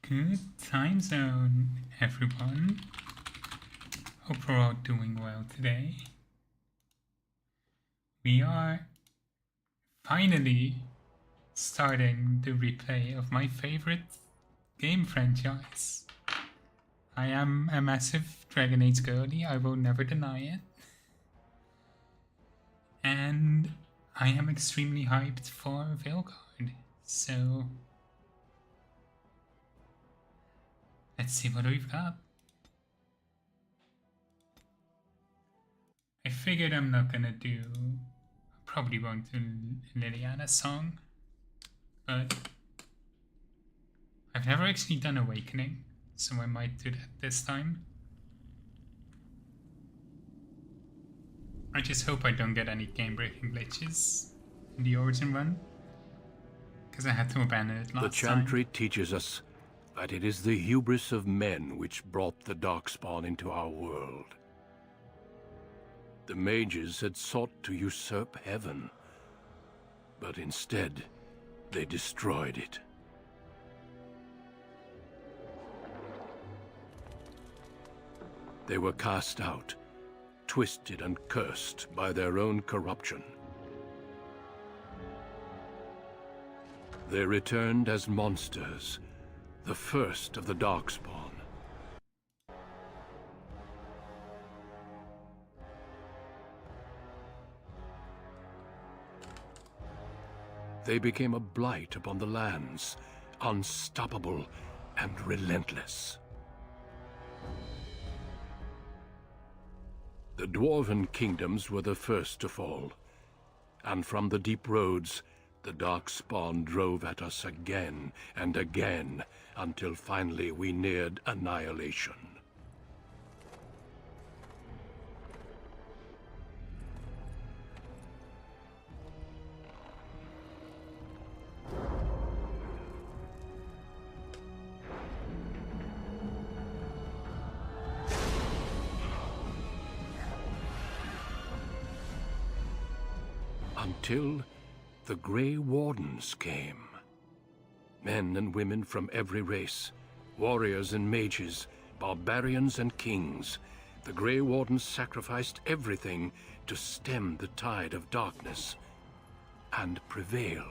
Good time zone, everyone. Hope we're all doing well today. We are finally starting the replay of my favorite game franchise. I am a massive Dragon Age girly, I will never deny it. And I am extremely hyped for Veilguard, so let's see what we've got. I figured I'm not gonna do, probably won't do Liliana's song, but I've never actually done Awakening, so I might do that this time. I just hope I don't get any game-breaking glitches in the Origin run, because I had to abandon it last time. The Chantry teaches us that it is the hubris of men which brought the Darkspawn into our world. The mages had sought to usurp heaven, but instead they destroyed it. They were cast out, twisted and cursed by their own corruption. They returned as monsters, the first of the Darkspawn. They became a blight upon the lands, unstoppable and relentless. The Dwarven kingdoms were the first to fall, and from the deep roads, the Darkspawn drove at us again and again, until finally we neared annihilation. Until the Grey Wardens came. Men and women from every race, warriors and mages, barbarians and kings. The Grey Wardens sacrificed everything to stem the tide of darkness, and prevailed.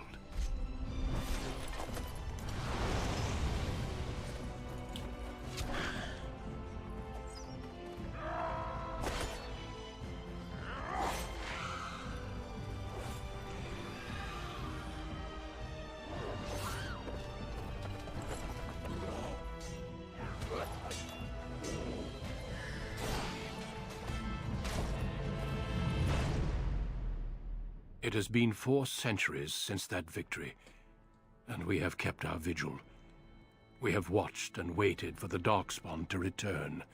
It has been 4 centuries since that victory, and we have kept our vigil. We have watched and waited for the Darkspawn to return.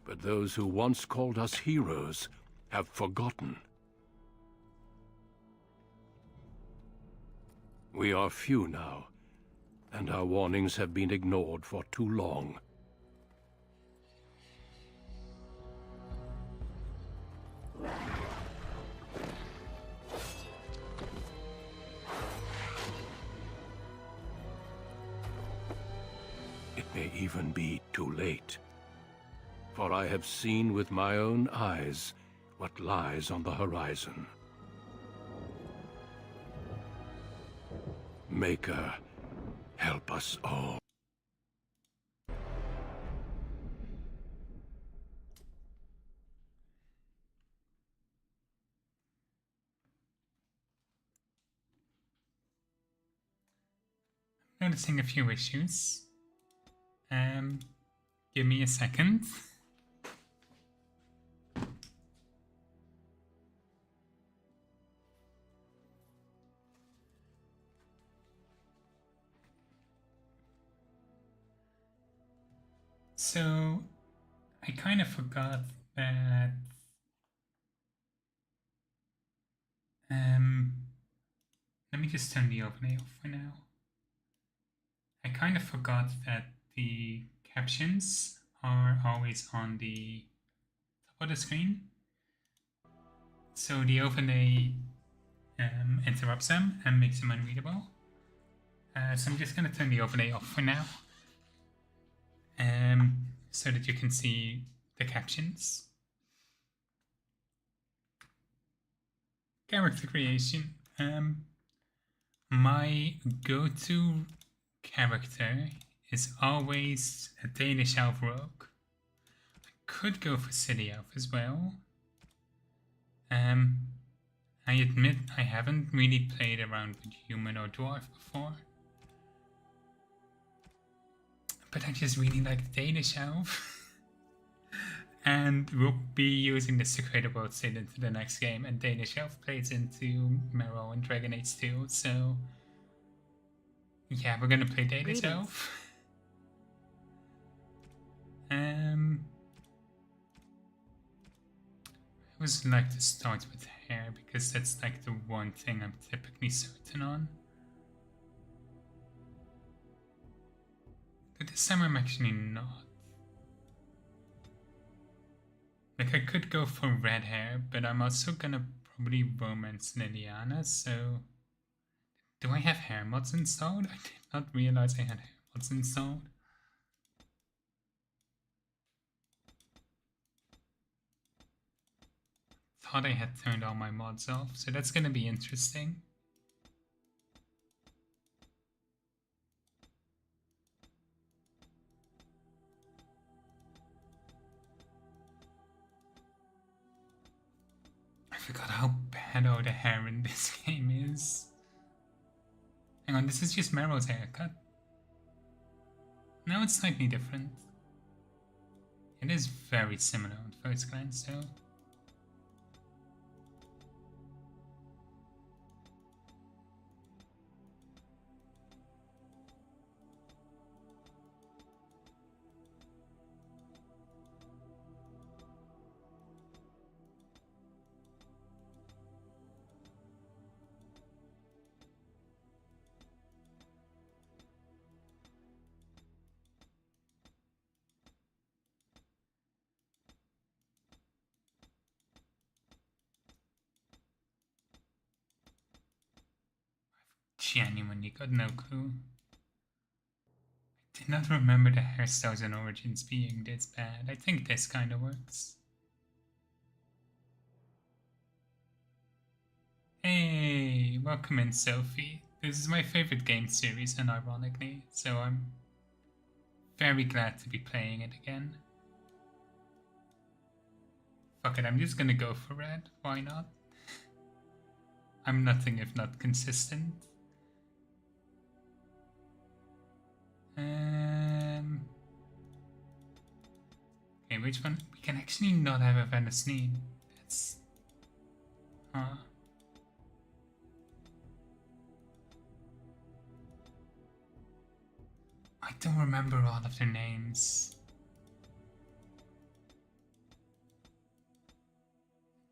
But those who once called us heroes have forgotten. We are few now, and our warnings have been ignored for too long. It may even be too late, for I have seen with my own eyes what lies on the horizon. Maker, help us all. Noticing a few issues. Give me a second. So, I kind of forgot that let me just turn the overlay off for now. I kind of forgot that the captions are always on the top of the screen. So the overlay interrupts them and makes them unreadable. So I'm just going to turn the overlay off for now. so that you can see the captions. Character creation. My go-to character is always a Danish elf rogue. I could go for city elf as well. I admit I haven't really played around with human or dwarf before. But I just really like Danish elf. And we'll be using the Secreted World State into the next game, and Danish elf plays into Marrow and Dragon Age 2, so yeah, we're gonna play Danish elf. I always like to start with hair because that's like the one thing I'm typically certain on. But this time I'm actually not. Like, I could go for red hair, but I'm also gonna probably romance Liliana, so... Do I have hair mods installed? I did not realize I had hair mods installed. Thought I had turned all my mods off, so that's gonna be interesting. I forgot how bad all the hair in this game is. Hang on, this is just Meryl's haircut. Now it's slightly different. It is very similar on first glance, though. Genuinely got no clue. I did not remember the hairstyles and origins being this bad. I think this kind of works. Hey, welcome in, Sophie. This is my favorite game series, unironically, so I'm very glad to be playing it again. Fuck it, I'm just gonna go for red. Why not? I'm nothing if not consistent. Okay, which one? We can actually not have a Venice need. That's... I don't remember all of their names.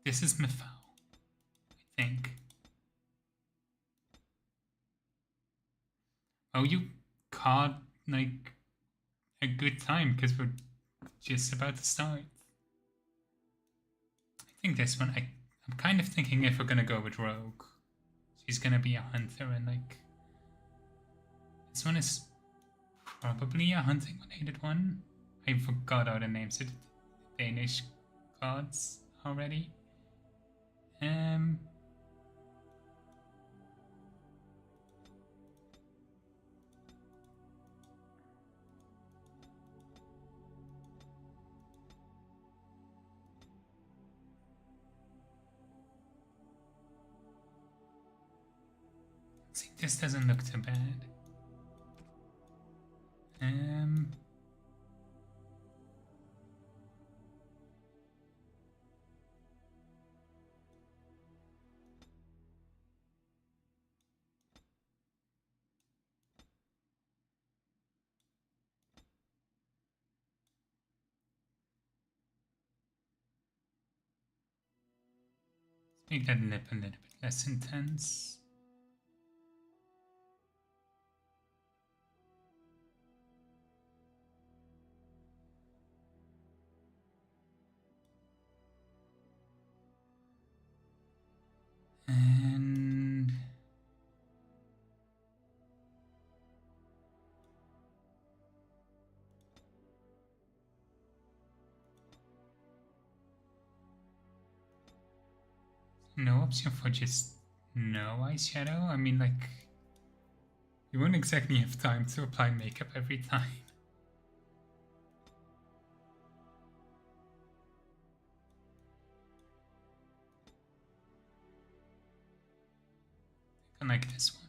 This is Mifao, I think. Oh, you caught, like, a good time, because we're just about to start. I think this one, I'm kind of thinking if we're gonna go with Rogue, she's gonna be a hunter, and, like, this one is probably a hunting-related one. I forgot all the names of the Danish gods already. See, this doesn't look too bad. Make that lip a little bit less intense. And no option for just no eyeshadow? I mean, like, you won't exactly have time to apply makeup every time. I like this one.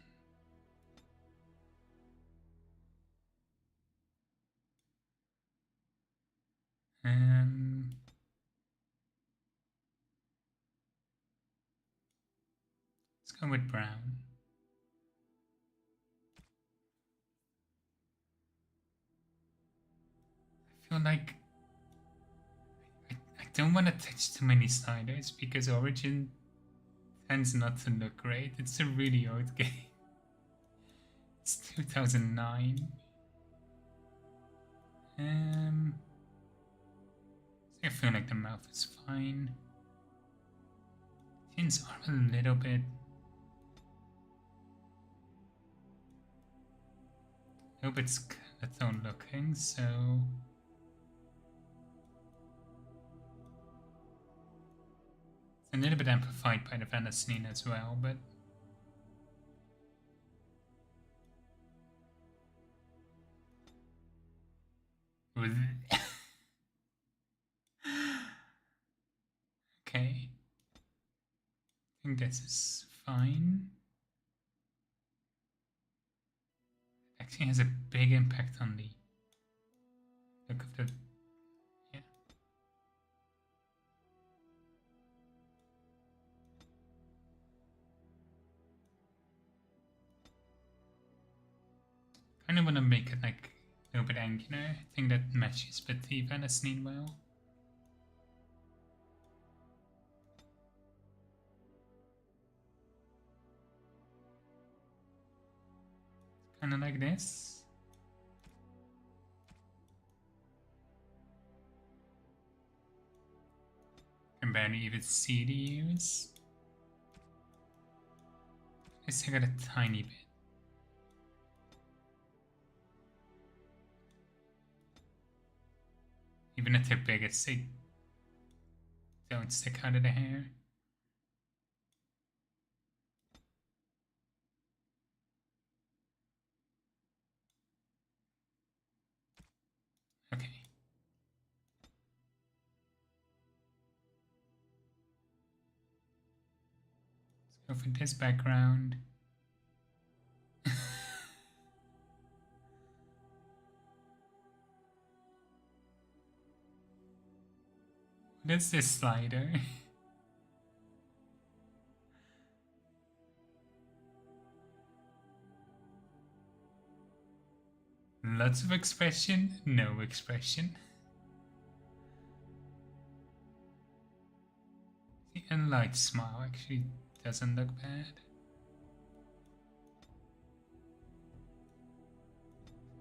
Let's go with brown. I feel like I don't want to touch too many sliders because Origin tends not to look great. It's a really old game. It's 2009. I feel like the mouth is fine. Chins are a little bit skeletal looking, so it's a little bit amplified by the Vanisline as well, but okay. I think this is fine. It actually has a big impact on the look of the. Yeah. Kind of want to make it like a little bit angular. I think that matches with the Vanisline well. Kind of like this. Can barely even see the ears. I still got a tiny bit. Even at their biggest, they don't stick out of the hair. Okay. Let's go for this background. What is this slider? Lots of expression, no expression. The Enlight smile actually doesn't look bad.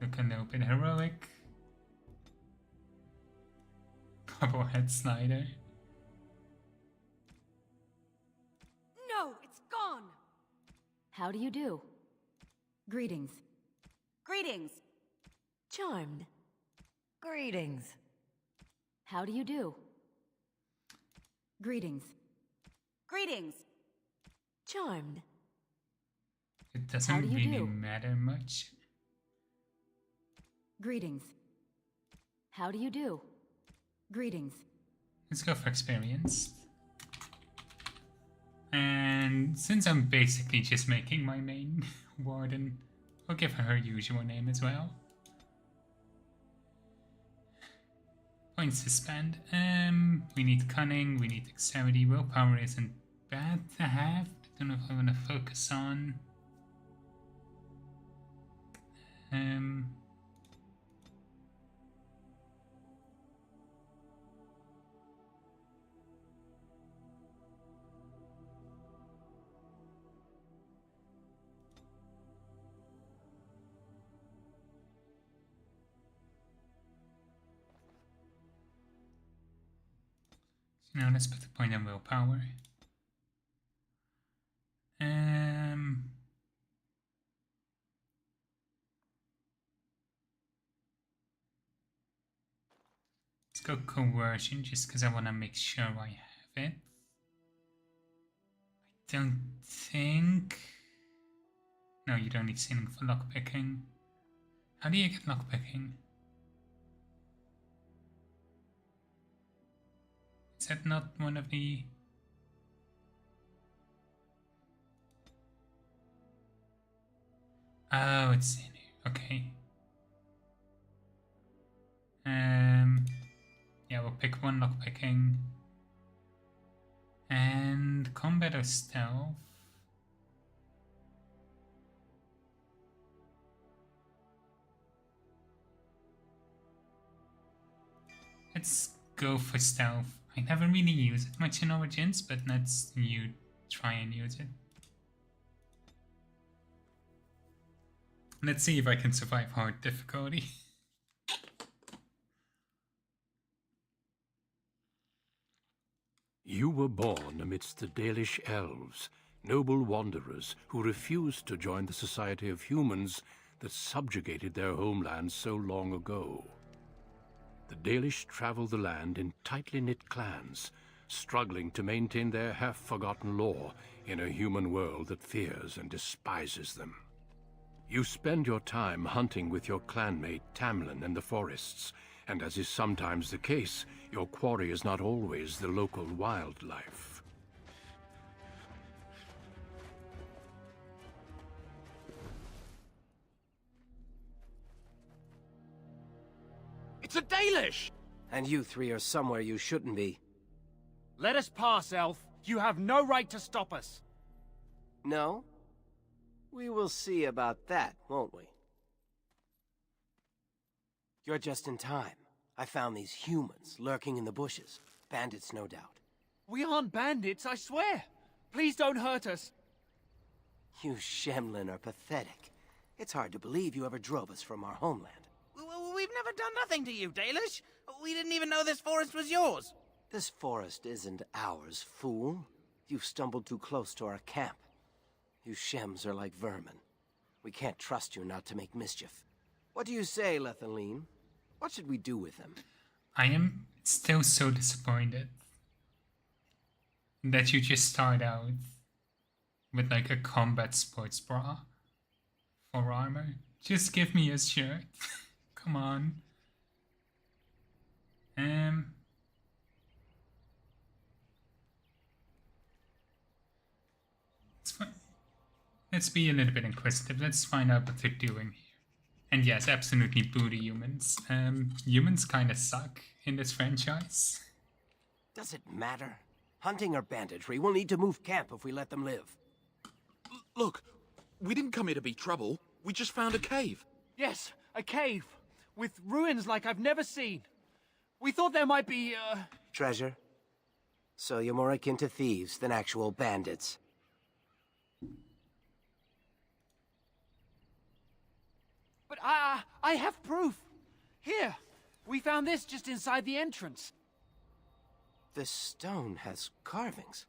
Look a little bit heroic. Bobblehead slider. No, it's gone! How do you do? Greetings. Greetings! Charmed. Greetings! How do you do? Greetings. Greetings! Charmed. It How doesn't do you really do? matter much. Greetings. How do you do? Greetings. Let's go for experience. And since I'm basically just making my main warden, I'll give her her usual name as well. Points to spend. We need cunning, we need dexterity. Willpower isn't bad to have. I don't know if I want to focus on. So now let's put the point on willpower. Let's go coercion just because I want to make sure I have it. don't think... No, you don't need ceiling for lockpicking. How do you get lockpicking? Is that not one of the... Oh, it's in here. Okay. Yeah, we'll pick one lockpicking. And combat or stealth. Let's go for stealth. I never really use it much in Origins, but let's try and use it. Let's see if I can survive hard difficulty. You were born amidst the Dalish elves, noble wanderers who refused to join the society of humans that subjugated their homeland so long ago. The Dalish travel the land in tightly knit clans, struggling to maintain their half-forgotten lore in a human world that fears and despises them. You spend your time hunting with your clanmate Tamlin in the forests, and as is sometimes the case, your quarry is not always the local wildlife. It's a Dalish! And you three are somewhere you shouldn't be. Let us pass, Elf. You have no right to stop us. No? We will see about that, won't we? You're just in time. I found these humans lurking in the bushes. Bandits, no doubt. We aren't bandits, I swear. Please don't hurt us. You Shemlin are pathetic. It's hard to believe you ever drove us from our homeland. We've never done nothing to you, Dalish. We didn't even know this forest was yours. This forest isn't ours, fool. You've stumbled too close to our camp. You Shems are like vermin. We can't trust you not to make mischief. What do you say, Lethaline? What should we do with them? I am still so disappointed that you just start out with like a combat sports bra for armor. Just give me a shirt. Come on. Let's be a little bit inquisitive. Let's find out what they're doing here. And yes, absolutely booty humans. Humans kind of suck in this franchise. Does it matter? Hunting or banditry, we'll need to move camp if we let them live. Look, we didn't come here to be trouble. We just found a cave. Yes, a cave. With ruins like I've never seen. We thought there might be, Treasure? So you're more akin to thieves than actual bandits. But I have proof. Here, we found this just inside the entrance. This stone has carvings.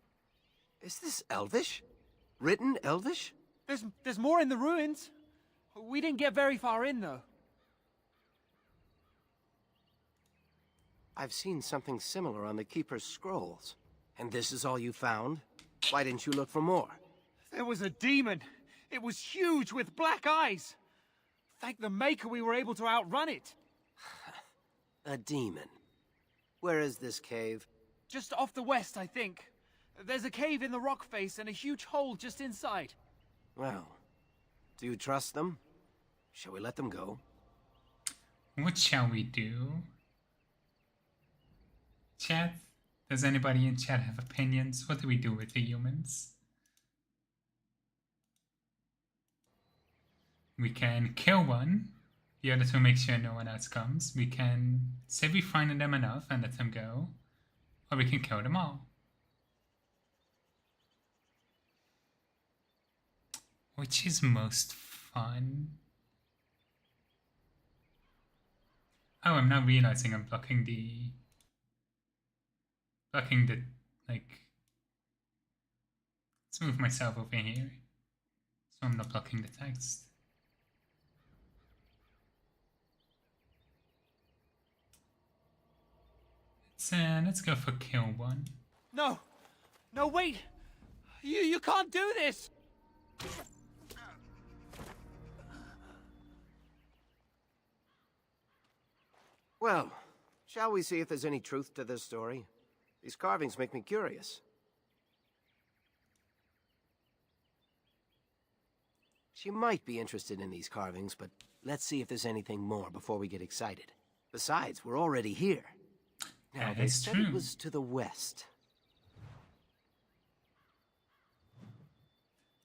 Is this Elvish? Written Elvish? There's more in the ruins. We didn't get very far in, though. I've seen something similar on the Keeper's scrolls. And this is all you found? Why didn't you look for more? There was a demon. It was huge with black eyes. Thank the Maker we were able to outrun it. A demon. Where is this cave? Just off the west, I think. There's a cave in the rock face and a huge hole just inside. Well, do you trust them? Shall we let them go? What shall we do? Chat? Does anybody in chat have opinions? What do we do with the humans? We can kill one, the other two make sure no one else comes. We can say we find them enough and let them go, or we can kill them all. Which is most fun? Oh, I'm now realizing I'm blocking the, like, let's move myself over here, so I'm not blocking the text. Let's go for kill one. No, wait. You can't do this! Well, shall we see if there's any truth to this story? These carvings make me curious. She might be interested in these carvings, but let's see if there's anything more before we get excited. Besides, we're already here. Now, That they is said true. it was to the west.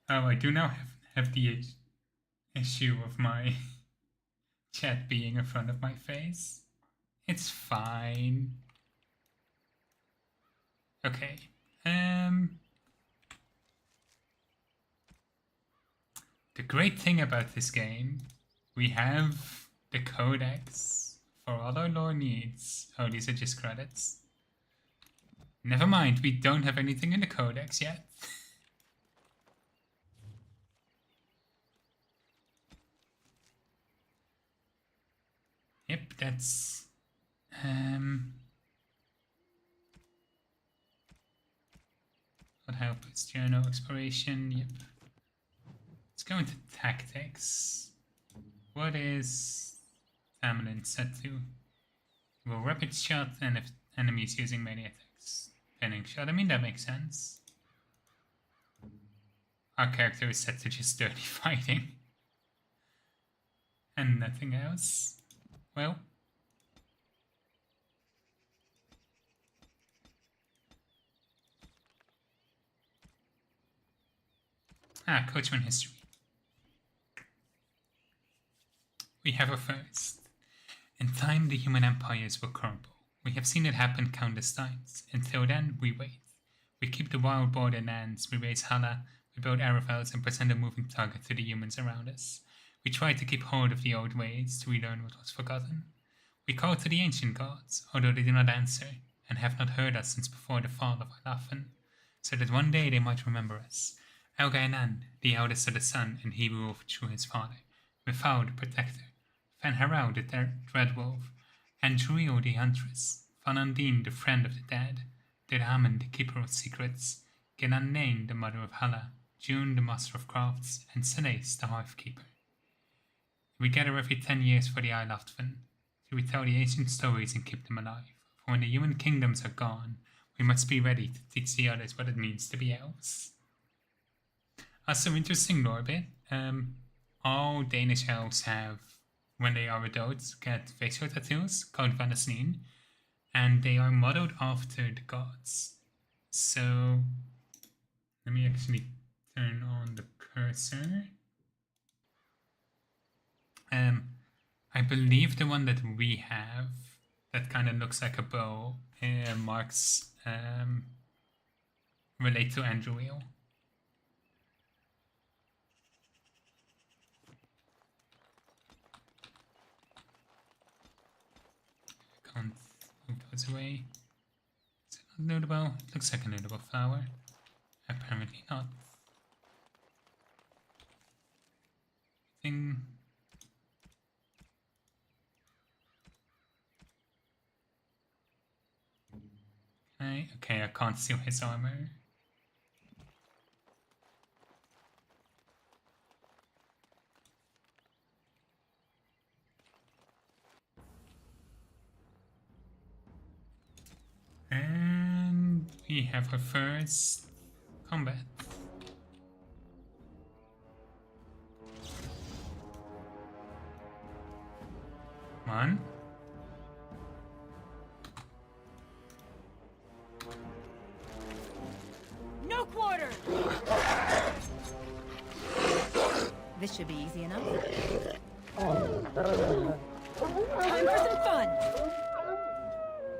Oh, I do now have the issue of my chat being in front of my face. It's fine. Okay. The great thing about this game, we have the codex for all our lore needs. Oh, these are just credits. Never mind, we don't have anything in the codex yet. Yep, that's what help is journal exploration. Yep. Let's go into tactics. What is Tamlin set to? Well, rapid shot, and if enemies using melee attacks, pinning shot. I mean, that makes sense. Our character is set to just dirty fighting. And nothing else. Well. Coachman history. We have a first. In time, the human empires will crumble. We have seen it happen countless times. Until then, we wait. We keep the wild border lands, we raise Hala, we build Aravels and present a moving target to the humans around us. We try to keep hold of the old ways to relearn what was forgotten. We call to the ancient gods, although they do not answer, and have not heard us since before the fall of Alafan, so that one day they might remember us. Elgainan, the eldest of the sun, and he ruled through his father. Mifal, the protector. Fenharau, the dread wolf. Andruil, the huntress. Fanandine, the friend of the dead. Dirhaman, the keeper of secrets. Genannain, the mother of Hala. June, the master of crafts. And Senes, the hearth keeper. We gather every 10 years for the Isle of Tven, to retell the ancient stories and keep them alive. For when the human kingdoms are gone, we must be ready to teach the others what it means to be elves. Also, interesting lore bit. All Danish elves have, when they are adults, get facial tattoos called Vanasnin, and they are modeled after the gods. So, let me actually turn on the cursor. I believe the one that we have, that kind of looks like a bow, marks relate to Andruil. Can't move those away. Is it not notable? It looks like a notable flower. Apparently not. Thing. Okay, I can't steal his armor. And we have our first combat. Come on. No quarter! This should be easy enough. Time for some fun!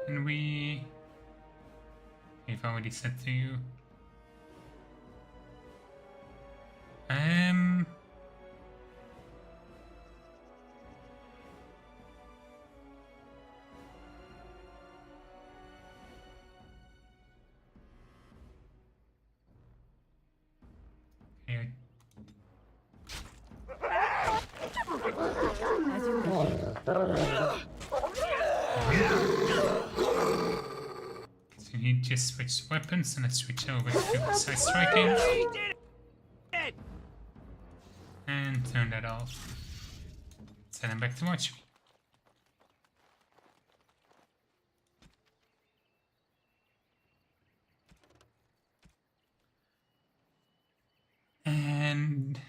And we've already said to you. Okay, As you wish. so you need just switched weapons and let's switch over to side striking. He did it! And turn that off. Send him back to archery. And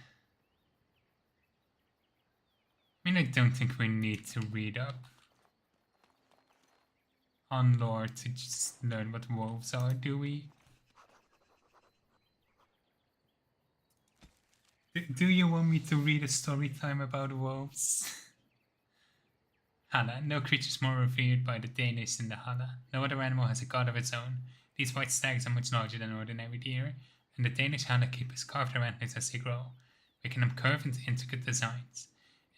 I mean, I don't think we need to read up on lore to just learn what wolves are, do we? Do you want me to read a story time about wolves? Hala. No creature is more revered by the Danish than the Hala. No other animal has a god of its own. These white stags are much larger than ordinary deer, and the Danish Hala keepers carve their antlers as they grow, making them curved into intricate designs.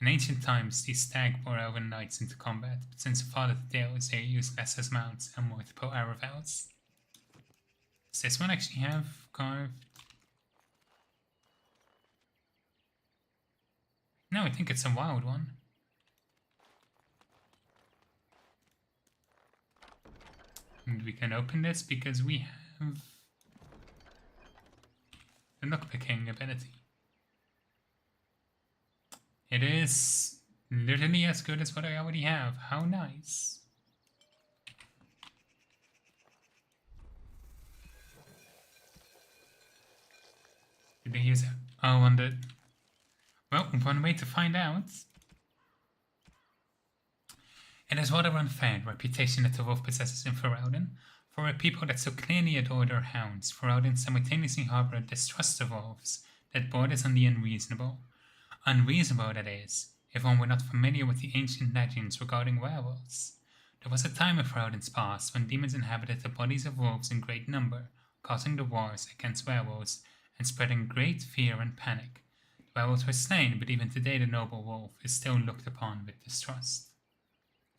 In ancient times, these stag bore elven knights into combat, but since the fall of the Dales, they are used less as mounts and more to pull aravels. Does this one actually have carved? No, I think it's a wild one. And we can open this because we have the lockpicking ability. It is literally as good as what I already have. How nice. Did they use it? Oh, on the... Well, one way to find out. It is rather unfair, the reputation that the wolf possesses in Ferelden, for a people that so clearly adore their hounds. Ferelden simultaneously harbor a distrust of wolves that borders on the unreasonable. Unreasonable, that is, if one were not familiar with the ancient legends regarding werewolves. There was a time in Ferelden's past when demons inhabited the bodies of wolves in great number, causing the wars against werewolves and spreading great fear and panic. The werewolves were slain, but even today the noble wolf is still looked upon with distrust.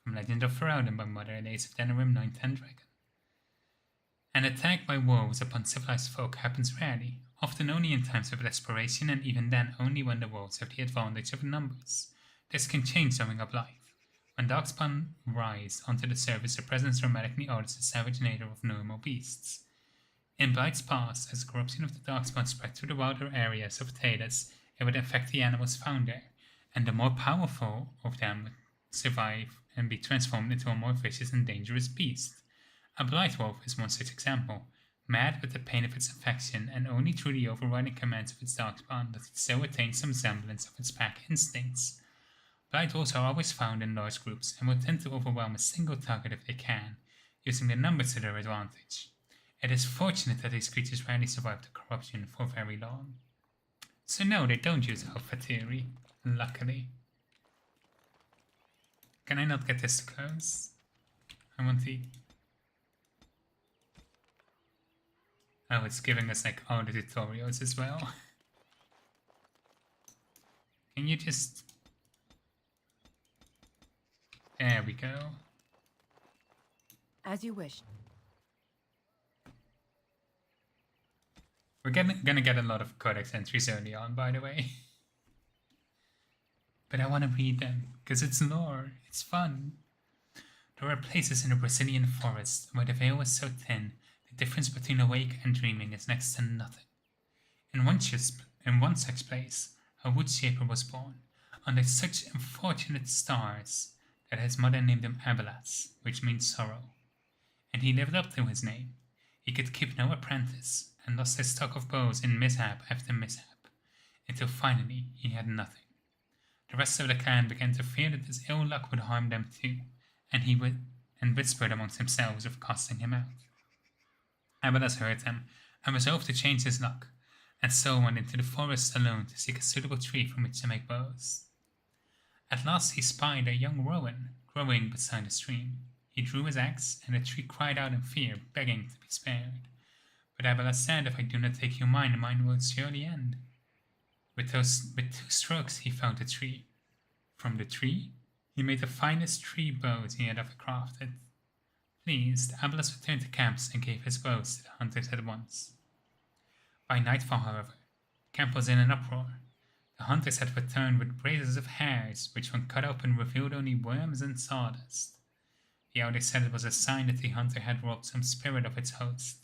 From Legend of Ferelden by Mother Elise of Denerim, 9th Dragon. An attack by wolves upon civilized folk happens rarely, often only in times of desperation, and even then only when the wolves have the advantage of numbers. This can change during of life. When darkspawn rise onto the surface, their presence dramatically alters the savage nature of normal beasts. In Blight's Pass, as the corruption of the darkspawn spread to the wilder areas of Talis, it would affect the animals found there, and the more powerful of them would survive and be transformed into a more vicious and dangerous beast. A Blight wolf is one such example, mad with the pain of its infection, and only through the overriding commands of its darkspawn does it so attain some semblance of its pack instincts. Blight wolves are always found in large groups, and will tend to overwhelm a single target if they can, using their numbers to their advantage. It is fortunate that these creatures rarely survive the corruption for very long. So no, they don't use Alpha Theory, luckily. Can I not get this to close? I want the... Oh, it's giving us like all the tutorials as well. Can you just... There we go. As you wish. We're gonna get a lot of codex entries early on, by the way. But I want to read them, because it's lore, it's fun. There are places in the Brazilian forest where the veil is so thin, the difference between awake and dreaming is next to nothing. In one such place, a wood shaper was born, under such unfortunate stars that his mother named him Abelas, which means sorrow. And he lived up to his name. He could keep no apprentice, and lost his stock of bows in mishap after mishap, until finally he had nothing. The rest of the clan began to fear that this ill luck would harm them too, and whispered amongst themselves of casting him out. Abelas heard them, and resolved to change his luck, and so went into the forest alone to seek a suitable tree from which to make bows. At last he spied a young rowan growing beside a stream. He drew his axe, and the tree cried out in fear, begging to be spared. But Abelas said, "If I do not take you mine will surely end." With 2 strokes he felled the tree. From the tree, he made the finest tree bows he had ever crafted. Pleased, Abelas returned to camps and gave his bows to the hunters at once. By nightfall, however, the camp was in an uproar. The hunters had returned with braziers of hares, which when cut open revealed only worms and sawdust. The The elder said it was a sign that the hunter had robbed some spirit of its host,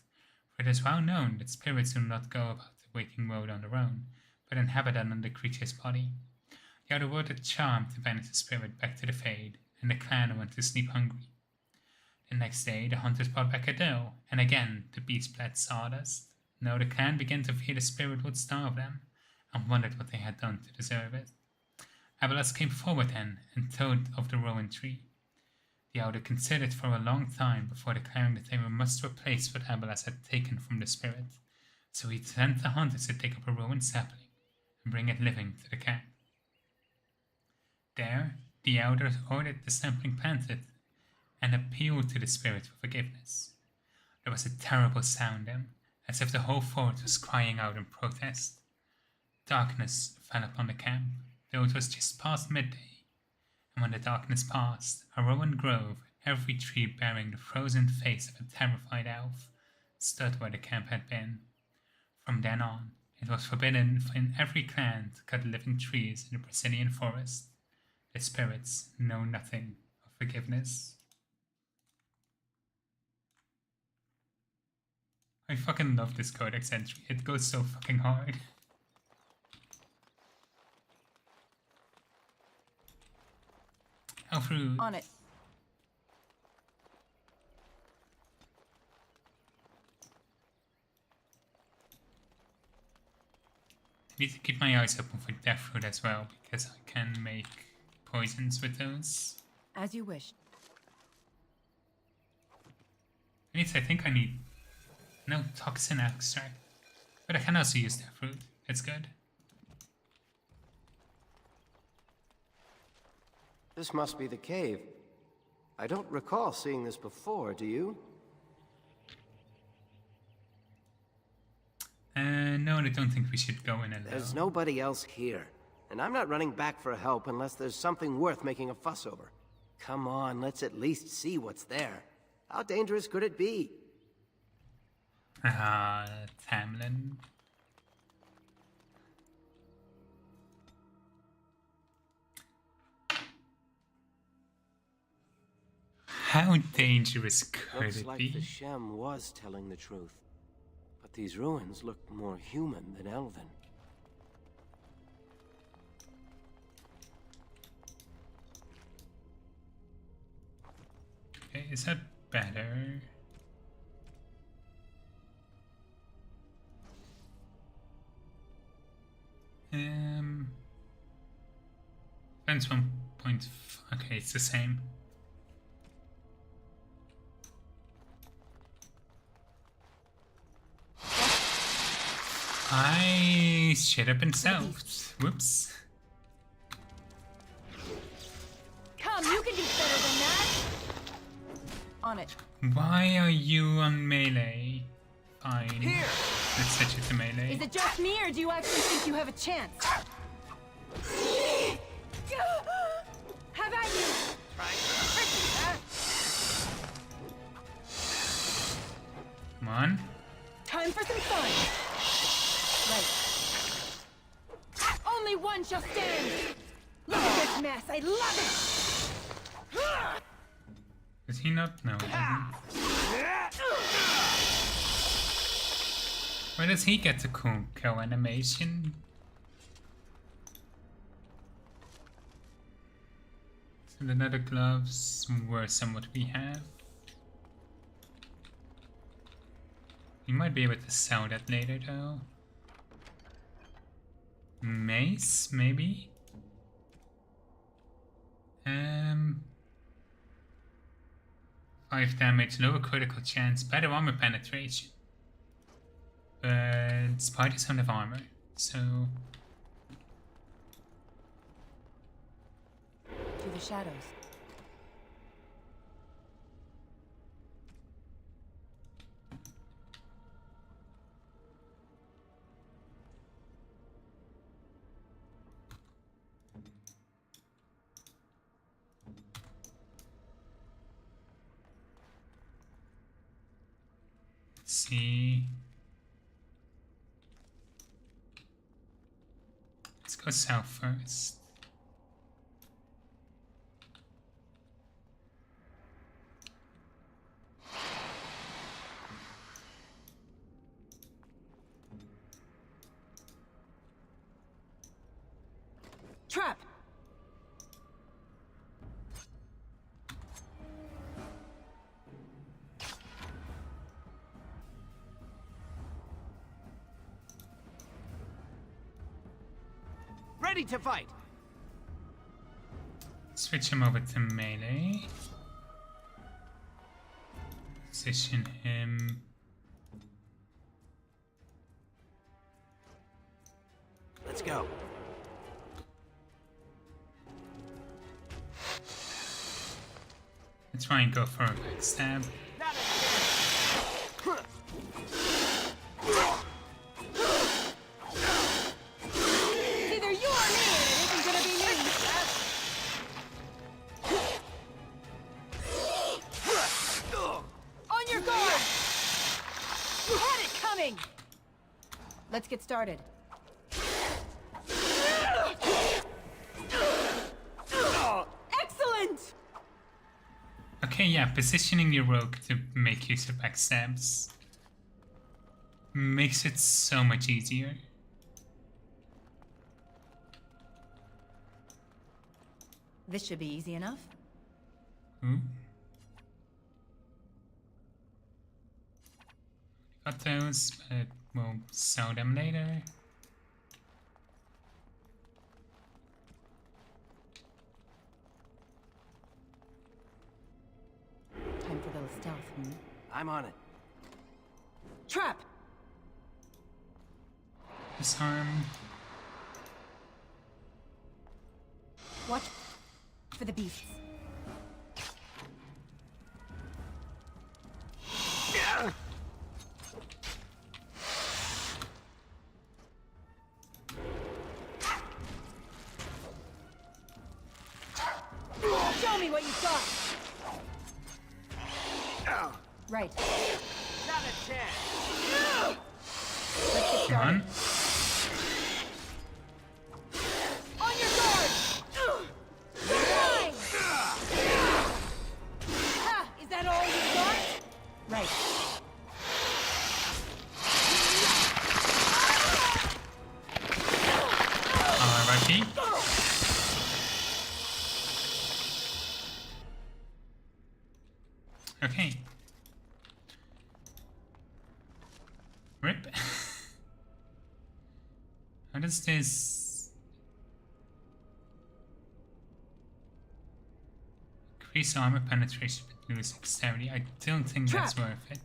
for it is well known that spirits do not go about the waking world on their own, but inhabit under the creature's body. The elder wrote a charm to banish the spirit back to the Fade, and the clan went to sleep hungry. The next day, the hunters brought back a doe, and again the beast bled sawdust. Now the clan began to fear the spirit would starve them, and wondered what they had done to deserve it. Abelas came forward then, and told of the rowan tree. The elder considered for a long time before declaring that they must replace what Abelas had taken from the spirit, so he sent the hunters to take up a rowan sapling and bring it living to the camp. There, the elder ordered the sapling planted and appealed to the spirit for forgiveness. There was a terrible sound then, as if the whole forest was crying out in protest. Darkness fell upon the camp, though it was just past midday, and when the darkness passed, a rowan grove, every tree bearing the frozen face of a terrified elf, stood where the camp had been. From then on, it was forbidden in every clan to cut living trees in the Brazilian forest. The spirits know nothing of forgiveness. I fucking love this codex entry. It goes so fucking hard. Alfred. On it. I need to keep my eyes open for Deathroot as well, because I can make poisons with those. As you wish. I think I need no toxin extract, but I can also use Deathroot. It's good. This must be the cave. I don't recall seeing this before, do you? No, I don't think we should go in alone. There's nobody else here, and I'm not running back for help unless there's something worth making a fuss over. Come on, let's at least see what's there. How dangerous could it be? Ah, Tamlin. How dangerous could Looks it like be? the Shem was telling the truth. But these ruins look more human than elven. Okay, is that better? Depends 1.5. Okay, it's the same. I should have been selfed. Whoops. Come, you can do better than that. On it. Why are you on melee? Fine. Here. Let's switch it to melee. Is it just me, or do you actually think you have a chance? Have at you! Come on. Time for some fun. Right. Only one shall stand. Look at this mess. I love it. Does he not know? Where does he get the cool kill animation? So the nether gloves were somewhat we have. You might be able to sell that later though. Mace, maybe? 5 damage, lower critical chance, better armor penetration. But spiders don't have armor, so... To the shadows. Let's see... Let's go south first. Trap! Ready to fight! Switch him over to melee. Position him. Let's go. Let's try and go for a backstab. Either you or me, and it isn't gonna be me. On your guard! You had it coming! Let's get started. Excellent! Okay, yeah, positioning your rogue to make use of backstabs makes it so much easier. This should be easy enough. Ooh. Got those, but we'll sell them later. Time for a little stealth, I'm on it. Trap! Disarm. Watch for the beasts. Show me what you've got! Right. Not a chance. Let's get Come on. started. On your guard! Nine! Ha! Is that all you've got? Right. R.I.P. Okay. Rip. How does this increase armor penetration but lose dexterity? I don't think that's Trap. worth it.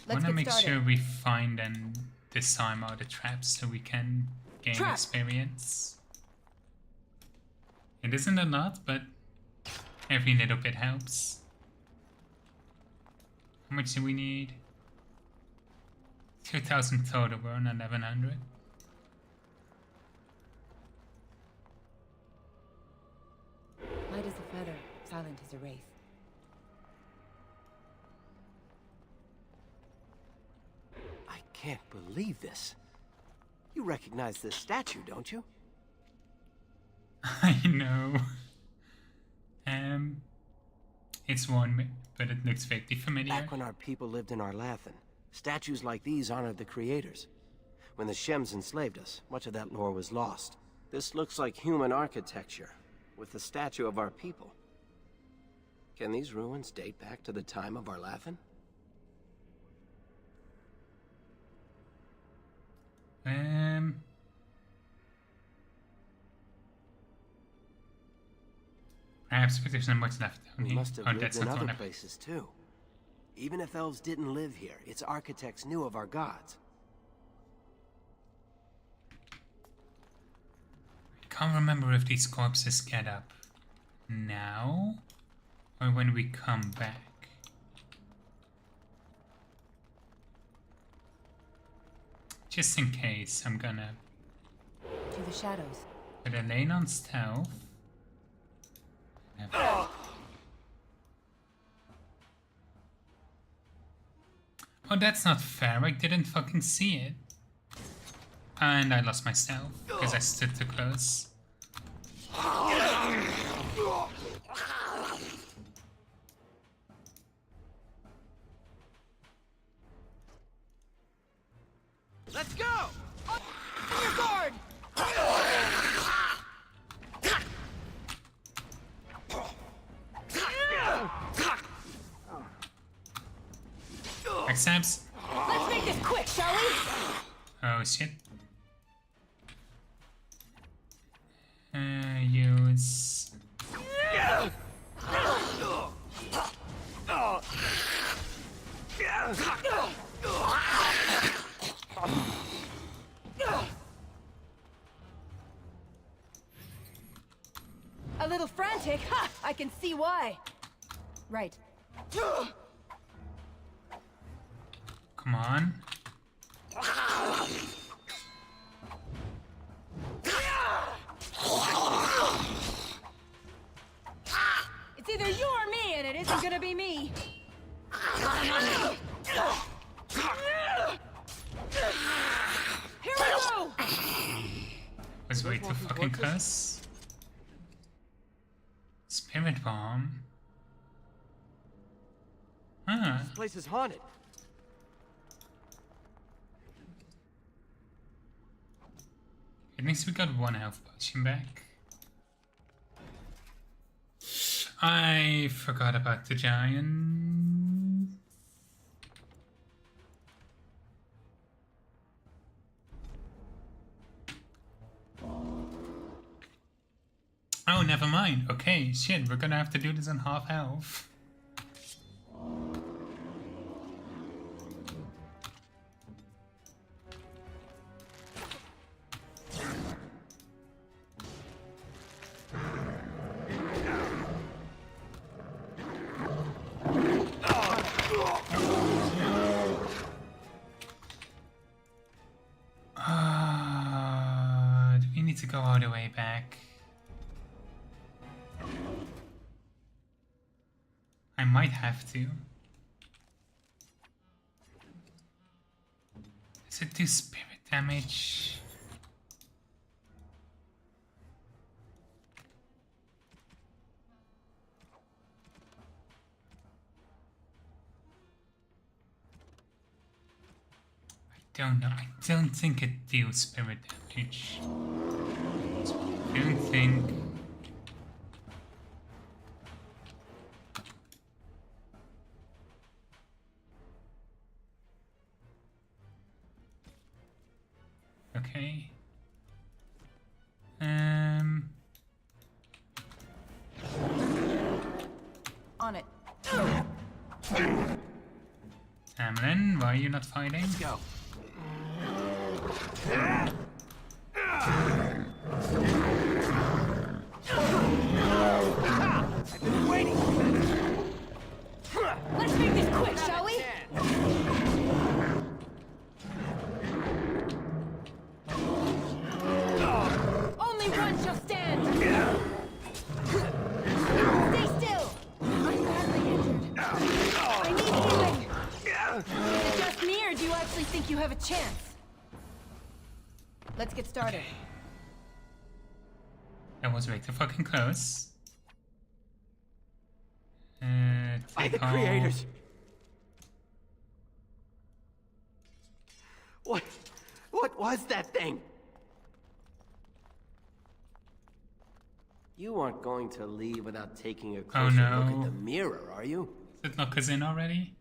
I Let's want to get make started. sure we find and disarm all the traps so we can gain Trap. experience. It isn't a lot, but every little bit helps. How much do we need? 2,000 total, we're on 1,100. Light as a feather, silent as a wraith. I can't believe this. You recognize this statue, don't you? I know. It's one, but it looks vaguely familiar. Back when our people lived in Arlathan, statues like these honored the creators. When the Shems enslaved us, much of that lore was lost. This looks like human architecture, with the statue of our people. Can these ruins date back to the time of Arlathan? Perhaps, but there's not much left down We here. must have Oh, lived that's in not other one. places too. Even if elves didn't live here, its architects knew of our gods. I can't remember if these corpses get up now or when we come back. Just in case, I'm gonna To the shadows. put a lane on stealth. Oh, that's not fair. I didn't fucking see it. And I lost my stealth because I stood too close. Accepts. Let's make this quick, shall we? Oh shit. Use. A little frantic? Ha! I can see why. Right. Come on. It's either you or me, and it isn't gonna be me. Here we go! Was way too fucking close. Spirit bomb. Ah, This place is haunted. at least we got one health potion back. I forgot about the giant. Oh, never mind. Okay, shit, we're gonna have to do this on half health. Do we need to go all the way back? I might have to. Does it do spirit damage? I don't know. I don't think it deals spirit damage. I don't think. Okay. On it. Tamlin, why are you not fighting? Let's go. I've been waiting. Let's make this quick, shall we? Only one shall stand. Stay still. I'm badly injured. I need healing. Is it just me, or do you actually think you have a chance? Let's get started. That was way too fucking close. By the take all- creators. What was that thing? You aren't going to leave without taking a closer look no. at the mirror, are you? Did it knock us in already?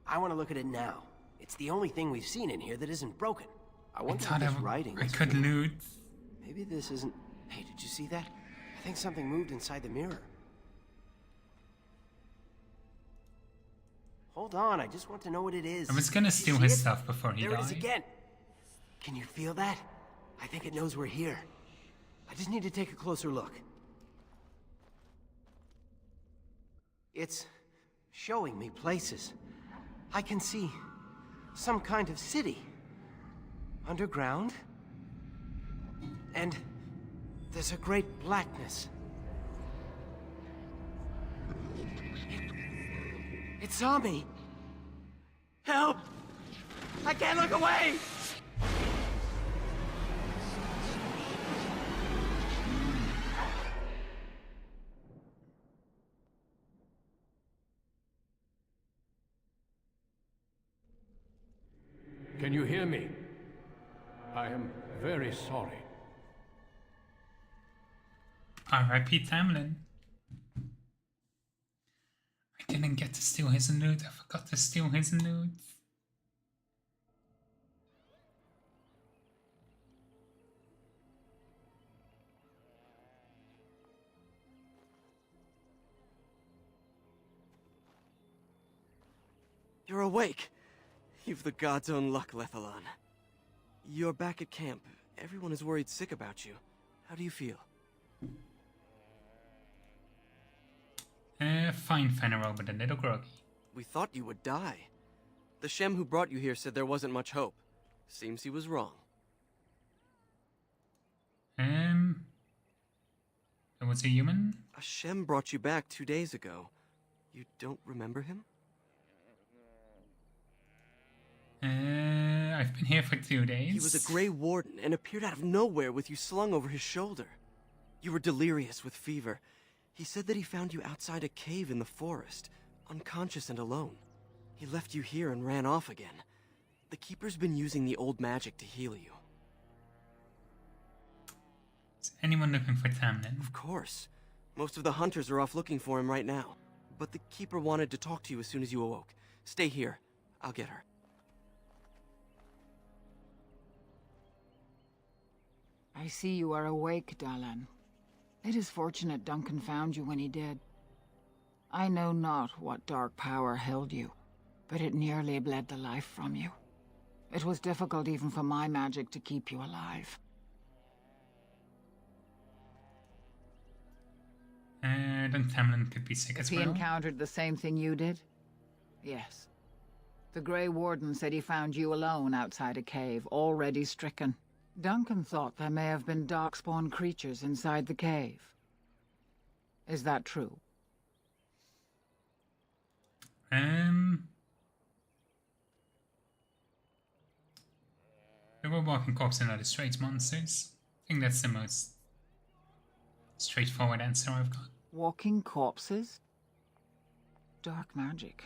I want to look at it now. It's the only thing we've seen in here that isn't broken. I I wonder thought if this writing I is could real. loot. Maybe this isn't... Hey, did you see that? I think something moved inside the mirror. Hold on, I just want to know what it is. I was gonna You steal see his it? stuff before he There it is died. again. Can you feel that? I think it knows we're here. I just need to take a closer look. It's showing me places. I can see some kind of city. Underground. And there's a great blackness. It saw me. Help! I can't look away! Can you hear me? I am very sorry. R.I.P. Tamlin. didn't get to steal his loot. I forgot to steal his loot. You're awake. You've the god's own luck, Lethalon. You're back at camp. Everyone is worried sick about you. How do you feel? Fine, Fenrir, but a little groggy. We thought you would die. The Shem who brought you here said there wasn't much hope. Seems he was wrong. There was a human? A Shem brought you back 2 days ago. You don't remember him? I've been here for 2 days. He was a Grey Warden and appeared out of nowhere with you slung over his shoulder. You were delirious with fever. He said that he found you outside a cave in the forest, unconscious and alone. He left you here and ran off again. The Keeper's been using the old magic to heal you. Is anyone looking for Tamlin? Of course. Most of the hunters are off looking for him right now. But the Keeper wanted to talk to you as soon as you awoke. Stay here. I'll get her. I see you are awake, Dahlan. It is fortunate Duncan found you when he did. I know not what dark power held you, but it nearly bled the life from you. It was difficult even for my magic to keep you alive. Then Tamlin could be sick as If well. he encountered the same thing you did? Yes. The Grey Warden said he found you alone outside a cave, already stricken. Duncan thought there may have been darkspawn creatures inside the cave. Is that true? There were walking corpses and other strange monsters. I think that's the most straightforward answer I've got. Walking corpses? Dark magic,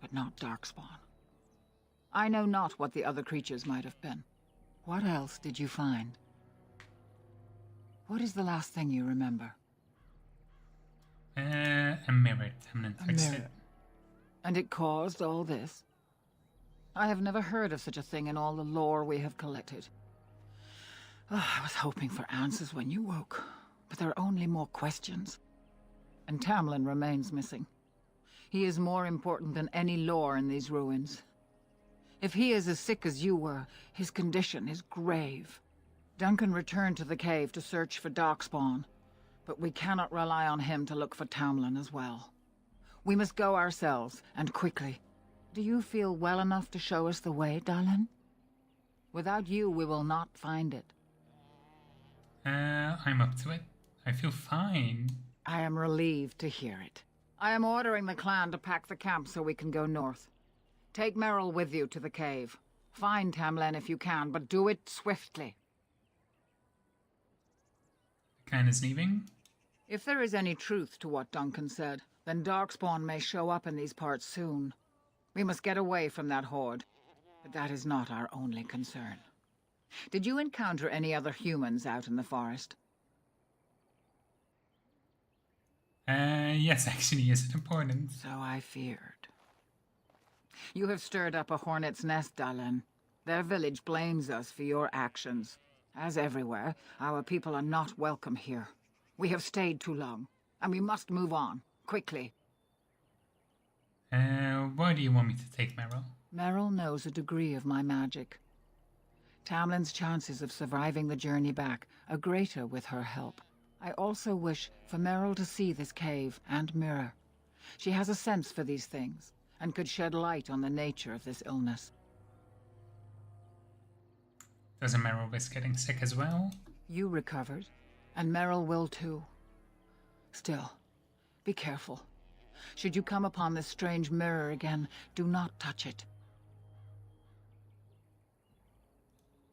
but not darkspawn. I know not what the other creatures might have been. What else did you find? What is the last thing you remember? A mirror, Tamlin fixed it. And it caused all this? I have never heard of such a thing in all the lore we have collected. I was hoping for answers when you woke, but there are only more questions. And Tamlin remains missing. He is more important than any lore in these ruins. If he is as sick as you were, his condition is grave. Duncan returned to the cave to search for Darkspawn, but we cannot rely on him to look for Tamlin as well. We must go ourselves, and quickly. Do you feel well enough to show us the way, Dahlan? Without you, we will not find it. I'm up to it. I feel fine. I am relieved to hear it. I am ordering the clan to pack the camp so we can go north. Take Merrill with you to the cave. Find Tamlin if you can, but do it swiftly. The clan is leaving? If there is any truth to what Duncan said, then Darkspawn may show up in these parts soon. We must get away from that horde, but that is not our only concern. Did you encounter any other humans out in the forest? Yes, actually, is it important? So I feared. You have stirred up a hornet's nest, Dahlan. Their village blames us for your actions. As everywhere, our people are not welcome here. We have stayed too long, and we must move on, quickly. Where do you want me to take Merrill? Merrill knows a degree of my magic. Tamlin's chances of surviving the journey back are greater with her help. I also wish for Merrill to see this cave and mirror. She has a sense for these things, and could shed light on the nature of this illness. Doesn't Merrill risk getting sick as well? You recovered, and Merrill will too. Still, be careful. Should you come upon this strange mirror again, do not touch it.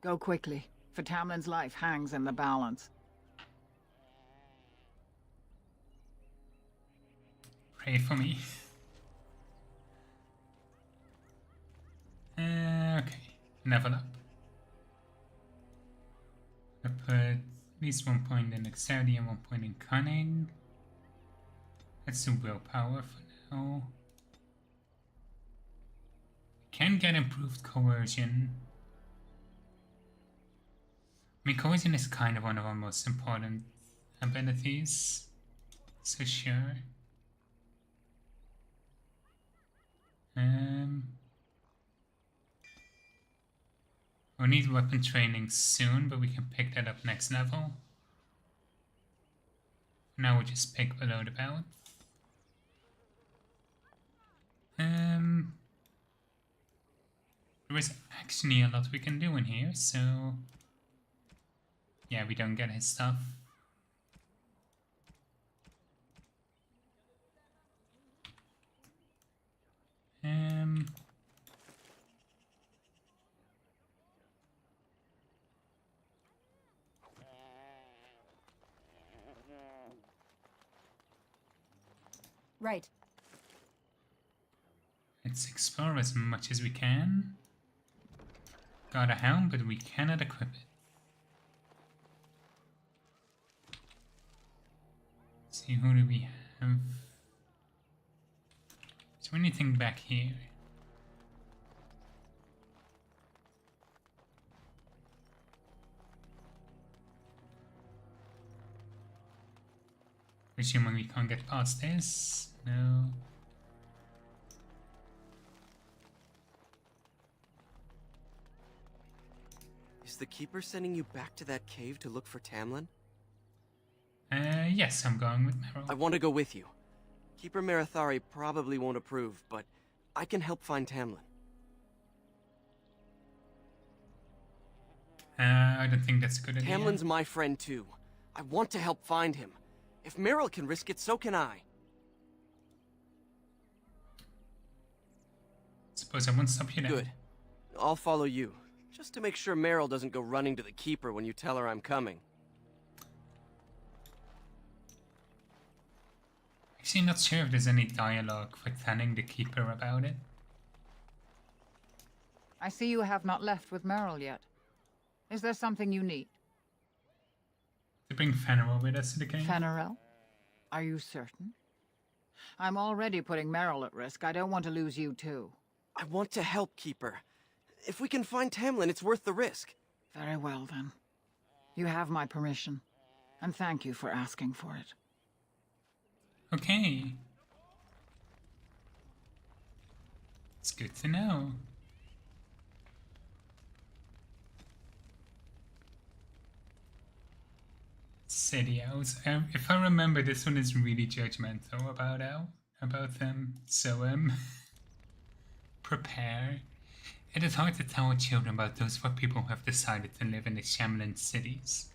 Go quickly, for Tamlin's life hangs in the balance. Pray for me. Okay, level up. I put at least 1 point in dexterity and 1 point in cunning. Let's do willpower for now. Can get improved coercion. I mean, coercion is kind of one of our most important abilities, so sure. We'll need weapon training soon, but we can pick that up next level. Now we'll just pick below the belt. There is actually a lot we can do in here, so yeah, we don't get his stuff. Right. Let's explore as much as we can. Got a helm, but we cannot equip it. Let's see, who do we have? Is there anything back here? Assuming we can't get past this. No. Is the Keeper sending you back to that cave to look for Tamlin? Yes, I'm going with Meryl. I want to go with you. Keeper Marathari probably won't approve, but I can help find Tamlin. I don't think that's a good idea. Tamlin's my friend too. I want to help find him. If Meryl can risk it, so can I. Suppose I won't stop you now. Good. I'll follow you, just to make sure Meryl doesn't go running to the Keeper when you tell her I'm coming. Actually, not sure if there's any dialogue for telling the Keeper about it. I see you have not left with Meryl yet. Is there something you need? To bring Fenrir with us to the game. Fenrir? Are you certain? I'm already putting Meryl at risk. I don't want to lose you too. I want to help, Keeper. If we can find Tamlin, it's worth the risk. Very well, then. You have my permission. And thank you for asking for it. Okay. It's good to know. City Owls. If I remember, this one is really judgmental about them. So prepare. It is hard to tell our children about those four people who have decided to live in the Shamlan cities.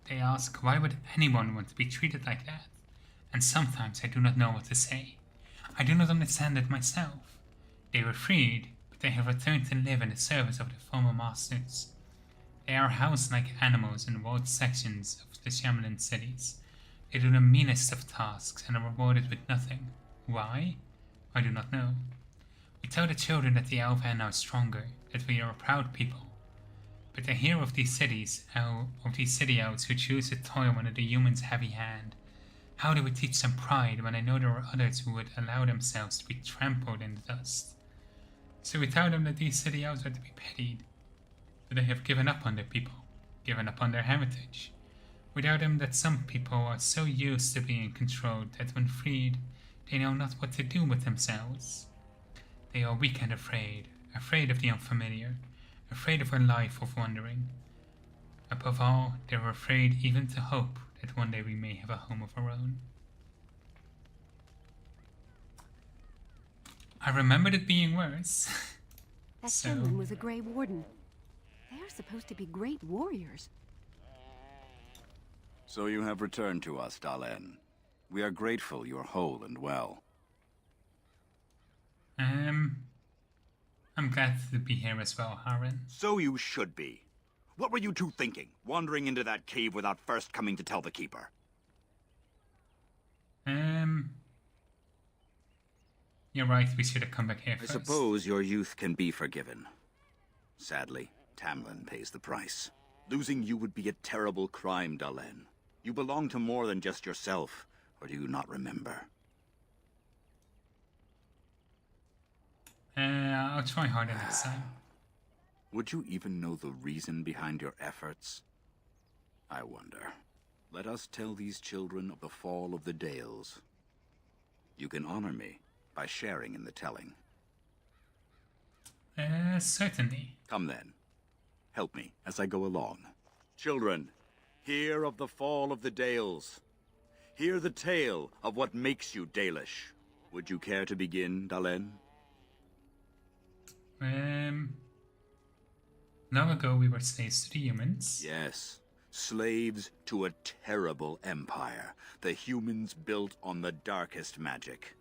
They ask, why would anyone want to be treated like that? And sometimes I do not know what to say. I do not understand it myself. They were freed, but they have returned to live in the service of their former masters. They are housed like animals in walled sections of the Shamlan cities. They do the meanest of tasks and are rewarded with nothing. Why? I do not know. We tell the children that the Elven are stronger, that we are a proud people. But they hear of these city elves who choose to toil under the humans' heavy hand. How do we teach them pride when I know there are others who would allow themselves to be trampled in the dust? So we tell them that these city elves are to be pitied, that they have given up on their people, given up on their heritage. We tell them that some people are so used to being controlled that when freed, they know not what to do with themselves. They are weak and afraid, afraid of the unfamiliar, afraid of a life of wandering. Above all, they are afraid even to hope that one day we may have a home of our own. I remembered it being worse. That Tamlin was a Grey Warden. They are supposed to be great warriors. So you have returned to us, Dalen. We are grateful you are whole and well. I'm glad to be here as well, Harren. So you should be. What were you two thinking, wandering into that cave without first coming to tell the Keeper? You're right, we should have come back here I first. suppose your youth can be forgiven. Sadly, Tamlin pays the price. Losing you would be a terrible crime, Dalen. You belong to more than just yourself, or do you not remember? I'll try harder next time. Would you even know the reason behind your efforts? I wonder. Let us tell these children of the fall of the Dales. You can honor me by sharing in the telling. Certainly. Come then. Help me as I go along. Children, hear of the fall of the Dales. Hear the tale of what makes you Dalish. Would you care to begin, Dalen? Long ago we were slaves to the humans. Yes. Slaves to a terrible empire the humans built on the darkest magic.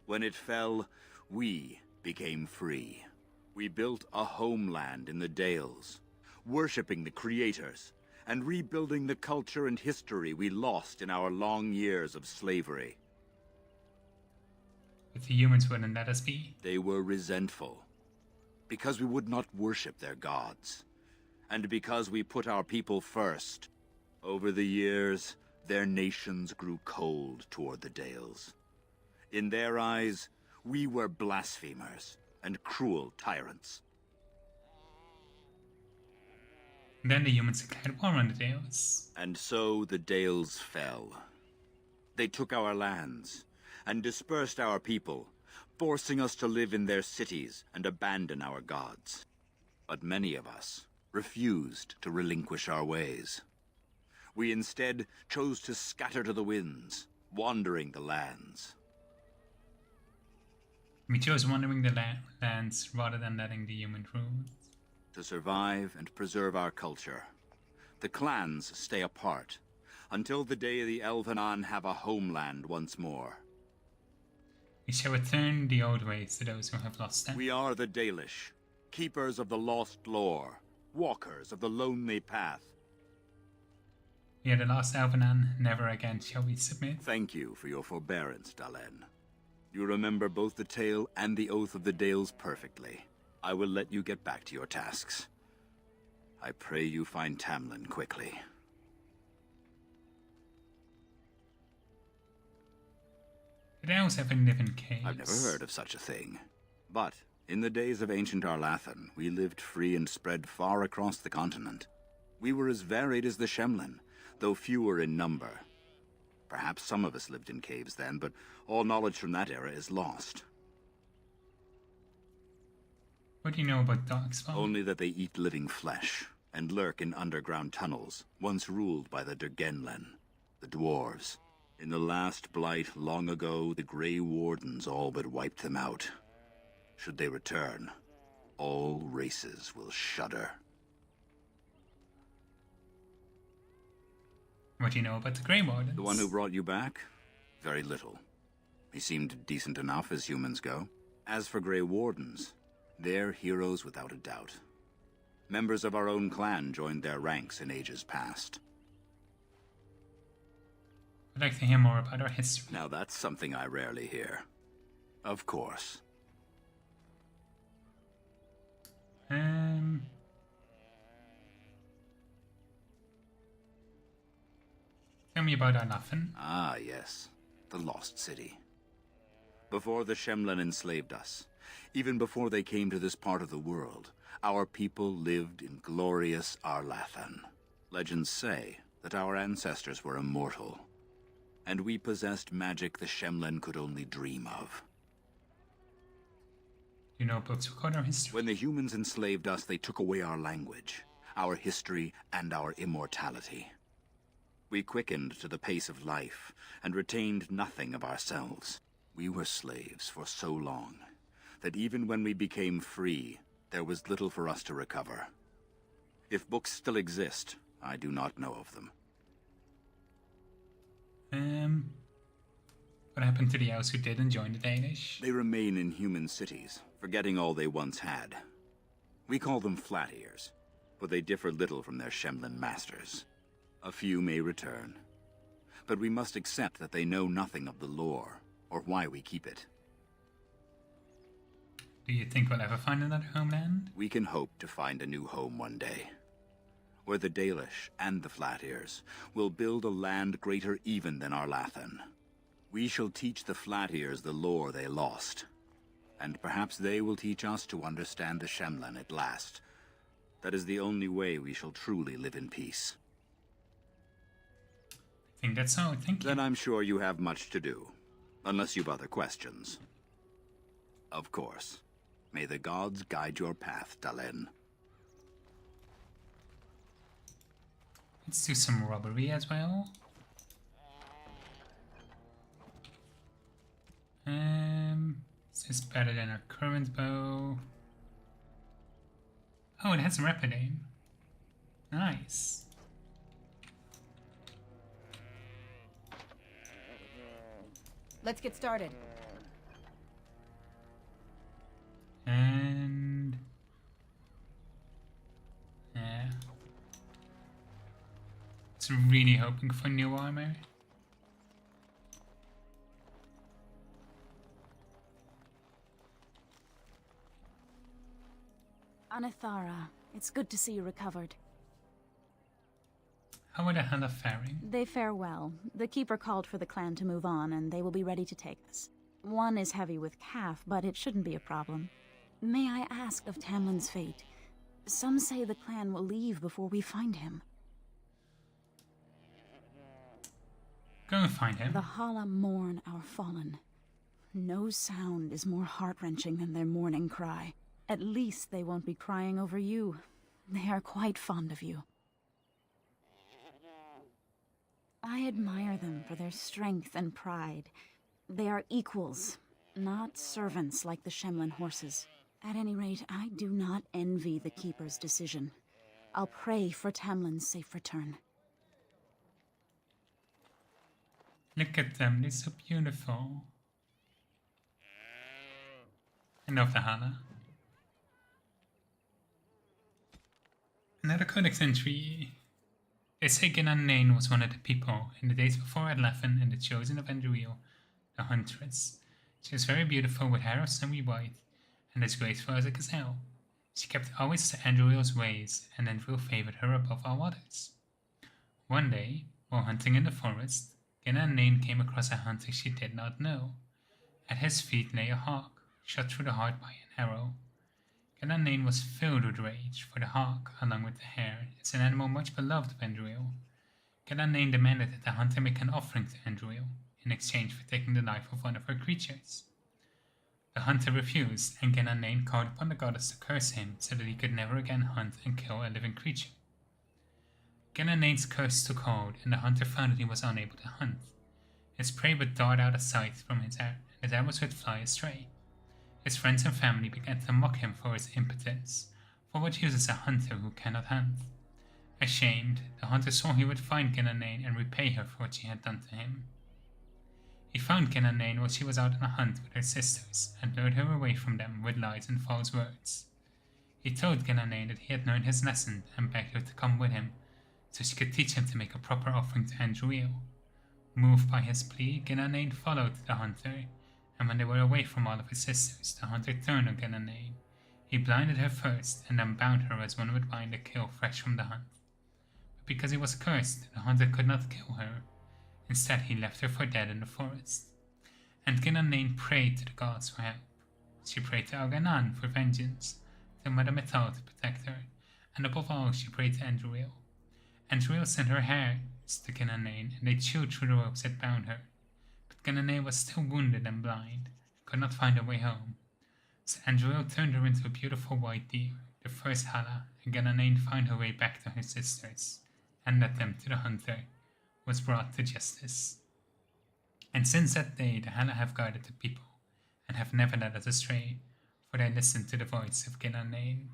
When it fell, we became free. We built a homeland in the Dales, worshipping the creators, and rebuilding the culture and history we lost in our long years of slavery. But the humans wouldn't let us be. They were resentful, because we would not worship their gods, and because we put our people first. Over the years, their nations grew cold toward the Dales. In their eyes, we were blasphemers and cruel tyrants. Then the humans declared war on the Dales. And so the Dales fell. They took our lands and dispersed our people, forcing us to live in their cities and abandon our gods. But many of us refused to relinquish our ways. We instead chose to scatter to the winds, wandering the lands. We chose wandering the lands rather than letting the human rule. To survive and preserve our culture, the clans stay apart until the day the Elvenan have a homeland once more. We shall return the old ways to those who have lost them. We are the Dalish, keepers of the lost lore, walkers of the lonely path. We are the lost Elvenan, never again shall we submit. Thank you for your forbearance, Dalen. You remember both the tale and the Oath of the Dales perfectly. I will let you get back to your tasks. I pray you find Tamlin quickly. Did elves ever live in caves? I've never heard of such a thing. But in the days of ancient Arlathan, we lived free and spread far across the continent. We were as varied as the Shemlin, though fewer in number. Perhaps some of us lived in caves then, but all knowledge from that era is lost. What do you know about Darkspawn? Only that they eat living flesh, and lurk in underground tunnels, once ruled by the Dergenlen, the dwarves. In the last blight long ago, the Grey Wardens all but wiped them out. Should they return, all races will shudder. What do you know about the Grey Wardens? The one who brought you back? Very little. He seemed decent enough as humans go. As for Grey Wardens, they're heroes without a doubt. Members of our own clan joined their ranks in ages past. I'd like to hear more about our history. Now that's something I rarely hear. Of course. Tell me about Arlathan. Ah, yes. The Lost City. Before the Shemlen enslaved us, even before they came to this part of the world, our people lived in glorious Arlathan. Legends say that our ancestors were immortal, and we possessed magic the Shemlen could only dream of. You know books record our history? When the humans enslaved us, they took away our language, our history, and our immortality. We quickened to the pace of life, and retained nothing of ourselves. We were slaves for so long, that even when we became free, there was little for us to recover. If books still exist, I do not know of them. What happened to the elves who didn't join the Danish? They remain in human cities, forgetting all they once had. We call them Flat Ears, but they differ little from their Shemlen masters. A few may return, but we must accept that they know nothing of the lore, or why we keep it. Do you think we'll ever find another homeland? We can hope to find a new home one day, where the Dalish and the Flat Ears will build a land greater even than Arlathan. We shall teach the Flat Ears the lore they lost, And perhaps they will teach us to understand the Shemlen at last. That is the only way we shall truly live in peace. I think that's all. Thank you. Then I'm sure you have much to do. Unless you've other questions. Of course. May the gods guide your path, Dalen. Let's do some robbery as well. Is this better than our current bow? Oh, it has rapid aim. Nice. Let's get started. And yeah, it's really hoping for new armor. Anithara, it's good to see you recovered. How are the Hala faring? They fare well. The Keeper called for the clan to move on, and they will be ready to take us. One is heavy with calf, but it shouldn't be a problem. May I ask of Tamlin's fate? Some say the clan will leave before we find him. Go and find him. The Hala mourn our fallen. No sound is more heart-wrenching than their mourning cry. At least they won't be crying over you. They are quite fond of you. I admire them for their strength and pride. They are equals, not servants like the Shemlen horses. At any rate, I do not envy the Keeper's decision. I'll pray for Tamlin's safe return. Look at them, they're so beautiful. I love the Hala. Another codex entry. They say Genan Nain was one of the people in the days before Adlefin and the chosen of Andúil, the huntress. She was very beautiful with hair of snowy white and as graceful as a gazelle. She kept always to Andúil's ways, and Andúil favored her above all others. One day, while hunting in the forest, Genan Nain came across a hunter she did not know. At his feet lay a hawk, shot through the heart by an arrow. Genan Nain was filled with rage, for the hawk, along with the hare, is an animal much beloved of Andúil. Genan Nain demanded that the hunter make an offering to Andúil, in exchange for taking the life of one of her creatures. The hunter refused, and Genan Nain called upon the goddess to curse him so that he could never again hunt and kill a living creature. Genan Nain's curse took hold, and the hunter found that he was unable to hunt. His prey would dart out of sight from his arrow, and his arrows would fly astray. His friends and family began to mock him for his impotence, for what use is a hunter who cannot hunt? Ashamed, the hunter swore he would find Genan Nain and repay her for what she had done to him. He found Genan Nain while she was out on a hunt with her sisters, and lured her away from them with lies and false words. He told Genan Nain that he had learned his lesson and begged her to come with him, so she could teach him to make a proper offering to Andúil. Moved by his plea, Genan Nain followed the hunter, and when they were away from all of his sisters, the hunter turned on Genan Nain. He blinded her first, and then bound her as one would bind a kill fresh from the hunt. But because he was cursed, the hunter could not kill her. Instead, he left her for dead in the forest. And Genan Nain prayed to the gods for help. She prayed to Alganan for vengeance, to Mother Metal to protect her, and above all, she prayed to Andúil. Andúil sent her hares to Genan Nain, and they chewed through the ropes that bound her. Genan Nain was still wounded and blind, and could not find her way home. So Andúil turned her into a beautiful white deer, the first Hala, and Genan Nain found her way back to her sisters, and led them to the hunter, who was brought to justice. And since that day the Hala have guided the people, and have never led us astray, for they listened to the voice of Genan Nain.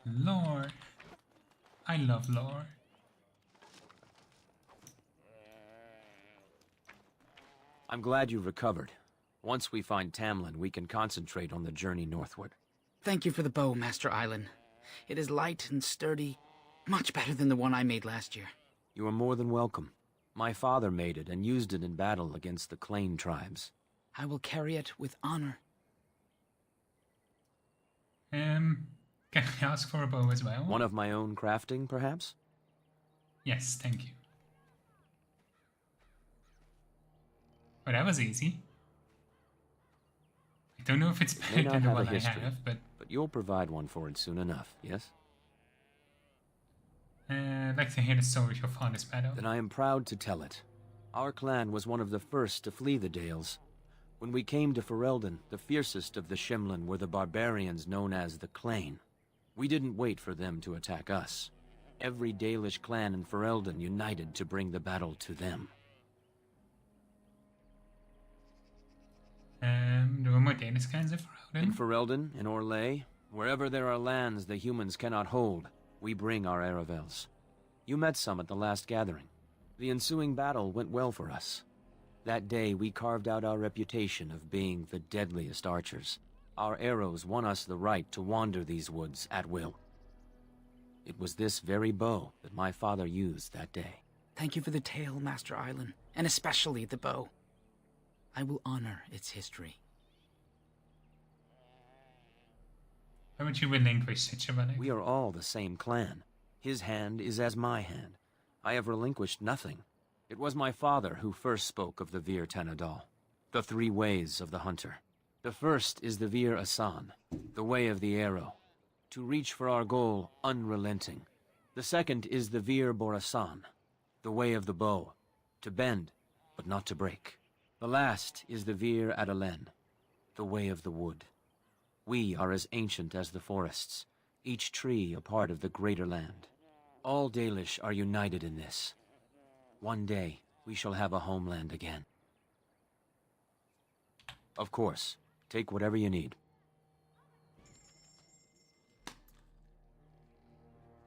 Lore. I love lore. I'm glad you've recovered. Once we find Tamlin, we can concentrate on the journey northward. Thank you for the bow, Master Island. It is light and sturdy, much better than the one I made last year. You are more than welcome. My father made it and used it in battle against the Clane tribes. I will carry it with honor. Can I ask for a bow as well? One of my own crafting, perhaps? Yes, thank you. Well, that was easy. I don't know if it's May better not than the have a one I history, have, but you'll provide one for it soon enough, yes? I'd like to hear the story of your father's battle. Then I am proud to tell it. Our clan was one of the first to flee the Dales. When we came to Ferelden, the fiercest of the Shemlin were the barbarians known as the Clane. We didn't wait for them to attack us. Every Dalish clan in Ferelden united to bring the battle to them. There were more Danish clans in Ferelden? In Ferelden, in Orlais, wherever there are lands the humans cannot hold, we bring our Aravels. You met some at the last gathering. The ensuing battle went well for us. That day we carved out our reputation of being the deadliest archers. Our arrows won us the right to wander these woods at will. It was this very bow that my father used that day. Thank you for the tale, Master Island, and especially the bow. I will honor its history. Why would you relinquish such a relic? We are all the same clan. His hand is as my hand. I have relinquished nothing. It was my father who first spoke of the Vir Tanadal, the three ways of the hunter. The first is the Vir Asan, the way of the arrow, to reach for our goal unrelenting. The second is the Vir Borasan, the way of the bow, to bend, but not to break. The last is the Vir Adalen, the way of the wood. We are as ancient as the forests, each tree a part of the greater land. All Dalish are united in this. One day, we shall have a homeland again. Of course, take whatever you need.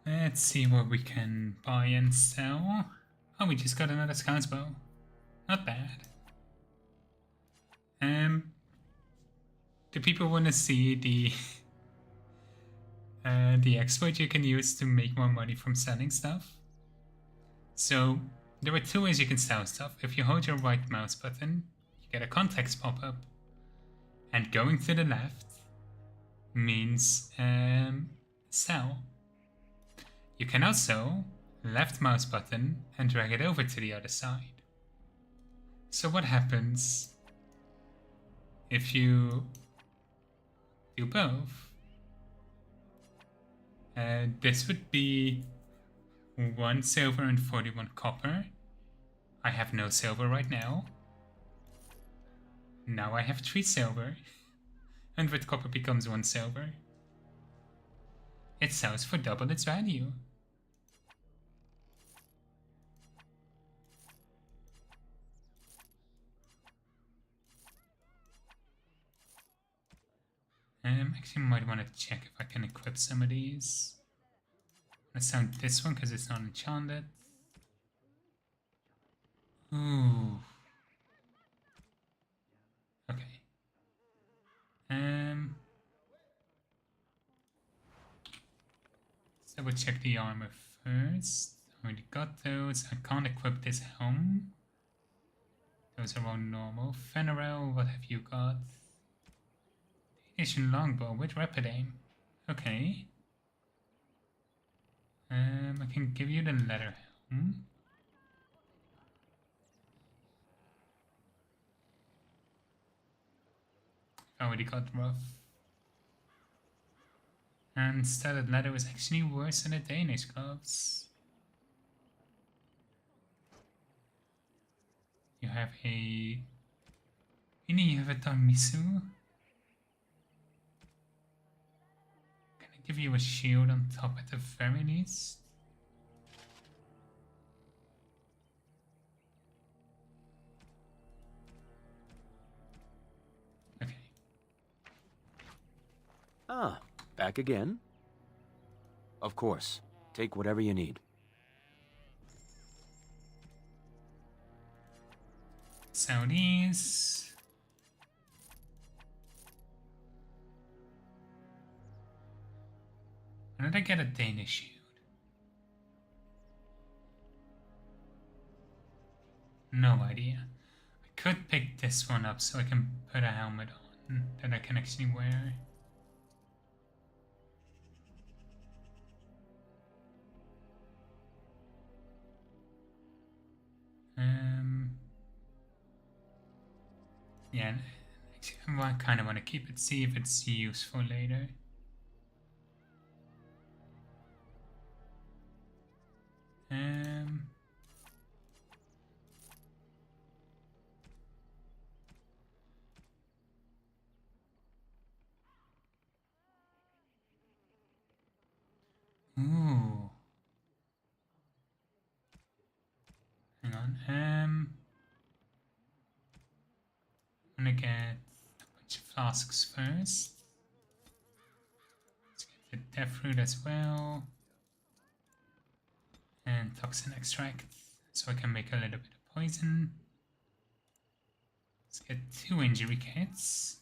Let's see what we can buy and sell. Oh, we just got another scout's bow. Not bad. Do people want to see the exploit you can use to make more money from selling stuff? So, there are two ways you can sell stuff. If you hold your right mouse button, you get a context pop-up. And going to the left means sell. You can also left mouse button and drag it over to the other side. So what happens if you do both? This would be 1 silver and 41 copper. I have no silver right now. Now I have 3 silver. 100 copper becomes 1 silver. It sells for double its value. Actually might want to check if I can equip some of these. I'm gonna sound this one because it's not enchanted. Ooh. Okay. So we'll check the armor first. Already got those. I can't equip this helm. Those are all normal. Fenarel, what have you got? Asian longbow with rapid aim. Okay. I can give you the leather helm. I already got rough. And studded leather is actually worse than the Danish gloves. You have a... You have a Darmisu. Can I give you a shield on top at the very least? Okay. Ah, back again? Of course. Take whatever you need. Saudis. When did I get a Danish shield? No idea. I could pick this one up so I can put a helmet on that I can actually wear. Yeah, actually, I kind of want to keep it, see if it's useful later. Ooh. Hang on. I'm gonna get a bunch of flasks first. Let's get the deathroot as well. And toxin extract, so I can make a little bit of poison. Let's get 2 injury kits.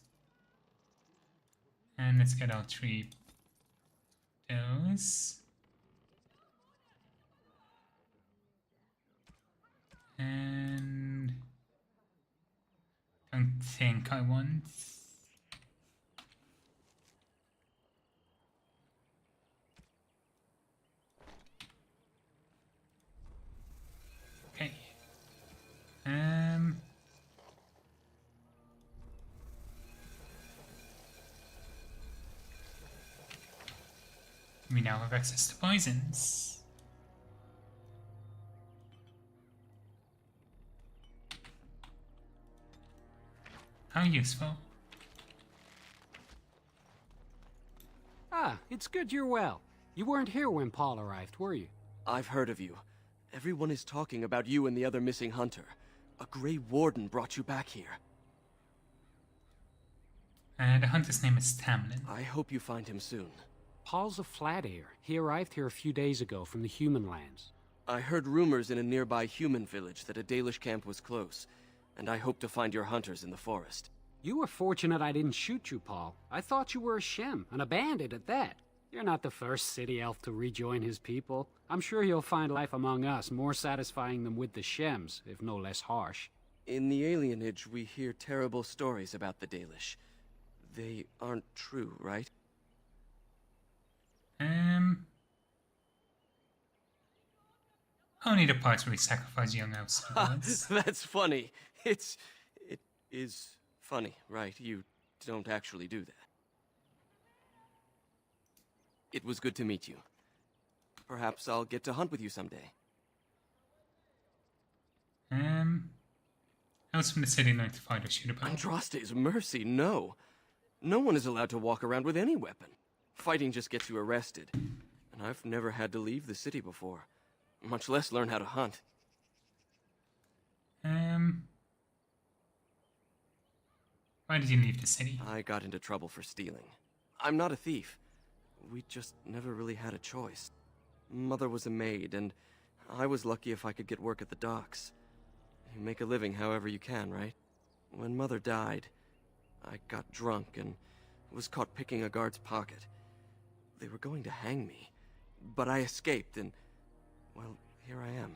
And let's get all 3 of those. And don't think I want. Okay. We now have access to poisons. How useful. Ah, it's good you're well. You weren't here when Paul arrived, were you? I've heard of you. Everyone is talking about you and the other missing hunter. A Grey Warden brought you back here. The hunter's name is Tamlin. I hope you find him soon. Paul's a flat air. He arrived here a few days ago from the human lands. I heard rumors in a nearby human village that a Dalish camp was close, and I hope to find your hunters in the forest. You were fortunate I didn't shoot you, Paul. I thought you were a Shem, and a bandit at that. You're not the first city elf to rejoin his people. I'm sure you'll find life among us more satisfying than with the Shems, if no less harsh. In the alienage, we hear terrible stories about the Dalish. They aren't true, right? Only the parts where we sacrifice young elves. That's funny. It is funny, right? You don't actually do that. It was good to meet you. Perhaps I'll get to hunt with you someday. Elves from the city notified or shoot about. Andraste's mercy, no. No one is allowed to walk around with any weapon. Fighting just gets you arrested. And I've never had to leave the city before. Much less learn how to hunt. Why did you leave the city? I got into trouble for stealing. I'm not a thief. We just never really had a choice. Mother was a maid, and I was lucky if I could get work at the docks. You make a living however you can, right? When Mother died, I got drunk and was caught picking a guard's pocket. They were going to hang me, but I escaped and, well, here I am.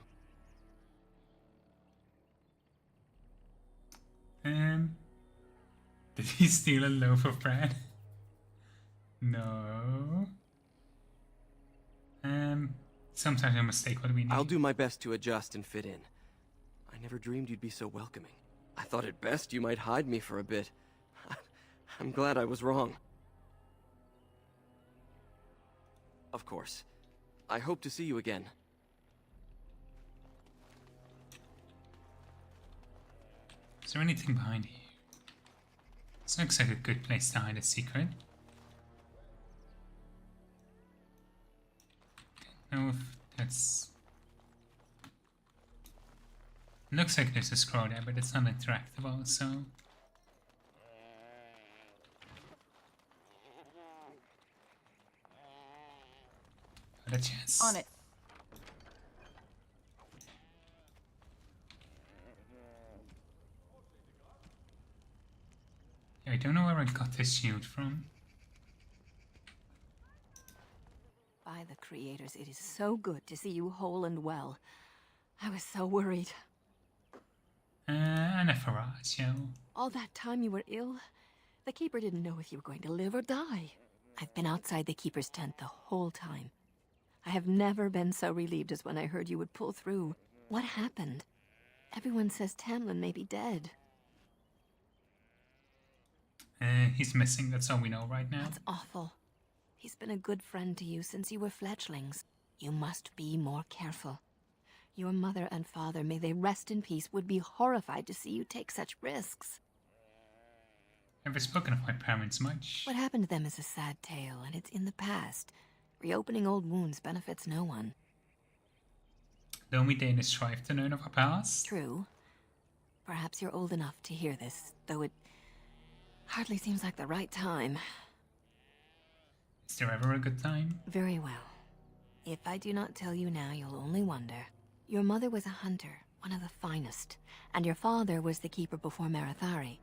Did he steal a loaf of bread? No. Sometimes I mistake what we need. I'll do my best to adjust and fit in. I never dreamed you'd be so welcoming. I thought at best you might hide me for a bit. I'm glad I was wrong. Of course. I hope to see you again. Is there anything behind here? This looks like a good place to hide a secret. Don't know if that's... Looks like there's a scroll there, but it's not interactable, so... Got a chance. On it. I don't know where I got this shield from. By the creators, it is so good to see you whole and well. I was so worried. And a Ferragio. All that time you were ill, the Keeper didn't know if you were going to live or die. I've been outside the Keeper's tent the whole time. I have never been so relieved as when I heard you would pull through. What happened? Everyone says Tamlin may be dead. He's missing, that's all we know right now. That's awful. He's been a good friend to you since you were fledglings. You must be more careful. Your mother and father, may they rest in peace, would be horrified to see you take such risks. Never spoken of my parents much. What happened to them is a sad tale, and it's in the past. Reopening old wounds benefits no one. Don't we Danish strive to learn of our past? True. Perhaps you're old enough to hear this, though it hardly seems like the right time. Is there ever a good time? Very well. If I do not tell you now, you'll only wonder. Your mother was a hunter, one of the finest, and your father was the keeper before Marathari.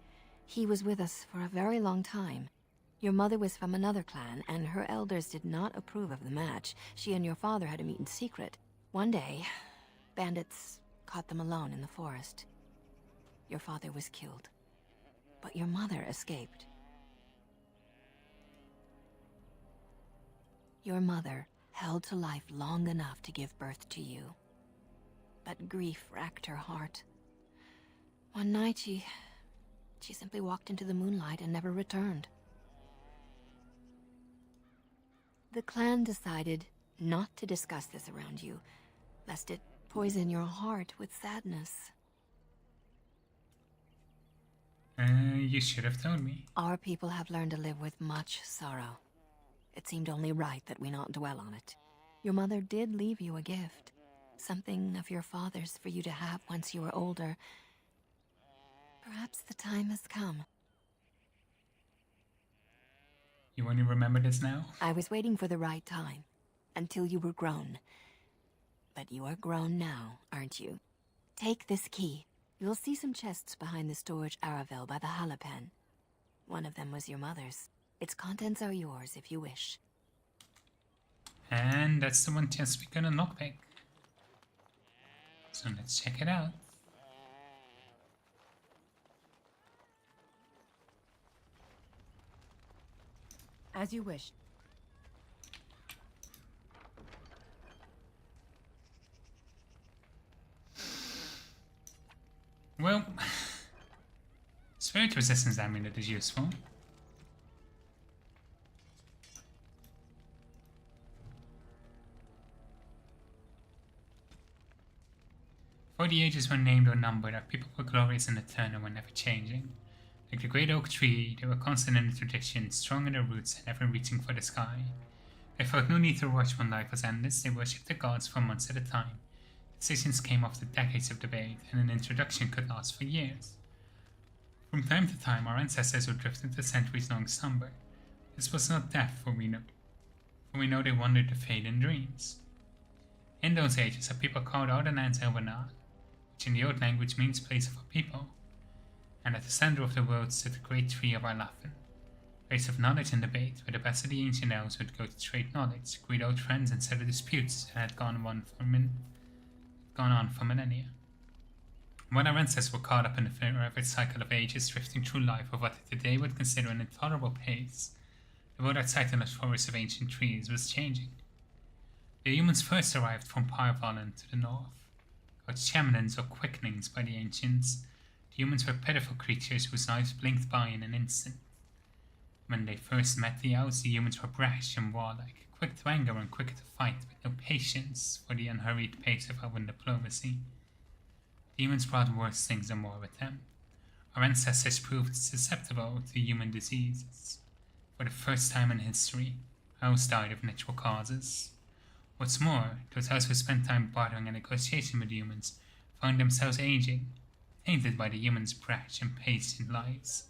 He was with us for a very long time. Your mother was from another clan, and her elders did not approve of the match. She and your father had to meet in secret. One day, bandits caught them alone in the forest. Your father was killed, but your mother escaped. Your mother held to life long enough to give birth to you. But grief racked her heart. One night she simply walked into the moonlight and never returned. The clan decided not to discuss this around you, lest it poison your heart with sadness. You should have told me. Our people have learned to live with much sorrow. It seemed only right that we not dwell on it. Your mother did leave you a gift. Something of your father's for you to have once you are older. Perhaps the time has come. You only remember this now? I was waiting for the right time, until you were grown. But you are grown now, aren't you? Take this key. You'll see some chests behind the storage Aravel by the Halapen. One of them was your mother's. Its contents are yours if you wish. And that's the one chest we got a knockback. So let's check it out. As you wish. Well, spirit resistance amulet is useful. For the ages were named or numbered, our people were glorious and eternal and never changing. Like the great oak tree, they were constant in their tradition, strong in their roots and ever reaching for the sky. They felt no need to rush when life was endless, they worshipped the gods for months at a time. Decisions came after decades of debate, and an introduction could last for years. From time to time, our ancestors would drift into centuries-long slumber. This was not death, for we know they wandered to fade in dreams. In those ages, a people called Ardennes Elvenal, which in the old language means place of a people, and at the center of the world stood the great tree of Arlathan, place of knowledge and debate, where the best of the ancient elves would go to trade knowledge, greet old friends, and settle disputes that had gone on for millennia. When our ancestors were caught up in the forever cycle of ages, drifting through life with what they today would consider an intolerable pace, the world outside the lush forest of ancient trees was changing. The humans first arrived from Parvalan to the north, called Shemlins or Quickenings by the ancients. The humans were pitiful creatures whose lives blinked by in an instant. When they first met the elves, the humans were brash and warlike, quick to anger and quicker to fight, with no patience for the unhurried pace of elven diplomacy. The humans brought worse things than war with them. Our ancestors proved susceptible to human diseases. For the first time in history, elves died of natural causes. What's more, those elves who spent time bartering and negotiation with humans found themselves aging, tainted by the humans' brash and patient lives.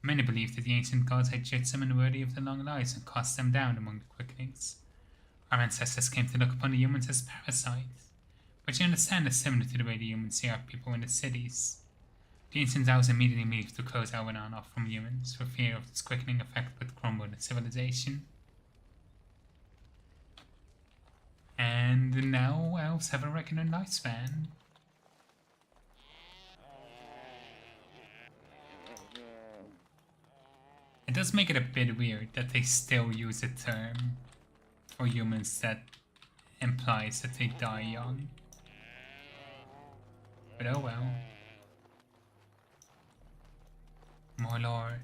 Many believed that the ancient gods had judged them unworthy of their long lives and cast them down among the Quickenings. Our ancestors came to look upon the humans as parasites, but you understand it's similar to the way the humans see our people in the cities. The ancient elves immediately moved to close Elvenan off from humans, for fear of this quickening effect would crumble the civilization. And now elves have a regular lifespan. It does make it a bit weird that they still use a term for humans that implies that they die young. But oh well. More lore.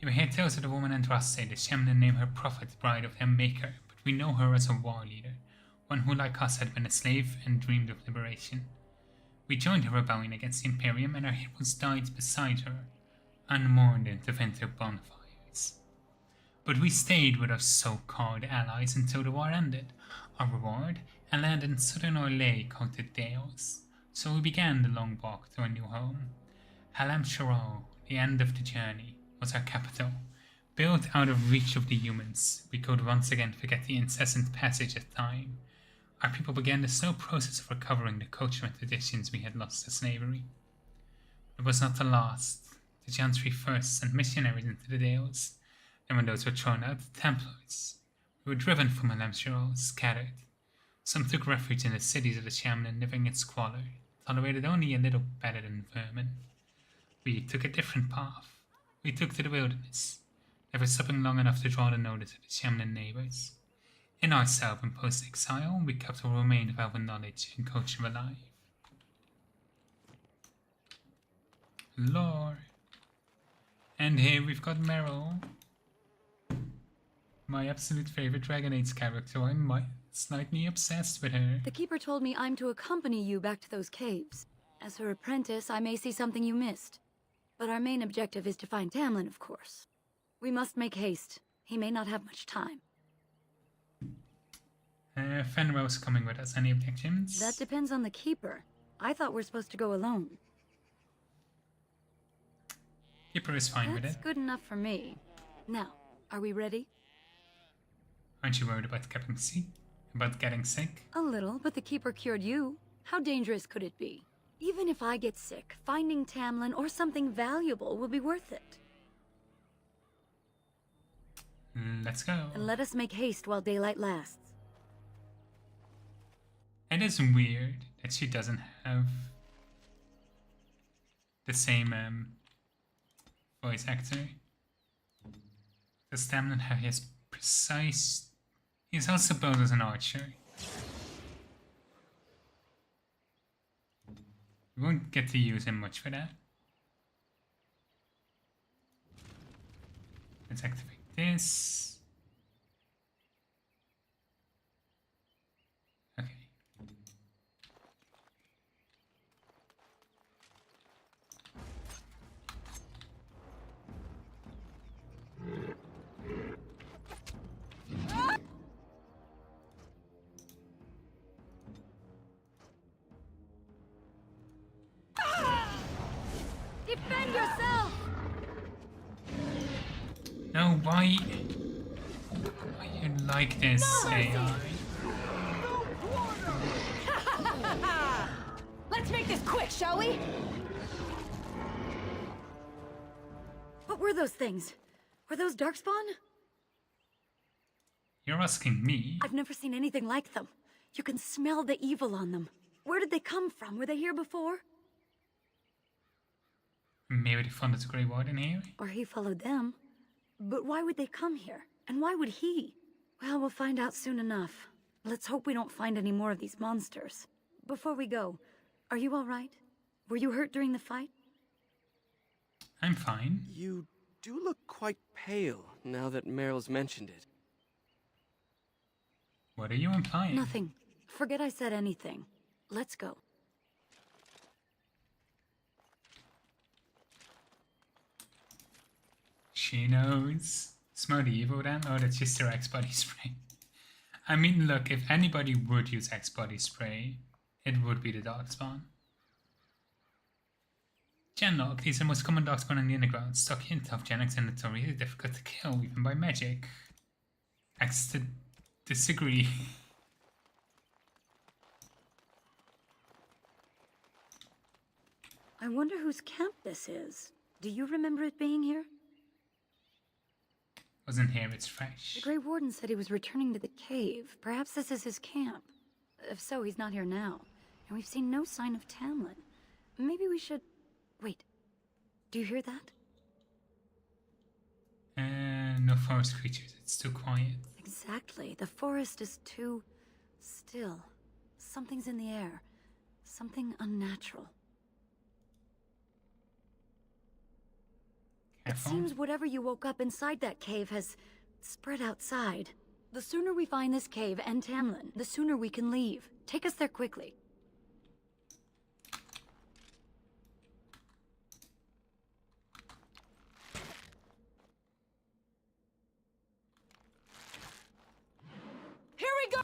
You hear tales of the woman Andraste, the Shemlin name her prophet, bride of their maker, but we know her as a war leader, one who like us had been a slave and dreamed of liberation. We joined her rebellion against the Imperium, and our heroes died beside her, unmourned in the winter bonfires. But we stayed with our so-called allies until the war ended. Our reward, a land in southern Orlais called the Dales. So we began the long walk to our new home. Halam Sharal, the end of the journey, was our capital. Built out of reach of the humans, we could once again forget the incessant passage of time. Our people began the slow process of recovering the culture and traditions we had lost to slavery. It was not the last. The Chantry first sent missionaries into the Dales, and when those were thrown out, the Templars. We were driven from Halam Sharal, scattered. Some took refuge in the cities of the Shamlan, living in squalor, tolerated only a little better than vermin. We took a different path. We took to the wilderness, never stopping long enough to draw the notice of the Shamlan neighbors. In our self-imposed exile, we kept what remained of our knowledge and culture alive. Lore. And here we've got Meryl, my absolute favorite Dragon Age character. I'm slightly obsessed with her. The Keeper told me I'm to accompany you back to those caves. As her apprentice, I may see something you missed. But our main objective is to find Tamlin, of course. We must make haste. He may not have much time. Fenrir's coming with us. Any objections? That depends on the Keeper. I thought we're supposed to go alone. Keeper is fine with it. That's good enough for me. Now, are we ready? Aren't you worried about getting sick? About getting sick? A little, but the Keeper cured you. How dangerous could it be? Even if I get sick, finding Tamlin or something valuable will be worth it. Let's go. And let us make haste while daylight lasts. It is weird that she doesn't have the same voice actor. Does Tamlin have his precise... He's also built as an archer. We won't get to use him much for that. Let's activate this. Okay. Defend yourself! No, why you like this, AI? Let's make this quick, shall we? What were those things? Were those Darkspawn? You're asking me? I've never seen anything like them. You can smell the evil on them. Where did they come from? Were they here before? Maybe they found the Grey Warden here? Or he followed them. But why would they come here? And why would he? Well, we'll find out soon enough. Let's hope we don't find any more of these monsters. Before we go, are you all right? Were you hurt during the fight? I'm fine. You do look quite pale now that Meryl's mentioned it. What are you implying? Nothing. Forget I said anything. Let's go. She knows. Smell the evil then? Oh, that's just her X-Body spray. I mean, look, if anybody would use X-Body spray, it would be the Darkspawn. Genlock, these are the most common Darkspawn in the underground. Stocky and tough, Genlock's are notoriously difficult to kill, even by magic. X to disagree. I wonder whose camp this is. Do you remember it being here? Wasn't here, it's fresh. The Grey Warden said he was returning to the cave. Perhaps this is his camp. If so, he's not here now. And we've seen no sign of Tamlin. Maybe we should... Wait. Do you hear that? No forest creatures, it's too quiet. Exactly. The forest is too... still. Something's in the air. Something unnatural. It seems whatever you woke up inside that cave has spread outside. The sooner we find this cave and Tamlin, the sooner we can leave. Take us there quickly. Here we go!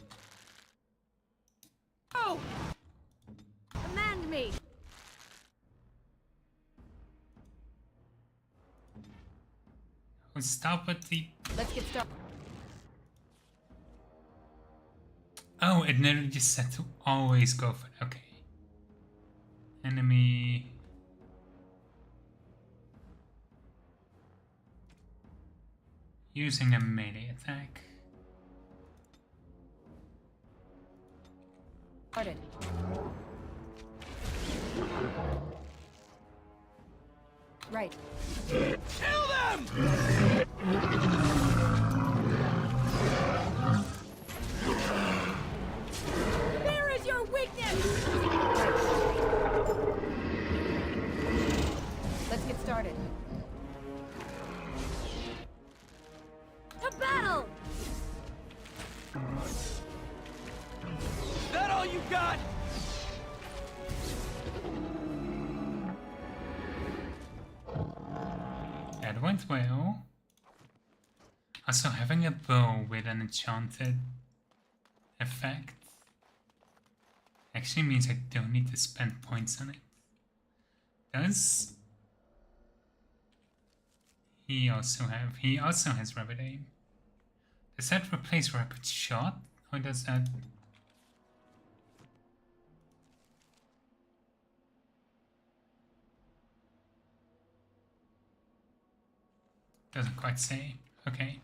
Oh! Command me! Stop at the... Let's get started. Oh, it never just said to always go for it. Okay. Enemy. Using a melee attack. Started. Right. Kill them! Where is your weakness? Let's get started. To battle! Is that all you got? That went well. Also, having a bow with an enchanted effect actually means I don't need to spend points on it. Does he also have? He also has rapid aim. Does that replace rapid shot, or does that? Doesn't quite say. Okay.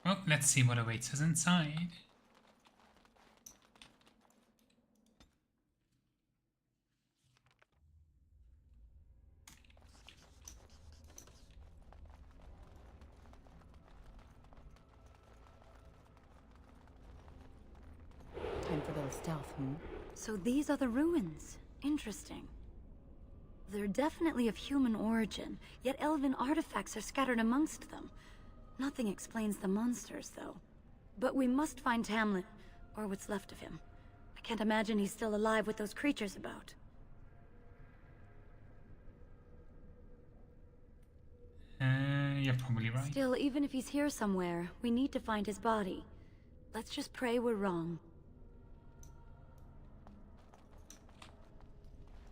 Well, let's see what awaits us inside. Time for a little stealth, So these are the ruins. Interesting. They're definitely of human origin, yet elven artifacts are scattered amongst them. Nothing explains the monsters, though. But we must find Tamlin, or what's left of him. I can't imagine he's still alive with those creatures about. You're probably right. Still, even if he's here somewhere, we need to find his body. Let's just pray we're wrong.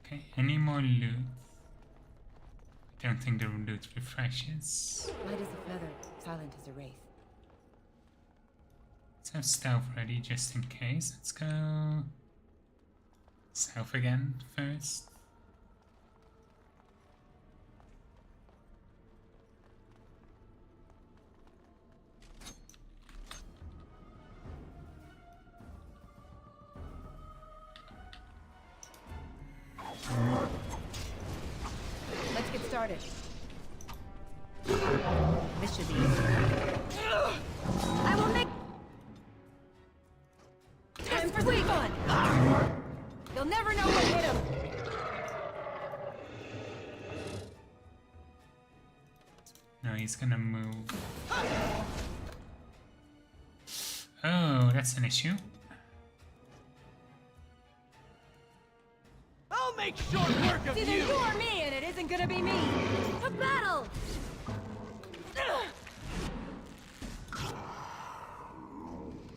Okay, any more loot? I don't think the loot refreshes. Light as a feather, silent as a wraith. Let's have stealth ready just in case. Let's go south again first. Let's get started. This should be easy. I will make... Time for some fun! You'll never know what hit him! No, he's gonna move. Oh, that's an issue. I'll make short work of It's you! either you or me, and it isn't gonna be me! To battle!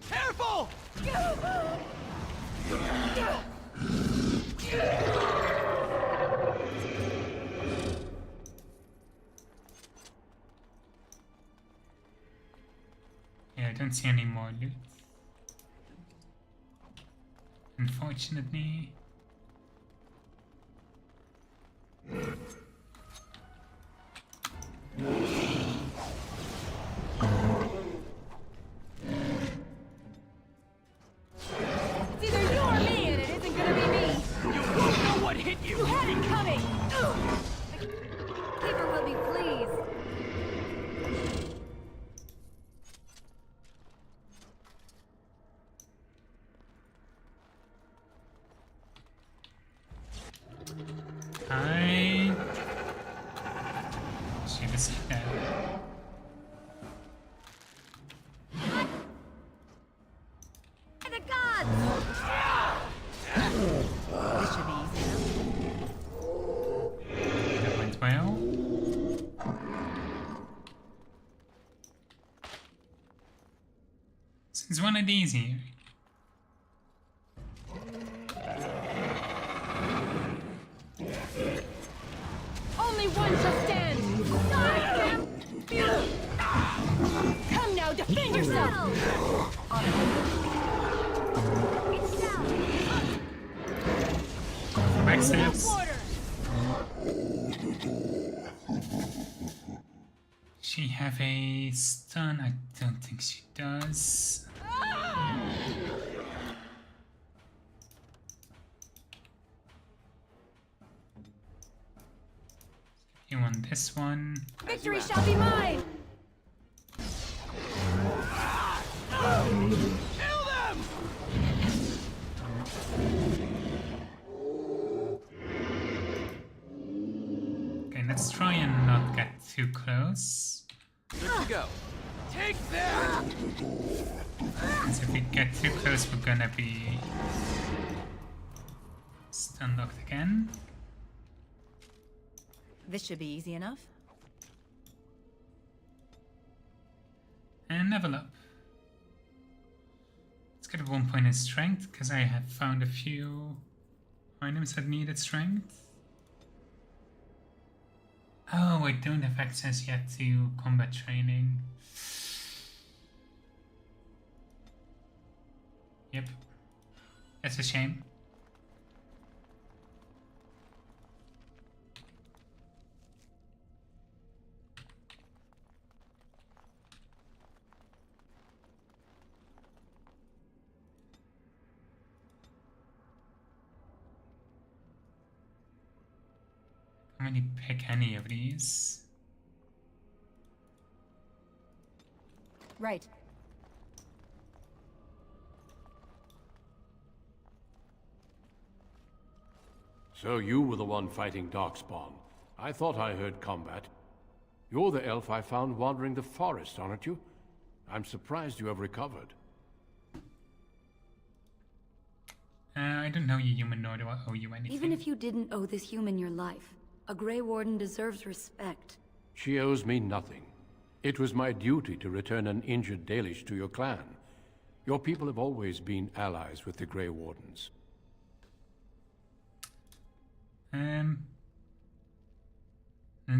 Careful! Yeah, I don't see any more loot. Unfortunately. It's either you or me, and it isn't gonna be me! You won't know what hit you! You had it coming! Keeper will be pleased. It's one of these here. Only one shall stand! Come now, defend yourself! Maxes. She have a stun? I don't think she does. You want this one? Victory shall be mine! Kill them! Okay, let's try and not get too close. Good to go. Take that! Because if we get too close, we're gonna be stun locked again. This should be easy enough. And level up. Let's get 1 point in strength, because I have found a few items that needed strength. Oh, I don't have access yet to combat training. Yep. That's a shame. I'm gonna pick any of these. Right. So you were the one fighting Darkspawn. I thought I heard combat. You're the elf I found wandering the forest, aren't you? I'm surprised you have recovered. I don't know you, human, nor do I owe you anything. Even if you didn't owe this human your life, a Grey Warden deserves respect. She owes me nothing. It was my duty to return an injured Dalish to your clan. Your people have always been allies with the Grey Wardens. And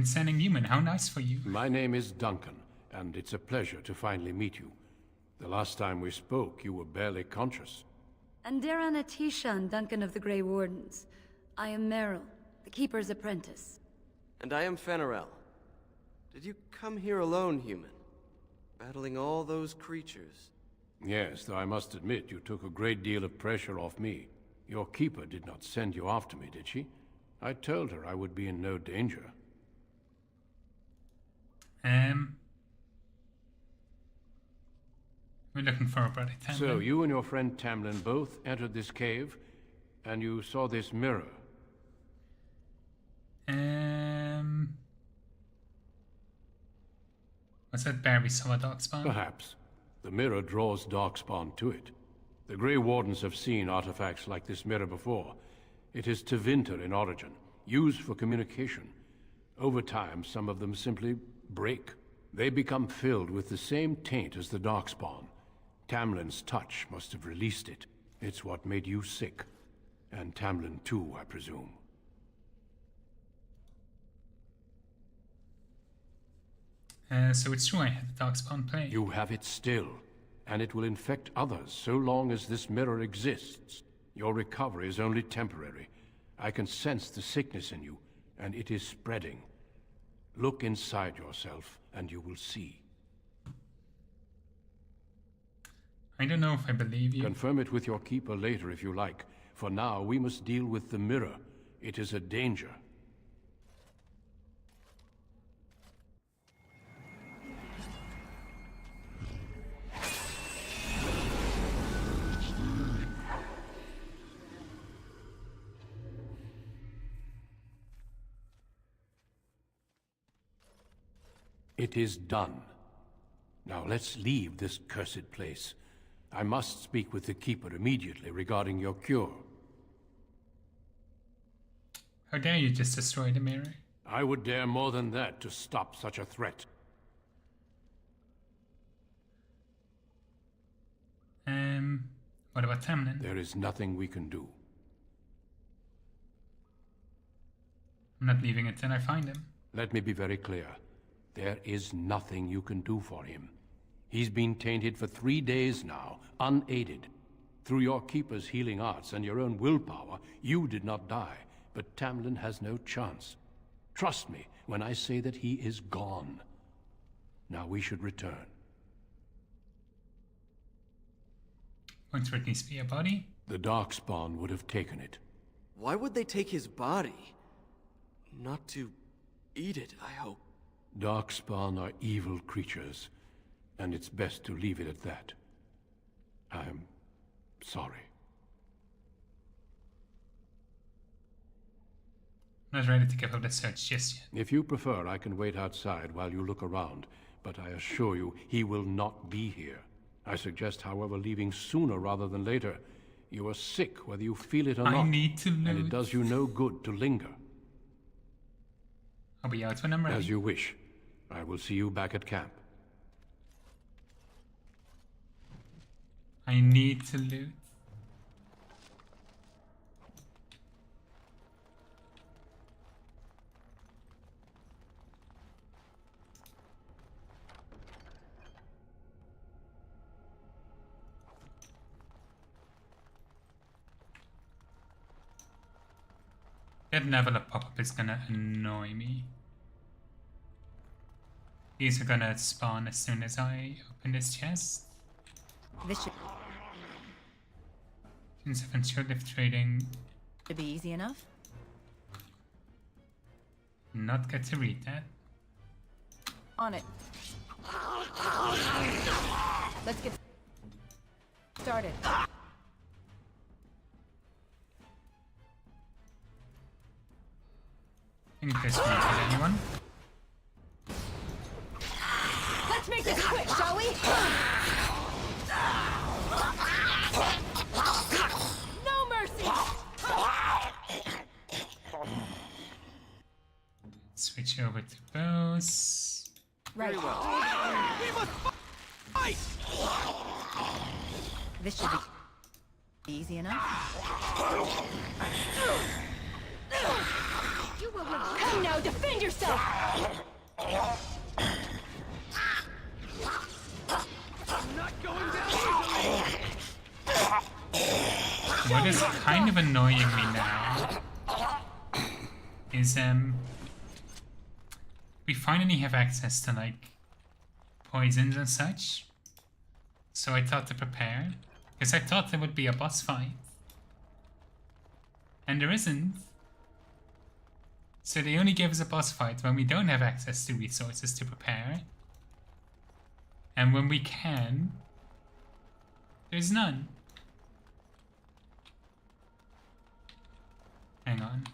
sending human, how nice for you. My name is Duncan, and it's a pleasure to finally meet you. The last time we spoke, you were barely conscious. And Darana Tishan, Duncan of the Grey Wardens. I am Meryl, the Keeper's apprentice. And I am Fenarel. Did you come here alone, human? Battling all those creatures? Yes, though I must admit you took a great deal of pressure off me. Your keeper did not send you after me, did she? I told her I would be in no danger. We're looking for a brother, Tamlin. So, you and your friend Tamlin both entered this cave, and you saw this mirror. Was that Barry saw a Darkspawn? Perhaps. The mirror draws Darkspawn to it. The Grey Wardens have seen artifacts like this mirror before. It is Tevinter in origin, used for communication. Over time, some of them simply break. They become filled with the same taint as the Darkspawn. Tamlin's touch must have released it. It's what made you sick. And Tamlin too, I presume. So it's true I have the Darkspawn plate. You have it still, and it will infect others so long as this mirror exists. Your recovery is only temporary. I can sense the sickness in you, and it is spreading. Look inside yourself, and you will see. I don't know if I believe you. Confirm it with your keeper later if you like. For now, we must deal with the mirror. It is a danger. It is done. Now let's leave this cursed place. I must speak with the Keeper immediately regarding your cure. How dare you just destroy the mirror? I would dare more than that to stop such a threat. What about Tamlin? There is nothing we can do. I'm not leaving until I find him. Let me be very clear. There is nothing you can do for him. He's been tainted for 3 days now, unaided. Through your Keeper's healing arts and your own willpower, you did not die, but Tamlin has no chance. Trust me when I say that he is gone. Now we should return. Won't it needs to be a body? The Darkspawn would have taken it. Why would they take his body? Not to eat it, I hope. Darkspawn are evil creatures, and it's best to leave it at that. I'm sorry. I'm not ready to give up the search just yet. If you prefer, I can wait outside while you look around, but I assure you, he will not be here. I suggest, however, leaving sooner rather than later. You are sick, whether you feel it or not. I need to loot. And it does you no good to linger. I'll be out when I'm ready. As you wish. I will see you back at camp. I need to loot. That level of pop-up is gonna annoy me. These are gonna spawn as soon as I open this chest. This should Since I've ensured if trading be easy enough. not get to read that. On it. Let's get started. I think this won't hit anyone. Let's make this quick, shall we? No mercy! Switch over to bows. Right. We must fight! This should be easy enough. You will come now, defend yourself! I'm not going down easily! What is kind of annoying me now is we finally have access to like poisons and such. So I thought to prepare, because I thought there would be a boss fight. And there isn't. So they only give us a boss fight when we don't have access to resources to prepare. And when we can, there's none. Hang on.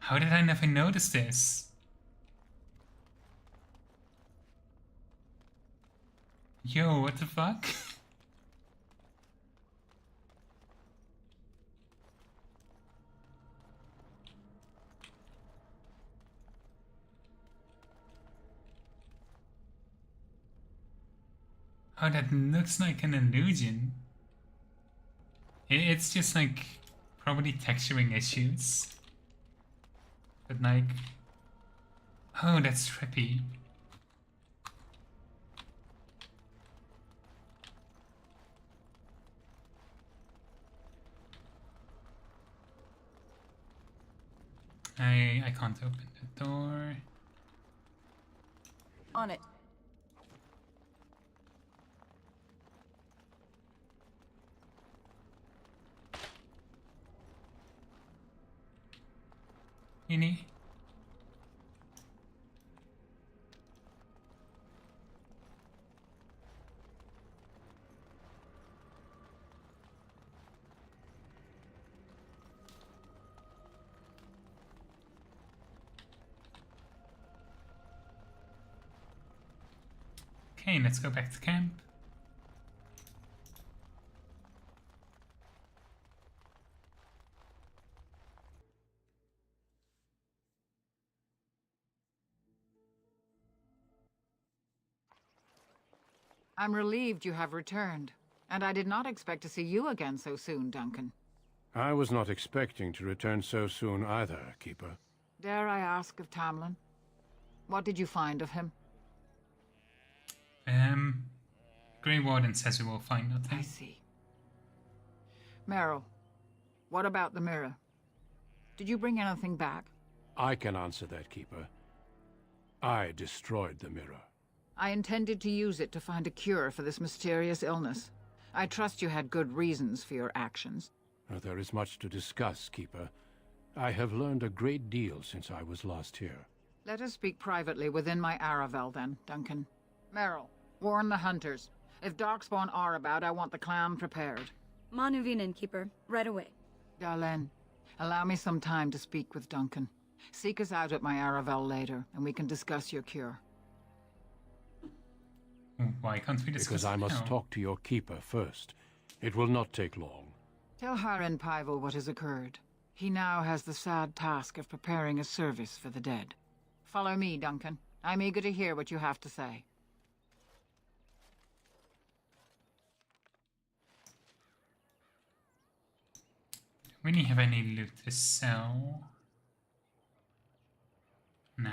How did I never notice this? Yo, what the fuck? Oh, that looks like an illusion. It's just like probably texturing issues. But like, oh, that's trippy. I can't open the door. On it. Ini. Okay, let's go back to camp. I'm relieved you have returned. And I did not expect to see you again so soon, Duncan. I was not expecting to return so soon either, Keeper. Dare I ask of Tamlin? What did you find of him? Grey Warden says we will find nothing. I see. Merrill, what about the mirror? Did you bring anything back? I can answer that, Keeper. I destroyed the mirror. I intended to use it to find a cure for this mysterious illness. I trust you had good reasons for your actions. There is much to discuss, Keeper. I have learned a great deal since I was last here. Let us speak privately within my Aravel, then, Duncan. Merrill, warn the hunters. If Darkspawn are about, I want the clan prepared. Manuvinen, Keeper. Right away. Dalen, allow me some time to speak with Duncan. Seek us out at my Aravel later, and we can discuss your cure. Why can't we discuss Because I must now? talk to your Keeper first. It will not take long. Tell Haren Pyvel what has occurred. He now has the sad task of preparing a service for the dead. Follow me, Duncan. I'm eager to hear what you have to say. We didn't have any loot to sell. Nah.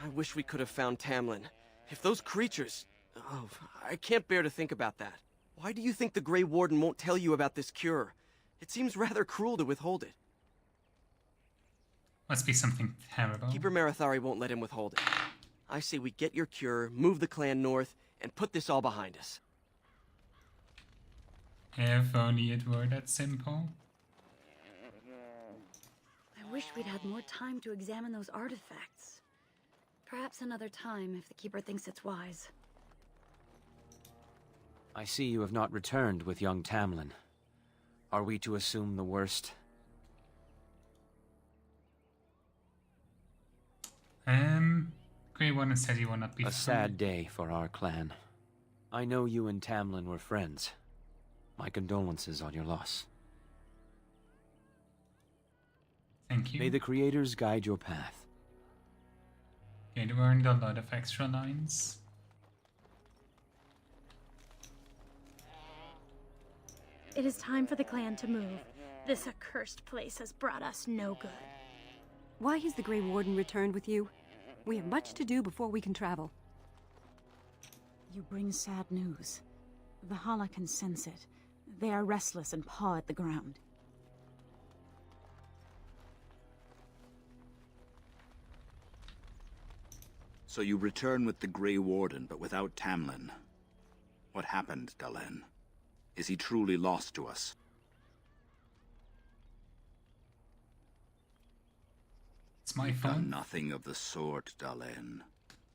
I wish we could have found Tamlin. If those creatures... Oh, I can't bear to think about that. Why do you think the Grey Warden won't tell you about this cure? It seems rather cruel to withhold it. Must be something terrible. Keeper Marathari won't let him withhold it. I say we get your cure, move the clan north, and put this all behind us. If only it were that simple. I wish we'd had more time to examine those artifacts. Perhaps another time, if the Keeper thinks it's wise. I see you have not returned with young Tamlin. Are we to assume the worst? Grey Warden said you will not be A sad day for our clan. I know you and Tamlin were friends. My condolences on your loss. Thank you. May the creators guide your path. You earned a lot of extra lines. It is time for the clan to move. This accursed place has brought us no good. Why has the Grey Warden returned with you? We have much to do before we can travel. You bring sad news. The Hala can sense it. They are restless and paw at the ground. So you return with the Grey Warden, but without Tamlin. What happened, Dalen? Is he truly lost to us? It's my You've fault. done nothing of the sort, Dalen.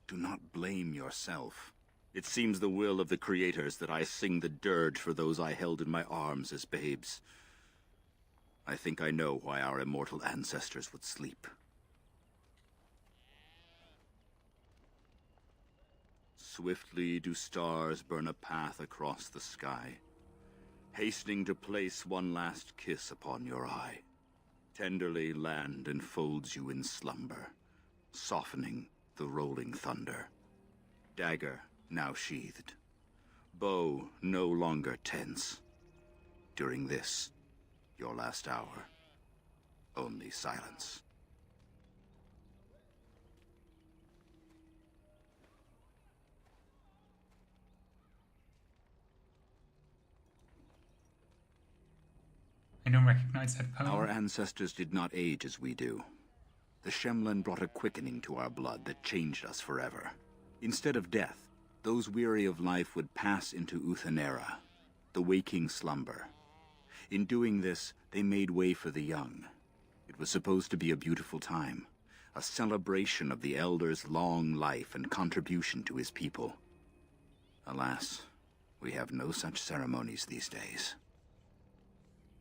Do not blame yourself. It seems the will of the creators that I sing the dirge for those I held in my arms as babes. I think I know why our immortal ancestors would sleep. Swiftly do stars burn a path across the sky, hastening to place one last kiss upon your eye. Tenderly land enfolds you in slumber, softening the rolling thunder. Dagger now sheathed, bow no longer tense. During this, your last hour, only silence. I don't recognize that poem. Our ancestors did not age as we do. The Shemlen brought a quickening to our blood that changed us forever. Instead of death, those weary of life would pass into Uthenera, the waking slumber. In doing this, they made way for the young. It was supposed to be a beautiful time, a celebration of the Elder's long life and contribution to his people. Alas, we have no such ceremonies these days.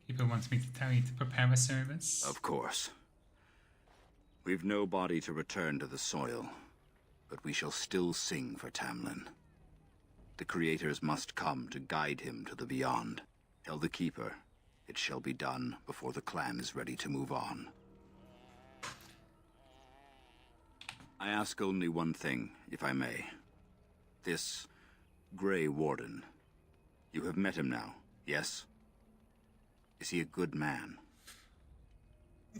People want me to tell you to prepare a service. Of course. We've no body to return to the soil, but we shall still sing for Tamlin. The creators must come to guide him to the beyond. Tell the Keeper, it shall be done before the clan is ready to move on. I ask only one thing, if I may. This Grey Warden. You have met him now, yes? Is he a good man?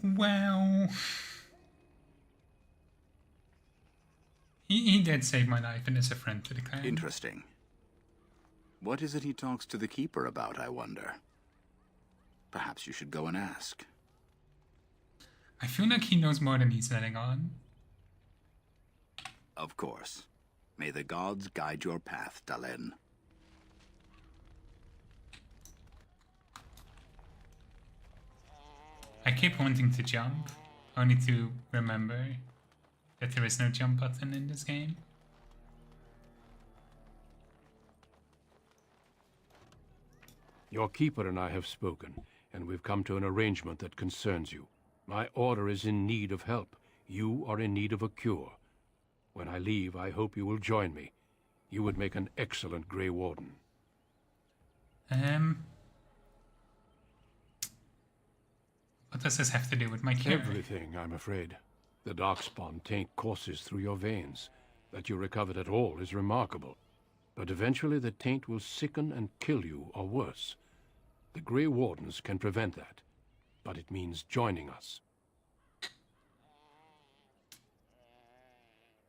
Well... He did save my life and is a friend to the clan. Interesting. What is it he talks to the Keeper about, I wonder? Perhaps you should go and ask. I feel like he knows more than he's letting on. Of course. May the gods guide your path, Dalen. I keep wanting to jump, only to remember that there is no jump button in this game. Your keeper and I have spoken, and we've come to an arrangement that concerns you. My order is in need of help. You are in need of a cure. When I leave, I hope you will join me. You would make an excellent Grey Warden. What does this have to do with my cure? Everything, I'm afraid. The Darkspawn taint courses through your veins. That you recovered at all is remarkable. But eventually the taint will sicken and kill you, or worse. The Grey Wardens can prevent that. But it means joining us.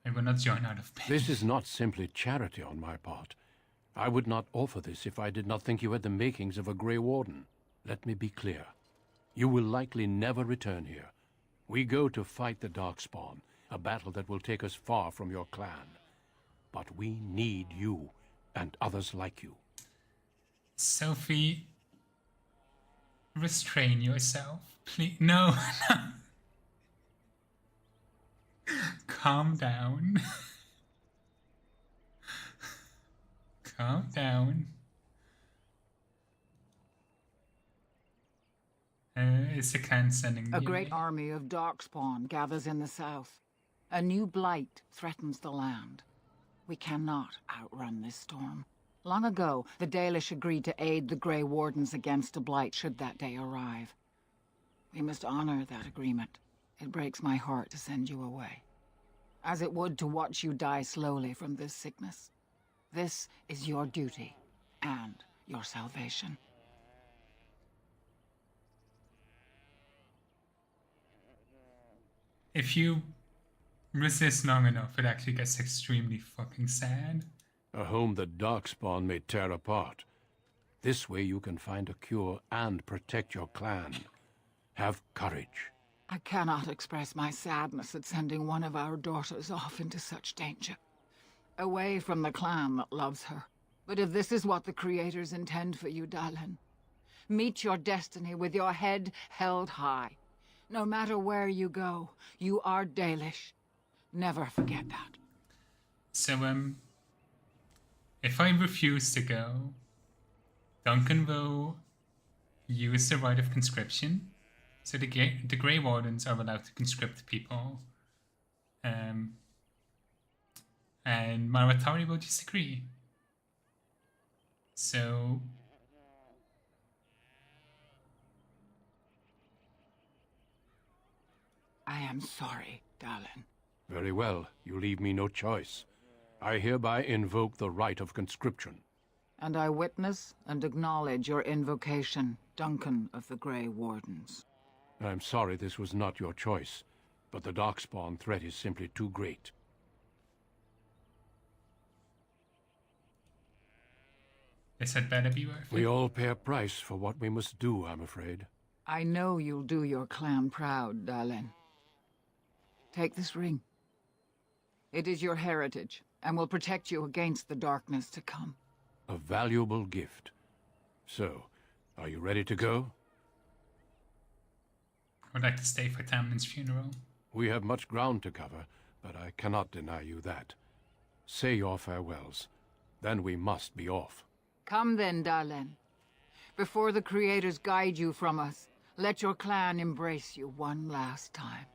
I will not join out of pain. This is not simply charity on my part. I would not offer this if I did not think you had the makings of a Grey Warden. Let me be clear. You will likely never return here. We go to fight the Darkspawn, a battle that will take us far from your clan. But we need you, and others like you. Sophie, restrain yourself, please. No, no. Calm down. Calm down. Is the clan sending me A great army of Darkspawn gathers in the south. A new blight threatens the land. We cannot outrun this storm. Long ago, the Dalish agreed to aid the Grey Wardens against a blight should that day arrive. We must honor that agreement. It breaks my heart to send you away, as it would to watch you die slowly from this sickness. This is your duty and your salvation. If you resist long enough, it actually gets extremely fucking sad. A home that Darkspawn may tear apart. This way you can find a cure and protect your clan. Have courage. I cannot express my sadness at sending one of our daughters off into such danger. Away from the clan that loves her. But if this is what the Creators intend for you, Dalen, meet your destiny with your head held high. No matter where you go, you are Dalish. Never forget that. So, if I refuse to go, Duncan will use the right of conscription. So the Grey Wardens are allowed to conscript people. And Maratari will just agree. So... I am sorry, Dalen. Very well. You leave me no choice. I hereby invoke the right of conscription. And I witness and acknowledge your invocation, Duncan of the Grey Wardens. I'm sorry this was not your choice, but the Darkspawn threat is simply too great. This had better be worth it. We all pay a price for what we must do, I'm afraid. I know you'll do your clan proud, Dalen. Take this ring. It is your heritage, and will protect you against the darkness to come. A valuable gift. So, are you ready to go? I would like to stay for Tamlin's funeral. We have much ground to cover, but I cannot deny you that. Say your farewells. Then we must be off. Come then, Dalen. Before the Creators guide you from us, let your clan embrace you one last time.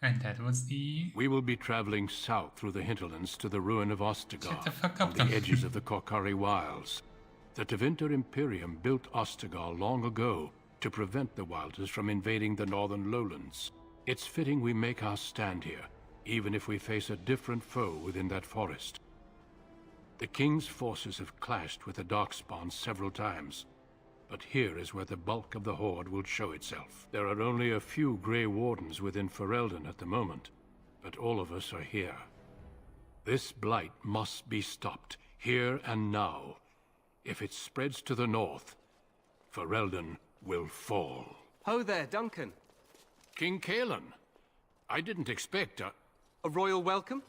And that was the... We will be traveling south through the hinterlands to the ruin of Ostagar, Shut the fuck up, on then. the edges of the Korkari Wilds. The Tevinter Imperium built Ostagar long ago to prevent the Wilders from invading the northern lowlands. It's fitting we make our stand here, even if we face a different foe within that forest. The King's forces have clashed with the Darkspawn several times, but here is where the bulk of the Horde will show itself. There are only a few Grey Wardens within Ferelden at the moment, but all of us are here. This blight must be stopped, here and now. If it spreads to the north, Ferelden will fall. Ho there, Duncan. King Cailan. I didn't expect a royal welcome?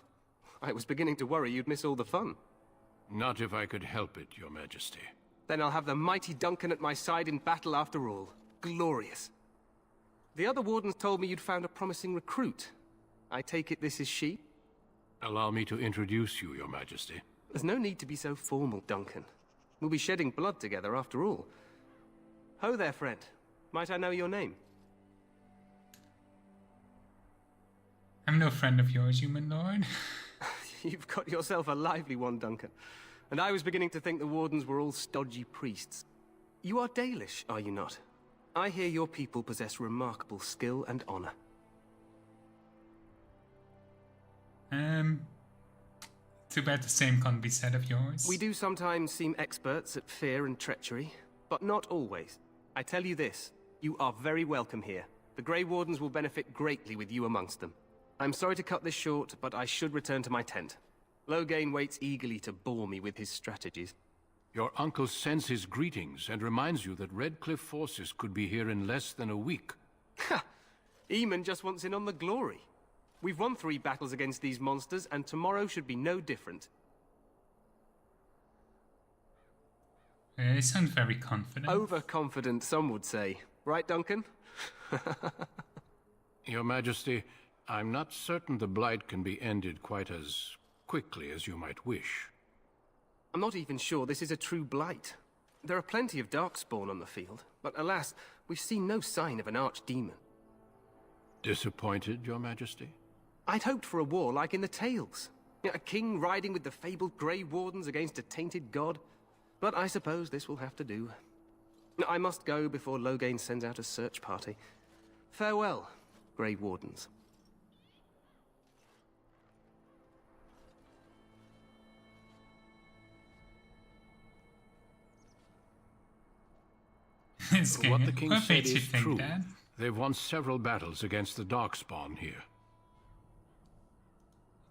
I was beginning to worry you'd miss all the fun. Not if I could help it, Your Majesty. Then I'll have the mighty Duncan at my side in battle after all. Glorious. The other wardens told me you'd found a promising recruit. I take it this is she? Allow me to introduce you, Your Majesty. There's no need to be so formal, Duncan. We'll be shedding blood together after all. Ho there, friend. Might I know your name? I'm no friend of yours, human lord. You've got yourself a lively one, Duncan. And I was beginning to think the Wardens were all stodgy priests. You are Dalish, are you not? I hear your people possess remarkable skill and honor. Too bad the same can't be said of yours. We do sometimes seem experts at fear and treachery, but not always. I tell you this, you are very welcome here. The Grey Wardens will benefit greatly with you amongst them. I'm sorry to cut this short, but I should return to my tent. Loghain waits eagerly to bore me with his strategies. Your uncle sends his greetings and reminds you that Redcliffe forces could be here in less than a week. Ha! Eamon just wants in on the glory. We've won 3 battles against these monsters, and tomorrow should be no different. You sound very confident. Overconfident, some would say. Right, Duncan? Your Majesty, I'm not certain the Blight can be ended quite as quickly as you might wish. I'm not even sure this is a true blight. There are plenty of Darkspawn on the field, but alas, we've seen no sign of an archdemon. Disappointed, Your Majesty? I'd hoped for a war like in the tales. A king riding with the fabled Grey Wardens against a tainted god. But I suppose this will have to do. I must go before Loghain sends out a search party. Farewell, Grey Wardens. What the king what said makes you is think true. that? They've won several battles against the Darkspawn here.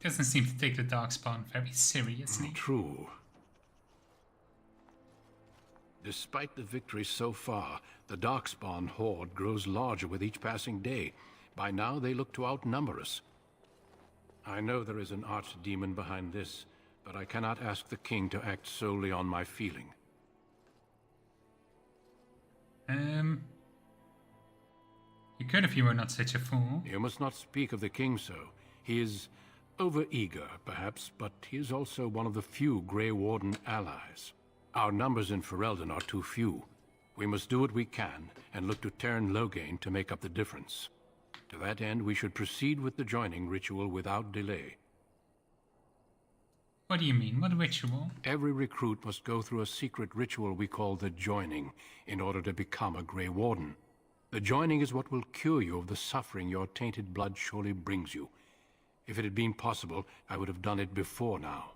Doesn't seem to take the Darkspawn very seriously. True. Despite the victories so far, the Darkspawn horde grows larger with each passing day. By now, they look to outnumber us. I know there is an archdemon behind this, but I cannot ask the king to act solely on my feeling. You could if you were not such a fool. You must not speak of the king so. He is over-eager, perhaps, but he is also one of the few Grey Warden allies. Our numbers in Ferelden are too few. We must do what we can, and look to Teyrn Loghain to make up the difference. To that end, we should proceed with the joining ritual without delay. What do you mean? What ritual? Every recruit must go through a secret ritual we call the Joining, in order to become a Grey Warden. The Joining is what will cure you of the suffering your tainted blood surely brings you. If it had been possible, I would have done it before now.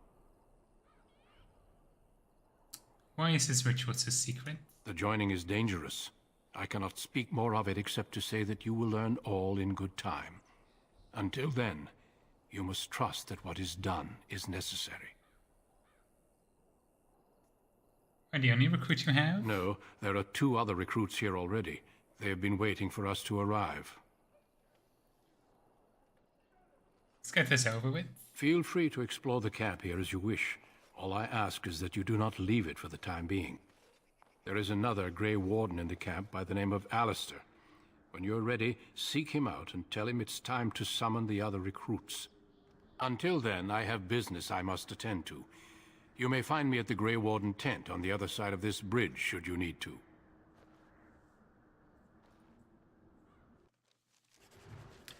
Why is this ritual so secret? The Joining is dangerous. I cannot speak more of it except to say that you will learn all in good time. Until then, you must trust that what is done is necessary. Are the only recruit you have? No, there are 2 other recruits here already. They have been waiting for us to arrive. Let's get this over with. Feel free to explore the camp here as you wish. All I ask is that you do not leave it for the time being. There is another Grey Warden in the camp by the name of Alistair. When you're ready, seek him out and tell him it's time to summon the other recruits. Until then, I have business I must attend to. You may find me at the Grey Warden tent on the other side of this bridge, should you need to.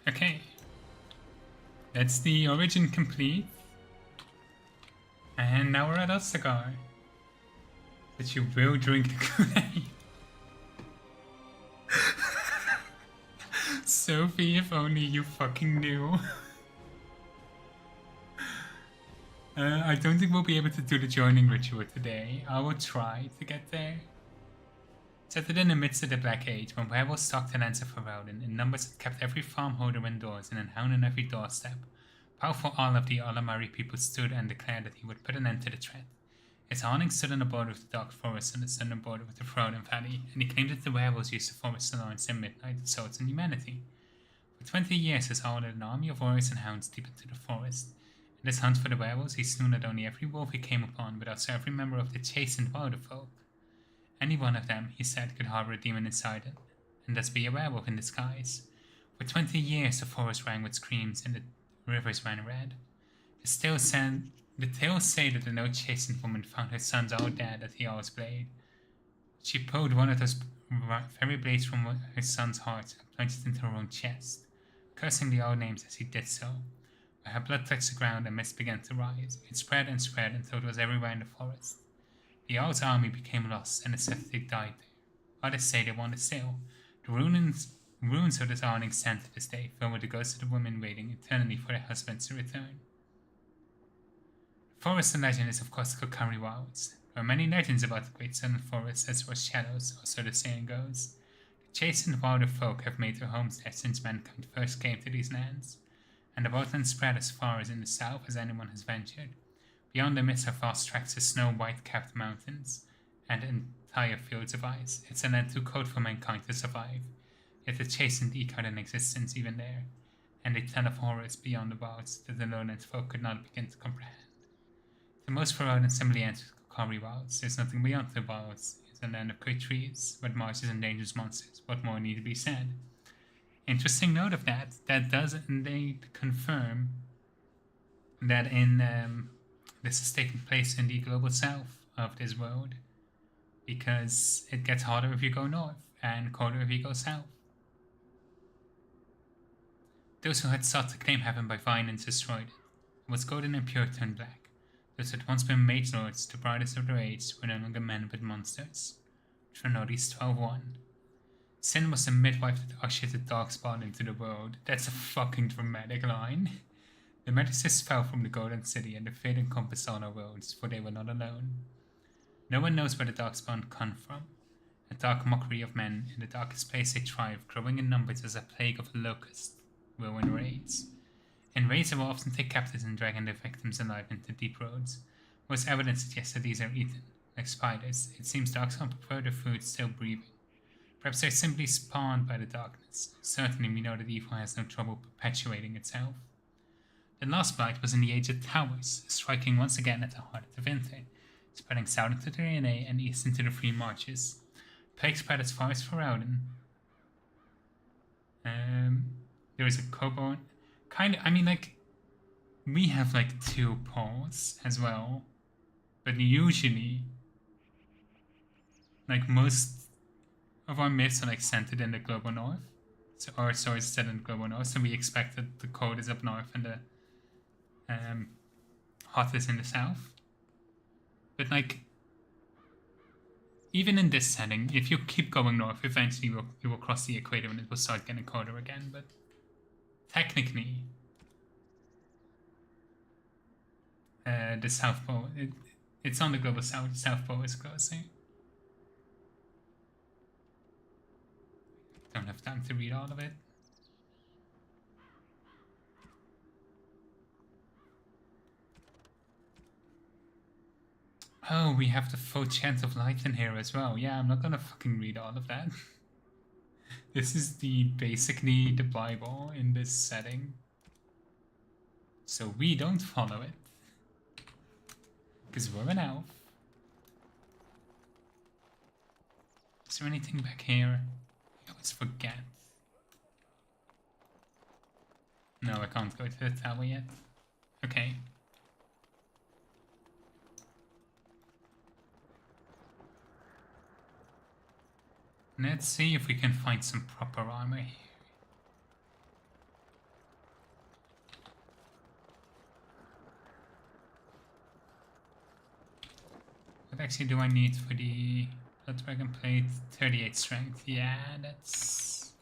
Okay. That's the origin complete. And now we're at Ostagar. That you will drink the Kool-Aid. Sophie, if only you fucking knew. I don't think we'll be able to do the joining ritual today. I will try to get there. Set it in the midst of the Black Age, when werewolves stalked the lands of Ferelden in numbers that kept every farmholder indoors and a hound on every doorstep. Powerful all of the Olamari people stood and declared that he would put an end to the threat. His awning stood on the border of the Dark Forest on the southern border with the Ferelden Valley, and he claimed that the werewolves used the forest to launch their midnight assaults on humanity. For 20 years, he ordered an army of warriors and hounds deep into the forest. In this hunt for the werewolves, he slew not only every wolf he came upon, but also every member of the chastened wilder folk. Any one of them, he said, could harbor a demon inside it, and thus be a werewolf in disguise. For 20 years, the forest rang with screams, and the rivers ran red. The tales say that an old chastened woman found her sons all dead at the Owl's blade. She pulled one of those very blades from her son's heart and plunged it into her own chest, cursing the owl names as he did so. When her blood touched the ground, a mist began to rise. It spread and spread until it was everywhere in the forest. The Owl's army became lost, and it said that they died there. Others say they wandered still. The ruins of this awning stand to this day, filled with the ghosts of the women waiting eternally for their husbands to return. The forest and legend is of course the Kokari Wilds. There are many legends about the Great Southern Forest, as well as shadows, or so the saying goes. The chastened wilder folk have made their homes there since mankind first came to these lands, and the woodlands spread as far as in the south as anyone has ventured. Beyond the mist are vast tracts of snow-white-capped mountains, and entire fields of ice. It's a land too cold for mankind to survive, yet the chastened eke out an existence even there, and they tell of horrors beyond the wilds that the lowlands folk could not begin to comprehend. The most Ferelden simply answers Kokari Wilds. There's nothing beyond the wilds. It's a land of great trees, with marshes and dangerous monsters. What more need to be said? Interesting note of that. That does indeed confirm that this is taking place in the global south of this world, because it gets hotter if you go north and colder if you go south. Those who had sought to claim heaven by violence destroyed it. It was golden and pure turned black. Those who had once been mage lords, the brightest of their age, were no longer men but monsters. Trinodes 12:1. Sin was the midwife that ushered the darkspawn into the world. That's a fucking dramatic line. The Medicists fell from the Golden City, and the fate encompassed all our worlds, for they were not alone. No one knows where the darkspawn come from. A dark mockery of men, in the darkest place they thrive, growing in numbers as a plague of locusts, whirlwind raids. In raids, they will often take captives and drag their victims alive into deep roads. Most evidence suggests that these are eaten. Like spiders, it seems darkspawn prefer their food still breathing. Perhaps they're simply spawned by the darkness. Certainly we know that evil has no trouble perpetuating itself. The last blight was in the Age of Towers, striking once again at the heart of the winter, spreading south into the Rene and east into the Free Marches. Plague spread as far as Ferelden. There is a kobold. We have like 2 paws as well, but usually, most of our myths are centered in the global north, so our story is set in the global north, so we expect that the cold is up north and the hot is in the south. But even in this setting, if you keep going north, eventually you will cross the equator and it will start getting colder again, but technically, the South Pole, it's on the global south. South Pole is closer. Don't have time to read all of it. Oh, we have the full chant of light in here as well. Yeah, I'm not gonna fucking read all of that. This is basically the Bible in this setting. So we don't follow it. Because we're an elf. Is there anything back here? I always forget. No, I can't go to the tower yet. Okay. Let's see if we can find some proper armor here. actually do I need for the Blood Dragon Plate? 38 strength. Yeah, that's...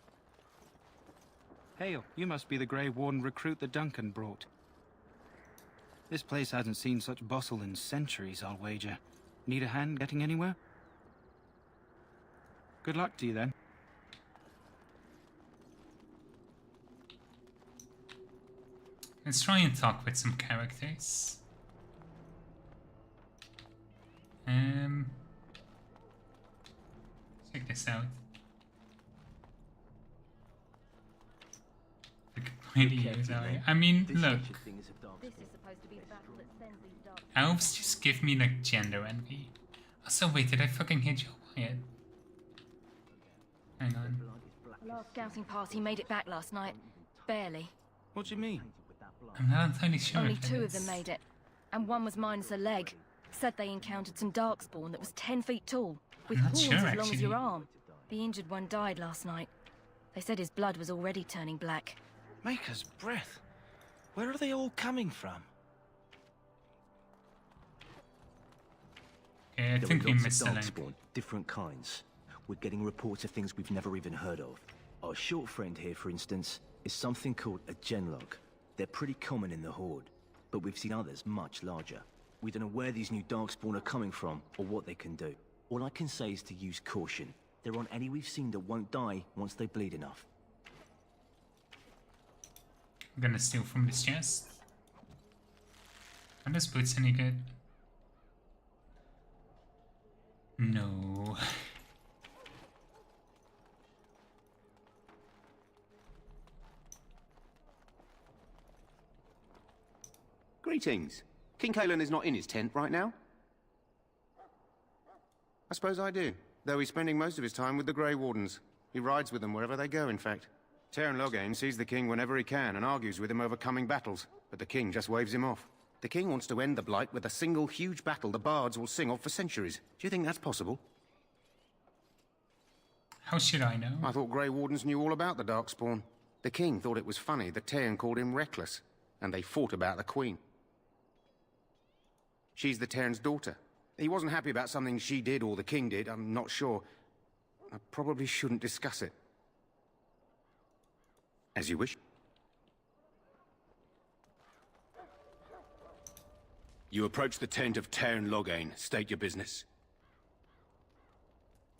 Hail, you must be the Grey Warden recruit that Duncan brought. This place hasn't seen such bustle in centuries, I'll wager. Need a hand getting anywhere? Good luck to you, then. Let's try and talk with some characters. Check this out. I mean, look. Elves just give me like gender envy. Also, wait, did I fucking hit you, Wyatt? Hang on. The last scouting party made it back last night. Barely. What do you mean? I'm not entirely sure. Only 2 of them made it. And one was minus a leg. Said they encountered some darkspawn that was 10 feet tall, with horns as long as your arm. The injured one died last night. They said his blood was already turning black. Maker's breath. Where are they all coming from? Okay, I think we missed the link. Darkspawn, different kinds. We're getting reports of things we've never even heard of. Our short friend here, for instance, is something called a genlog. They're pretty common in the Horde, but we've seen others much larger. We don't know where these new Darkspawn are coming from, or what they can do. All I can say is to use caution. There aren't any we've seen that won't die once they bleed enough. I'm gonna steal from this chest. Are those boots any good? No. Greetings. King Cailan is not in his tent right now? I suppose I do, though he's spending most of his time with the Grey Wardens. He rides with them wherever they go, in fact. Teyrn Loghain sees the king whenever he can and argues with him over coming battles, but the king just waves him off. The king wants to end the Blight with a single huge battle the bards will sing of for centuries. Do you think that's possible? How should I know? I thought Grey Wardens knew all about the Darkspawn. The king thought it was funny that Teyrn called him reckless, and they fought about the queen. She's the Teyrn's daughter. He wasn't happy about something she did or the king did, I'm not sure. I probably shouldn't discuss it. As you wish. You approach the tent of Teyrn Loghain. State your business.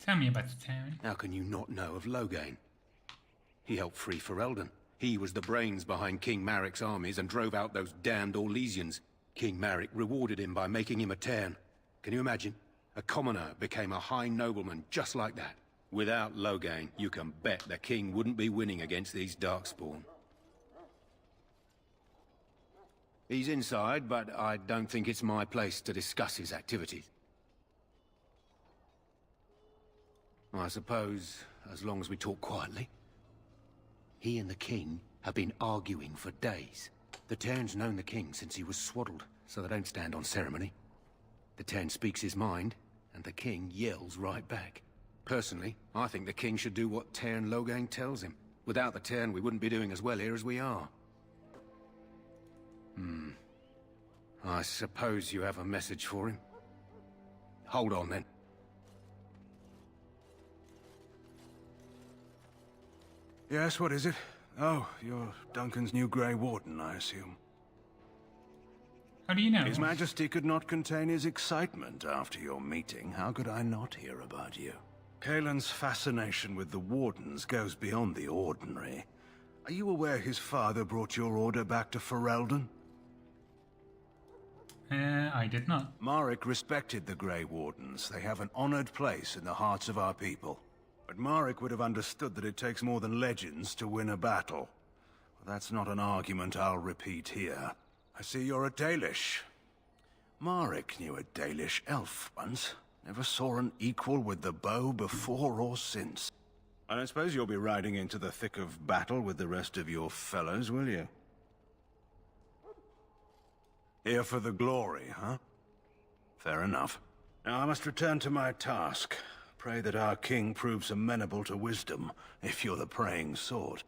Tell me about the town. How can you not know of Loghain? He helped free Ferelden. He was the brains behind King Maric's armies and drove out those damned Orlesians. King Maric rewarded him by making him a Teyrn. Can you imagine? A commoner became a high nobleman just like that. Without Loghain, you can bet the king wouldn't be winning against these Darkspawn. He's inside, but I don't think it's my place to discuss his activities. I suppose, as long as we talk quietly. He and the king have been arguing for days. The Teyrn's known the king since he was swaddled, so they don't stand on ceremony. The Teyrn speaks his mind, and the king yells right back. Personally, I think the king should do what Teyrn Loghain tells him. Without the Teyrn, we wouldn't be doing as well here as we are. I suppose you have a message for him. Hold on, then. Yes, what is it? Oh, you're Duncan's new Grey Warden, I assume. How do you know? His Majesty could not contain his excitement after your meeting. How could I not hear about you? Cailan's fascination with the Wardens goes beyond the ordinary. Are you aware his father brought your order back to Ferelden? I did not. Maric respected the Grey Wardens. They have an honored place in the hearts of our people. But Maric would have understood that it takes more than legends to win a battle. Well, that's not an argument I'll repeat here. I see you're a Dalish. Maric knew a Dalish elf once. Never saw an equal with the bow before or since. I don't suppose you'll be riding into the thick of battle with the rest of your fellows, will you? Here for the glory, huh? Fair enough. Now I must return to my task. Pray that our king proves amenable to wisdom, if you're the praying sort.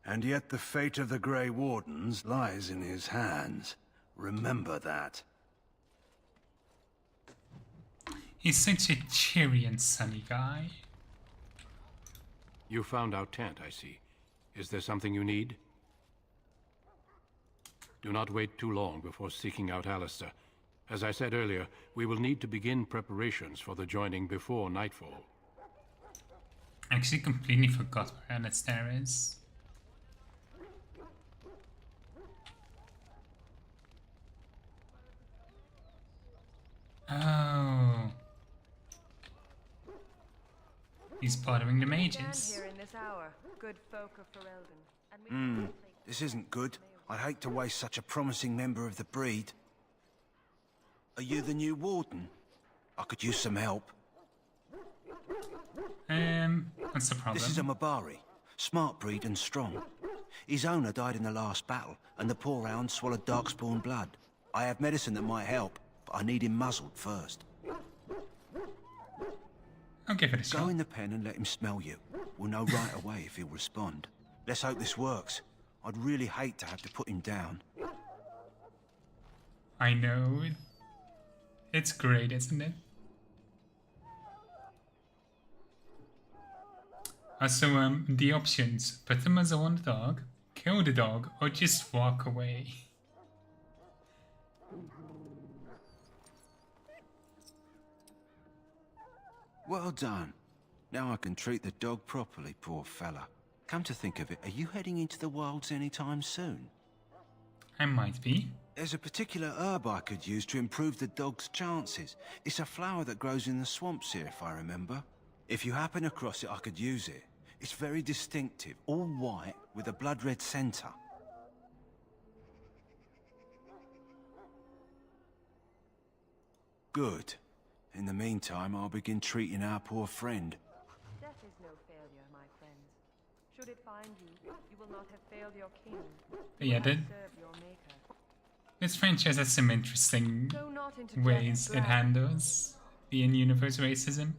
And yet the fate of the Grey Wardens lies in his hands. Remember that. He's such a cheery and sunny guy. You found our tent, I see. Is there something you need? Do not wait too long before seeking out Alistair. As I said earlier, we will need to begin preparations for the joining before nightfall. I actually completely forgot where Alistair is. Oh. He's bothering the mages. This isn't good. I'd hate to waste such a promising member of the breed. Are you the new warden? I could use some help. What's the problem? This is a Mabari. Smart breed and strong. His owner died in the last battle, and the poor hound swallowed darkspawn blood. I have medicine that might help, but I need him muzzled first. I'll give it a shot. Go in the pen and let him smell you. We'll know right away if he'll respond. Let's hope this works. I'd really hate to have to put him down. I know. It's great, isn't it? Also, the options: put the muzzle on the dog, kill the dog, or just walk away. Well done. Now I can treat the dog properly, poor fella. Come to think of it, are you heading into the wilds anytime soon? I might be. There's a particular herb I could use to improve the dog's chances. It's a flower that grows in the swamps here, if I remember. If you happen across it, I could use it. It's very distinctive, all white with a blood-red centre. Good. In the meantime, I'll begin treating our poor friend. Death is no failure, my friends. Should it find you, you will not have failed your king. But yeah, this franchise has some interesting ways it handles the in-universe racism.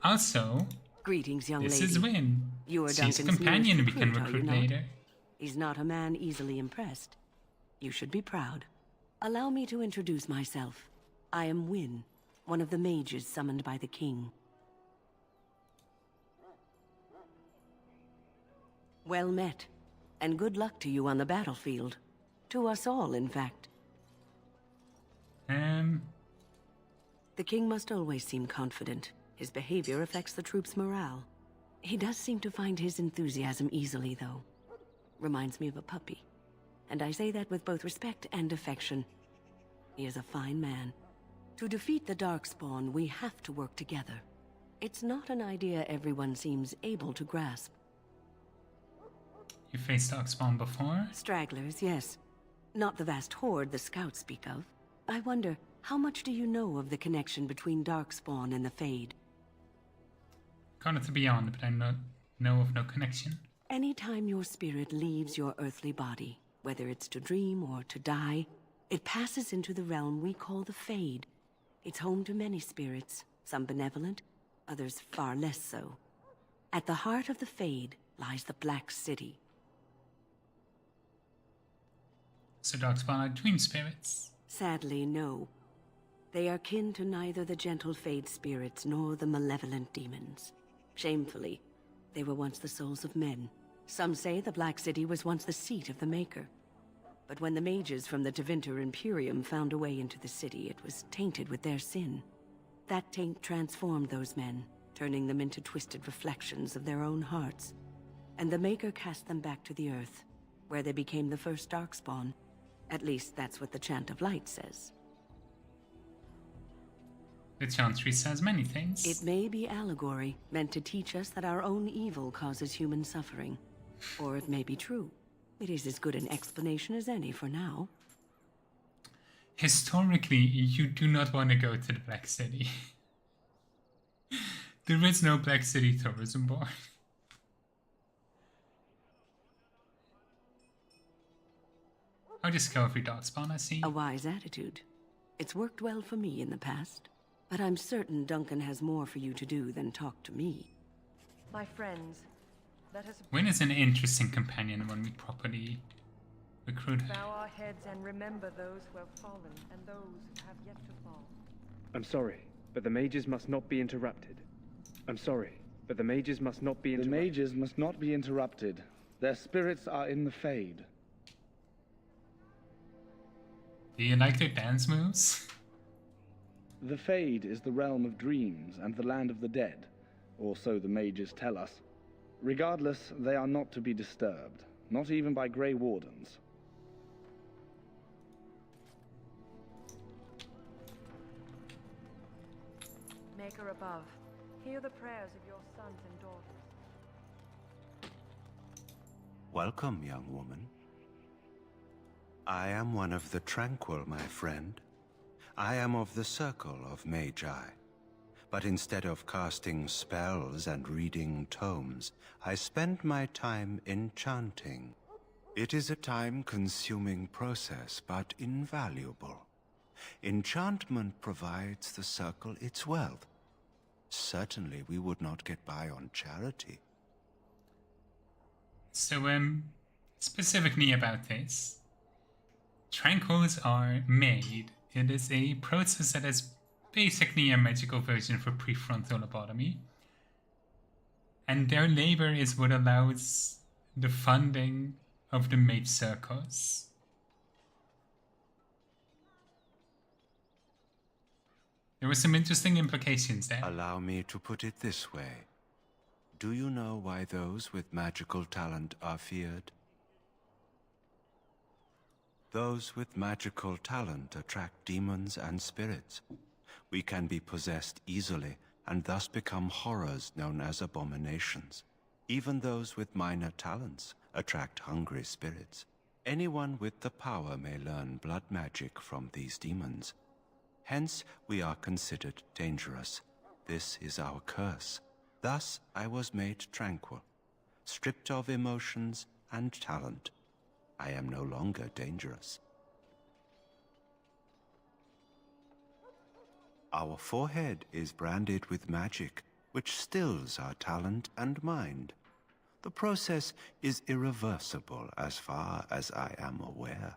Also, greetings, young this lady. is Wynne. You are She's a Duncan's companion we newest can recruit, are you recruit not? later. He's not a man easily impressed. You should be proud. Allow me to introduce myself. I am Wynne, one of the mages summoned by the king. Well met, and good luck to you on the battlefield. To us all, in fact. The king must always seem confident. His behavior affects the troops' morale. He does seem to find his enthusiasm easily, though. Reminds me of a puppy. And I say that with both respect and affection. He is a fine man. To defeat the Darkspawn, we have to work together. It's not an idea everyone seems able to grasp. You faced Darkspawn before? Stragglers, yes. Not the vast horde the scouts speak of. I wonder, how much do you know of the connection between Darkspawn and the Fade? Got it to beyond, but I know of no connection. Anytime your spirit leaves your earthly body, whether it's to dream or to die, it passes into the realm we call the Fade. It's home to many spirits, some benevolent, others far less so. At the heart of the Fade lies the Black City. So Darkspawn are dream spirits? Sadly, no. They are kin to neither the gentle Fade spirits nor the malevolent demons. Shamefully, they were once the souls of men. Some say the Black City was once the seat of the Maker. But when the mages from the Tevinter Imperium found a way into the city, it was tainted with their sin. That taint transformed those men, turning them into twisted reflections of their own hearts. And the Maker cast them back to the Earth, where they became the first Darkspawn. At least that's what the Chant of Light says. The Chantry says many things. It may be allegory, meant to teach us that our own evil causes human suffering. Or it may be true. It is as good an explanation as any for now. Historically, you do not want to go to the Black City. There is no Black City tourism board. I'll just go every Darkspawn I see. A wise attitude. It's worked well for me in the past. But I'm certain Duncan has more for you to do than talk to me. My friends, let us... Wynne is an interesting companion when we properly recruit. Bow our heads and remember those who have fallen and those who have yet to fall. I'm sorry, but the mages must not be interrupted. I'm sorry, but the mages must not be interrupted. The mages must not be interrupted. Their spirits are in the Fade. Do you like their dance moves? The Fade is the realm of dreams and the land of the dead, or so the mages tell us. Regardless, they are not to be disturbed, not even by Grey Wardens. Maker above, hear the prayers of your sons and daughters. Welcome, young woman. I am one of the Tranquil, my friend. I am of the Circle of Magi. But instead of casting spells and reading tomes, I spend my time enchanting. It is a time-consuming process, but invaluable. Enchantment provides the Circle its wealth. Certainly we would not get by on charity. So, specifically about this, Tranquils are made. It is a process that is basically a magical version for prefrontal lobotomy. And their labor is what allows the funding of the mage circles. There were some interesting implications there. Allow me to put it this way. Do you know why those with magical talent are feared? Those with magical talent attract demons and spirits. We can be possessed easily and thus become horrors known as abominations. Even those with minor talents attract hungry spirits. Anyone with the power may learn blood magic from these demons. Hence, we are considered dangerous. This is our curse. Thus, I was made tranquil, stripped of emotions and talent. I am no longer dangerous. Our forehead is branded with magic, which stills our talent and mind. The process is irreversible as far as I am aware.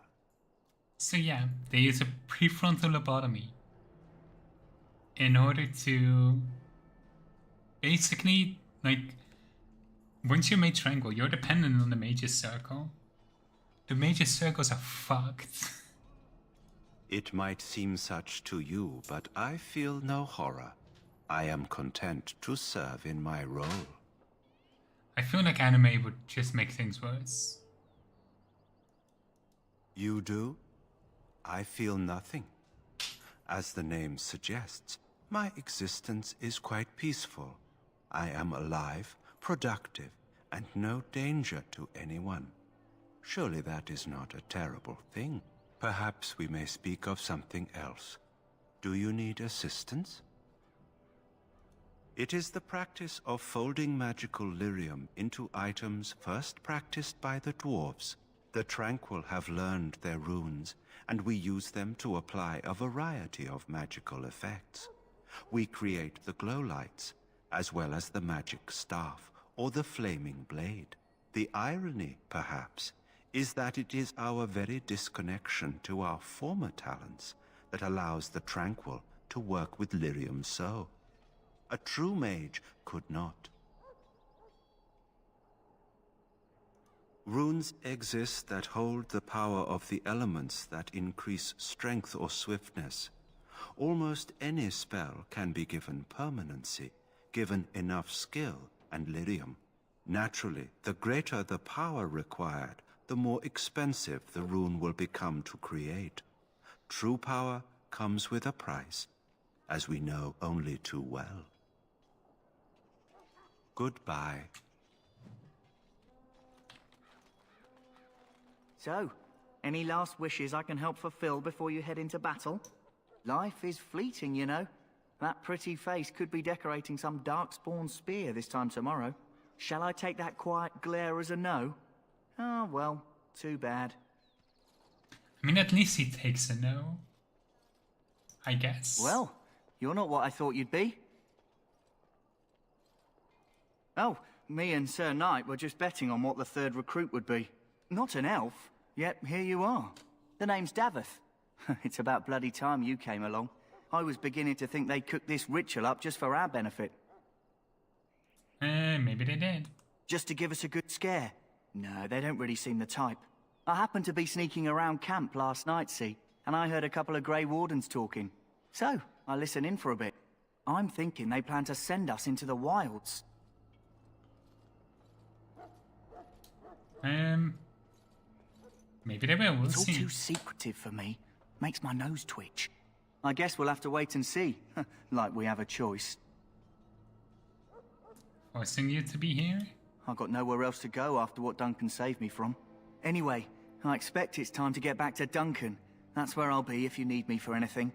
So yeah, they use a prefrontal lobotomy in order to basically, like, once you're made tranquil, you're dependent on the mage's circle. The mage's circles are fucked. It might seem such to you, but I feel no horror. I am content to serve in my role. I feel like anime would just make things worse. You do? I feel nothing. As the name suggests, my existence is quite peaceful. I am alive, productive, and no danger to anyone. Surely that is not a terrible thing. Perhaps we may speak of something else. Do you need assistance? It is the practice of folding magical lyrium into items first practiced by the dwarves. The Tranquil have learned their runes, and we use them to apply a variety of magical effects. We create the glow lights, as well as the magic staff or the flaming blade. The irony, perhaps, is that it is our very disconnection to our former talents that allows the Tranquil to work with lyrium so. A true mage could not. Runes exist that hold the power of the elements that increase strength or swiftness. Almost any spell can be given permanency, given enough skill and lyrium. Naturally, the greater the power required, the more expensive the rune will become to create. True power comes with a price, as we know only too well. Goodbye. So, any last wishes I can help fulfill before you head into battle? Life is fleeting, you know. That pretty face could be decorating some darkspawn spear this time tomorrow. Shall I take that quiet glare as a no? Oh, well, too bad. I mean, at least he takes a no. I guess. Well, you're not what I thought you'd be. Oh, me and Sir Knight were just betting on what the third recruit would be. Not an elf, Yep, here you are. The name's Daveth. It's about bloody time you came along. I was beginning to think they cooked this ritual up just for our benefit. Maybe they did. Just to give us a good scare? No, they don't really seem the type. I happened to be sneaking around camp last night, see, and I heard a couple of Grey Wardens talking. So, I listened in for a bit. I'm thinking they plan to send us into the wilds. Maybe they will. We'll it's see. All too secretive for me. Makes my nose twitch. I guess we'll have to wait and see. Like we have a choice. Forcing you to be here? I've got nowhere else to go after what Duncan saved me from. Anyway, I expect it's time to get back to Duncan. That's where I'll be if you need me for anything.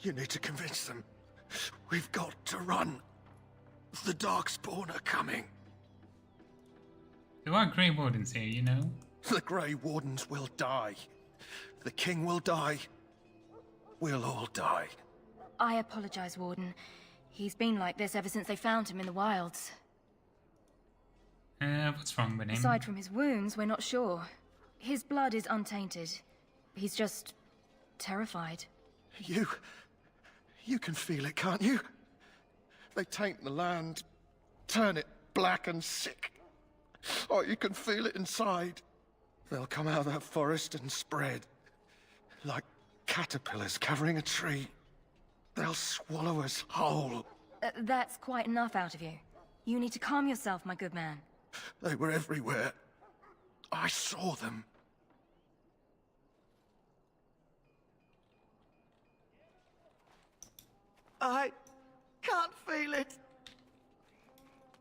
You need to convince them. We've got to run. The Darkspawn are coming. There are Grey Wardens here, you know. The Grey Wardens will die. The King will die. We'll all die. I apologize, Warden. He's been like this ever since they found him in the wilds. What's wrong with him? Aside from his wounds, we're not sure. His blood is untainted. He's just terrified. You can feel it, can't you? They taint the land, turn it black and sick. Oh, you can feel it inside. They'll come out of that forest and spread. Like caterpillars covering a tree. They'll swallow us whole. That's quite enough out of you. You need to calm yourself, my good man. They were everywhere. I saw them. I can't feel it.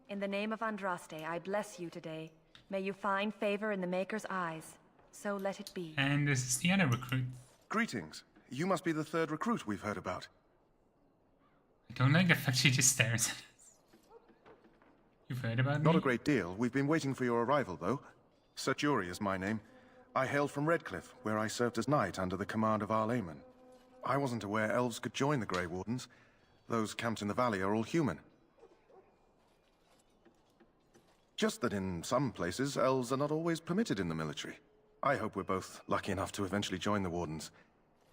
In the name of Andraste, I bless you today. May you find favor in the Maker's eyes. So let it be. And this is the other recruit. Greetings. You must be the third recruit we've heard about. I don't like the fact she just stares at us. You've heard about me? Not a great deal. We've been waiting for your arrival, though. Sir Jury is my name. I hail from Redcliffe, where I served as knight under the command of Arl Eamon. I wasn't aware elves could join the Grey Wardens. Those camped in the valley are all human. Just that in some places, elves are not always permitted in the military. I hope we're both lucky enough to eventually join the Wardens.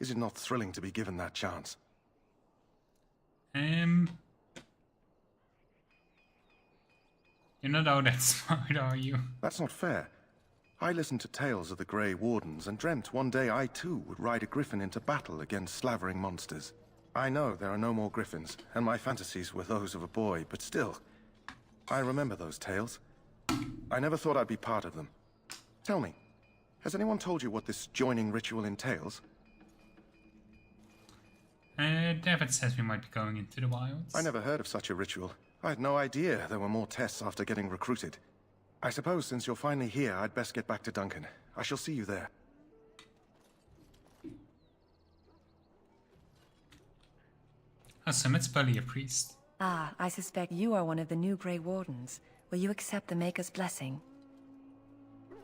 Is it not thrilling to be given that chance? You're not all that smart, are you? That's not fair. I listened to tales of the Grey Wardens and dreamt one day I too would ride a griffin into battle against slavering monsters. I know there are no more griffins, and my fantasies were those of a boy, but still, I remember those tales. I never thought I'd be part of them. Tell me, has anyone told you what this joining ritual entails? David says we might be going into the wilds. I never heard of such a ritual. I had no idea there were more tests after getting recruited. I suppose since you're finally here, I'd best get back to Duncan. I shall see you there. Oh, Summit's Bully, a priest. Ah, I suspect you are one of the new Grey Wardens. Will you accept the Maker's blessing?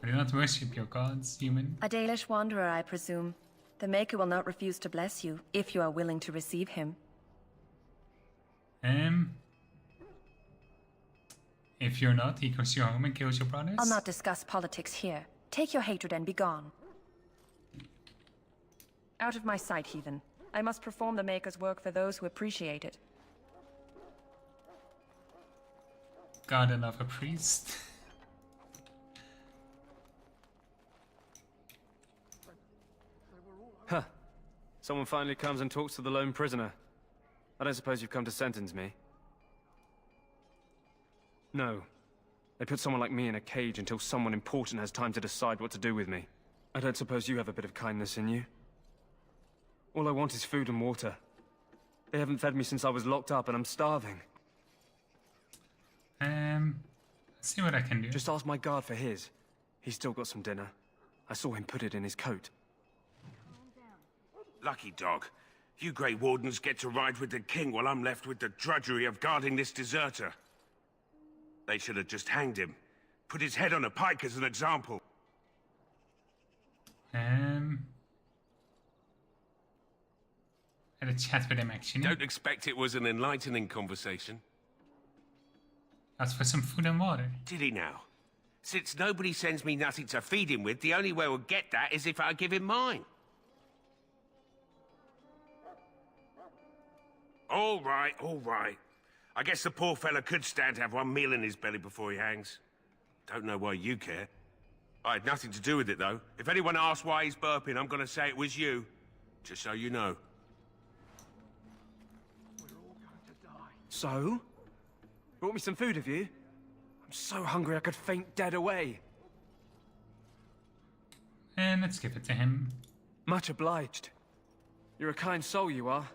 I do not worship your gods, human. A Dalish wanderer, I presume. The Maker will not refuse to bless you, if you are willing to receive him. If you're not, he goes you home and kills your brothers? I'll not discuss politics here. Take your hatred and be gone. Out of my sight, heathen. I must perform the Maker's work for those who appreciate it. God, I love a priest. Huh. Someone finally comes and talks to the lone prisoner. I don't suppose you've come to sentence me? No. They put someone like me in a cage until someone important has time to decide what to do with me. I don't suppose you have a bit of kindness in you? All I want is food and water. They haven't fed me since I was locked up and I'm starving. Let's see what I can do. Just ask my guard for his. He's still got some dinner. I saw him put it in his coat. Lucky dog. You Grey Wardens get to ride with the King while I'm left with the drudgery of guarding this deserter. They should have just hanged him. Put his head on a pike as an example. Had a chat with him actually. Don't expect it was an enlightening conversation. Asked for some food and water. Did he now? Since nobody sends me nothing to feed him with, the only way we'll get that is if I give him mine. All right, all right. I guess the poor fella could stand to have one meal in his belly before he hangs. Don't know why you care. I had nothing to do with it, though. If anyone asks why he's burping, I'm gonna say it was you. Just so you know. So? Brought me some food, have you? I'm so hungry I could faint dead away. And let's give it to him. Much obliged. You're a kind soul, you are.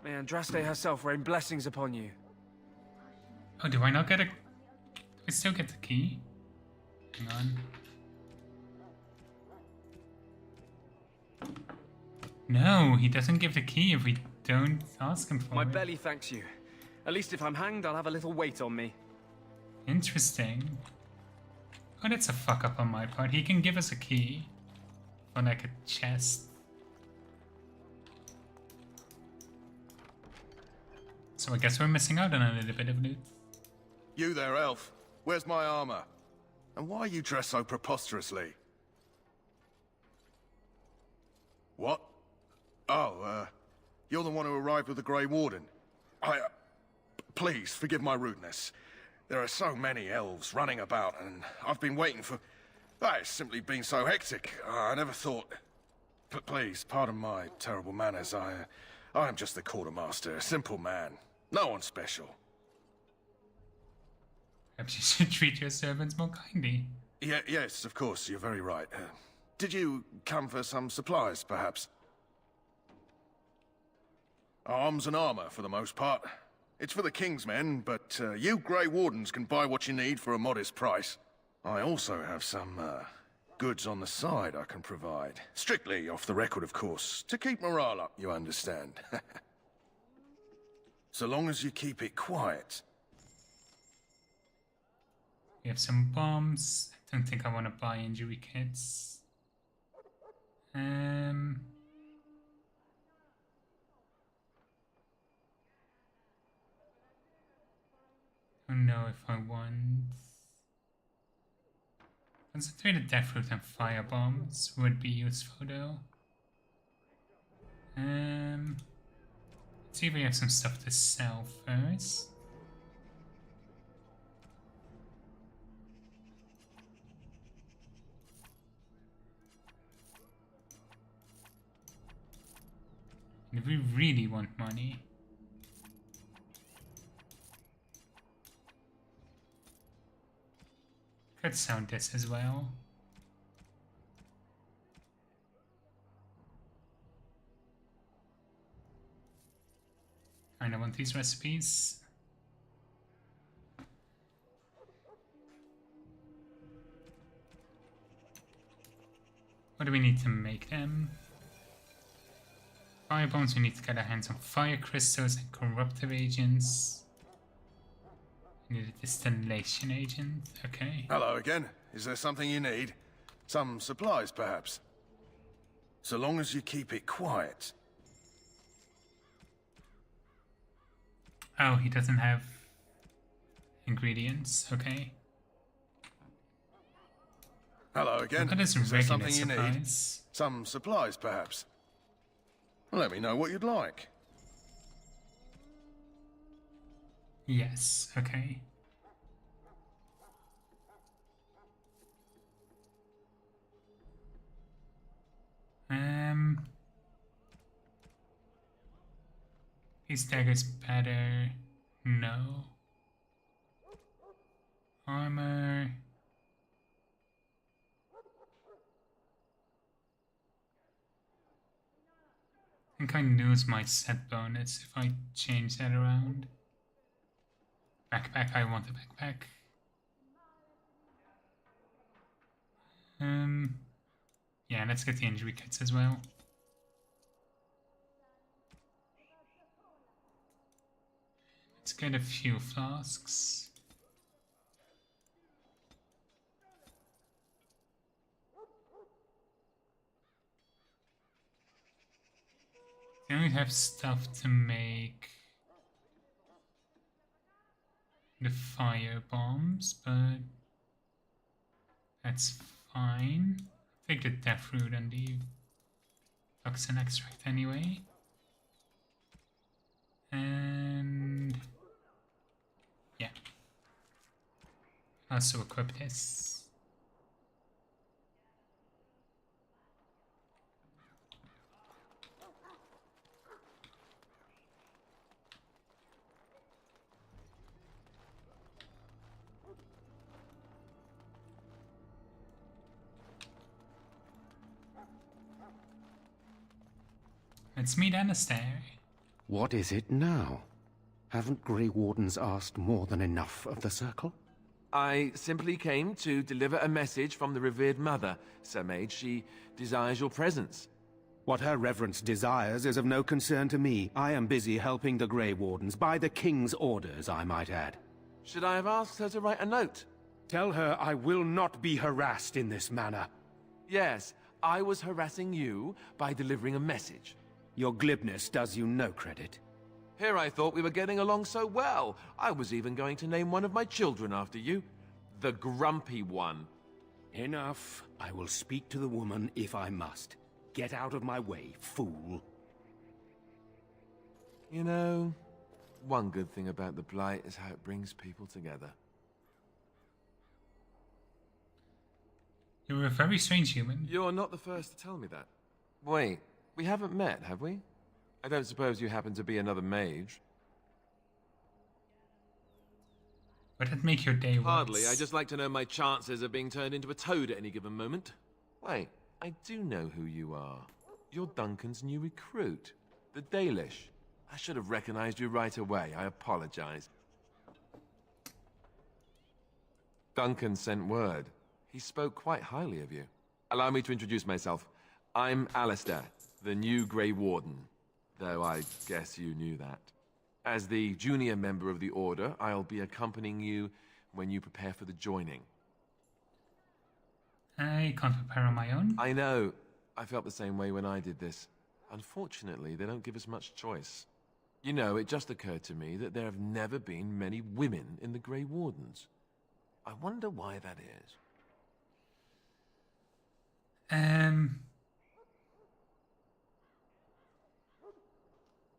May Andraste herself rain blessings upon you. Oh, do I not get a... Do I still get the key? Hang on. No, he doesn't give the key if we don't ask him for My it. belly thanks you. At least if I'm hanged, I'll have a little weight on me. Interesting. Oh, that's a fuck up on my part. He can give us a key. For like a chest. So I guess we're missing out on a little bit of loot. You there, elf. Where's my armor? And why are you dressed so preposterously? What? Oh, you're the one who arrived with the Grey Warden. Please, forgive my rudeness. There are so many elves running about, and I've been waiting for... It's simply been so hectic. I never thought... Please, pardon my terrible manners. I am just the quartermaster, a simple man. No one special. Perhaps you should treat your servants more kindly. Yes, of course, you're very right. Did you come for some supplies, perhaps? Arms and armor, for the most part. It's for the King's men, but you Grey Wardens can buy what you need for a modest price. I also have some goods on the side I can provide. Strictly off the record, of course, to keep morale up, you understand. So long as you keep it quiet. We have some bombs. I don't think I want to buy injury kits. I don't know if I want... Concentrated Deathroot and fire bombs would be useful though. Let's see if we have some stuff to sell first. And if we really want money, could sell this as well. Kinda want these recipes. What do we need to make them? Fire bombs, we need to get our hands on fire crystals and corruptive agents. We need a distillation agent, okay. Hello again. Is there something you need? Some supplies, perhaps? So long as you keep it quiet. Oh, he doesn't have ingredients, okay. Hello again. Look at this Is there regular something you need? supplies. Some supplies, perhaps? Let me know what you'd like. Yes, okay. His dagger's better. No. Armor. I think I lose my set bonus if I change that around. Backpack, I want a backpack. Yeah, let's get the injury kits as well. Let's get a few flasks. They don't have stuff to make the fire bombs, but that's fine. Take the death root and the toxin extract anyway. And yeah. Also equip this. Let's meet Anastair. What is it now? Haven't Grey Wardens asked more than enough of the Circle? I simply came to deliver a message from the revered mother, Sir Mage. She desires your presence. What her reverence desires is of no concern to me. I am busy helping the Grey Wardens, by the King's orders, I might add. Should I have asked her to write a note? Tell her I will not be harassed in this manner. Yes, I was harassing you by delivering a message. Your glibness does you no credit. Here I thought we were getting along so well. I was even going to name one of my children after you. The Grumpy One. Enough. I will speak to the woman if I must. Get out of my way, fool. You know, one good thing about the Blight is how it brings people together. You're a very strange human. You're not the first to tell me that. Wait, we haven't met, have we? I don't suppose you happen to be another mage. Would that make your day worse? Hardly. I just like to know my chances of being turned into a toad at any given moment. Wait, I do know who you are. You're Duncan's new recruit, the Dalish. I should have recognized you right away. I apologize. Duncan sent word. He spoke quite highly of you. Allow me to introduce myself. I'm Alistair, the new Grey Warden. Though I guess you knew that. As the junior member of the Order, I'll be accompanying you when you prepare for the joining. I can't prepare on my own. I know. I felt the same way when I did this. Unfortunately, they don't give us much choice. You know, it just occurred to me that there have never been many women in the Grey Wardens. I wonder why that is.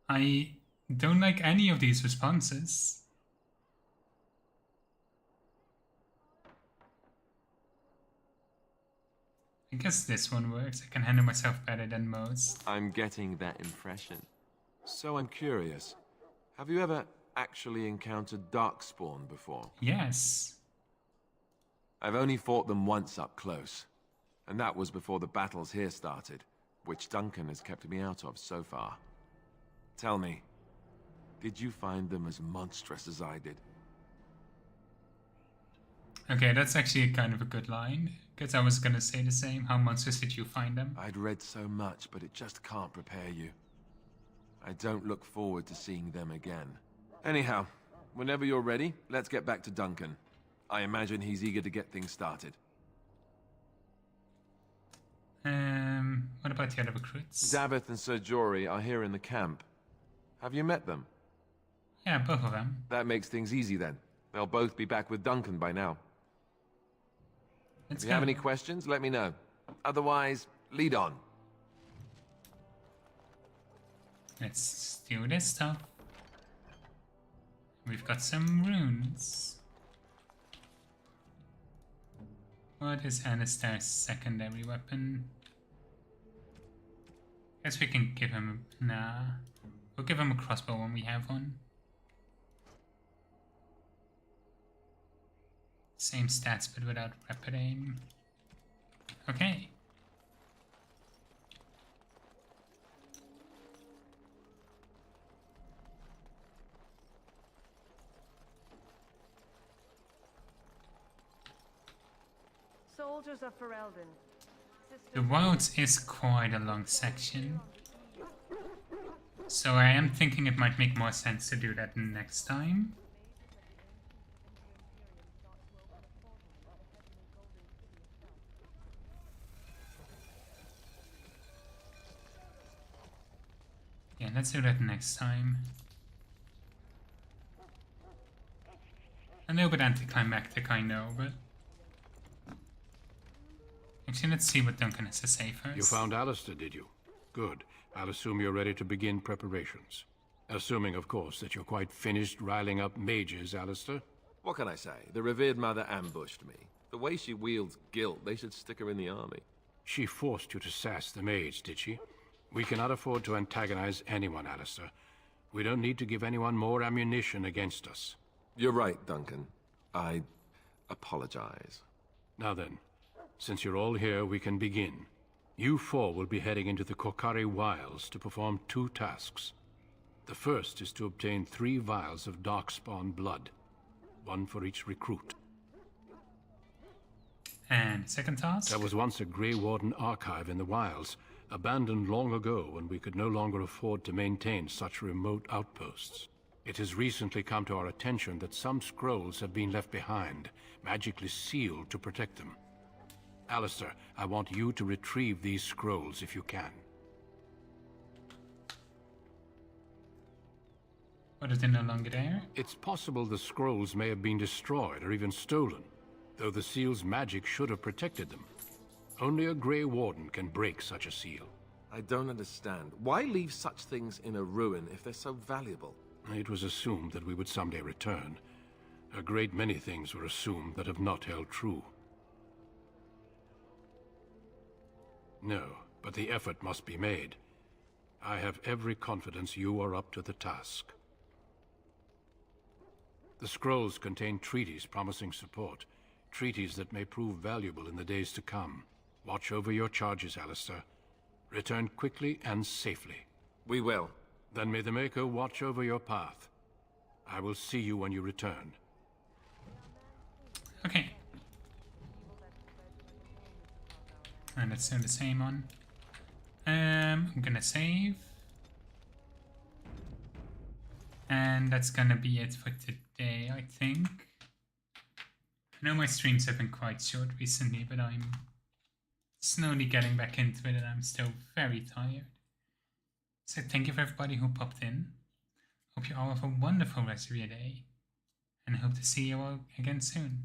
I don't like any of these responses. I guess this one works. I can handle myself better than most. I'm getting that impression. So I'm curious. Have you ever actually encountered Darkspawn before? Yes. I've only fought them once up close. And that was before the battles here started, which Duncan has kept me out of so far. Tell me, did you find them as monstrous as I did? Okay, that's actually kind of a good line, because I was gonna say the same. How monstrous did you find them? I'd read so much, but it just can't prepare you. I don't look forward to seeing them again. Anyhow, whenever you're ready, let's get back to Duncan. I imagine he's eager to get things started. What about the other recruits? Davith and Sir Jory are here in the camp. Have you met them? Yeah, both of them. That makes things easy then. They'll both be back with Duncan by now. If you have any questions, let me know. Otherwise, lead on. Let's do this stuff. We've got some runes. What is Anastair's secondary weapon? Guess we can give him... Nah. We'll give him a crossbow when we have one. Same stats but without rapid aim. Okay. Soldiers of Ferelden. The Wilds is quite a long section. So I am thinking it might make more sense to do that next time. Yeah, Okay, let's do that next time. A little bit anticlimactic, I know, but... Actually, let's see what Duncan has to say first. You found Alistair, did you? Good. I'll assume you're ready to begin preparations. Assuming, of course, that you're quite finished riling up mages, Alistair. What can I say? The revered mother ambushed me. The way she wields guilt, they should stick her in the army. She forced you to sass the mage, did she? We cannot afford to antagonize anyone, Alistair. We don't need to give anyone more ammunition against us. You're right, Duncan. I apologize. Now then, since you're all here, we can begin. You four will be heading into the Korcari Wilds to perform 2 tasks. The first is to obtain 3 vials of Darkspawn blood, 1 for each recruit. And second task? There was once a Grey Warden archive in the wilds, abandoned long ago when we could no longer afford to maintain such remote outposts. It has recently come to our attention that some scrolls have been left behind, magically sealed to protect them. Alistair, I want you to retrieve these scrolls if you can. What, is they no longer there? It's possible the scrolls may have been destroyed or even stolen, though the seal's magic should have protected them. Only a Grey Warden can break such a seal. I don't understand. Why leave such things in a ruin if they're so valuable? It was assumed that we would someday return. A great many things were assumed that have not held true. No, but the effort must be made. I have every confidence you are up to the task. The scrolls contain treaties promising support, treaties that may prove valuable in the days to come. Watch over your charges, Alistair. Return quickly and safely. We will. Then may the Maker watch over your path. I will see you when you return. Okay. And let's do the same one. I'm gonna save. And that's gonna be it for today, I think. I know my streams have been quite short recently, but I'm slowly getting back into it and I'm still very tired. So thank you for everybody who popped in. Hope you all have a wonderful rest of your day. And I hope to see you all again soon.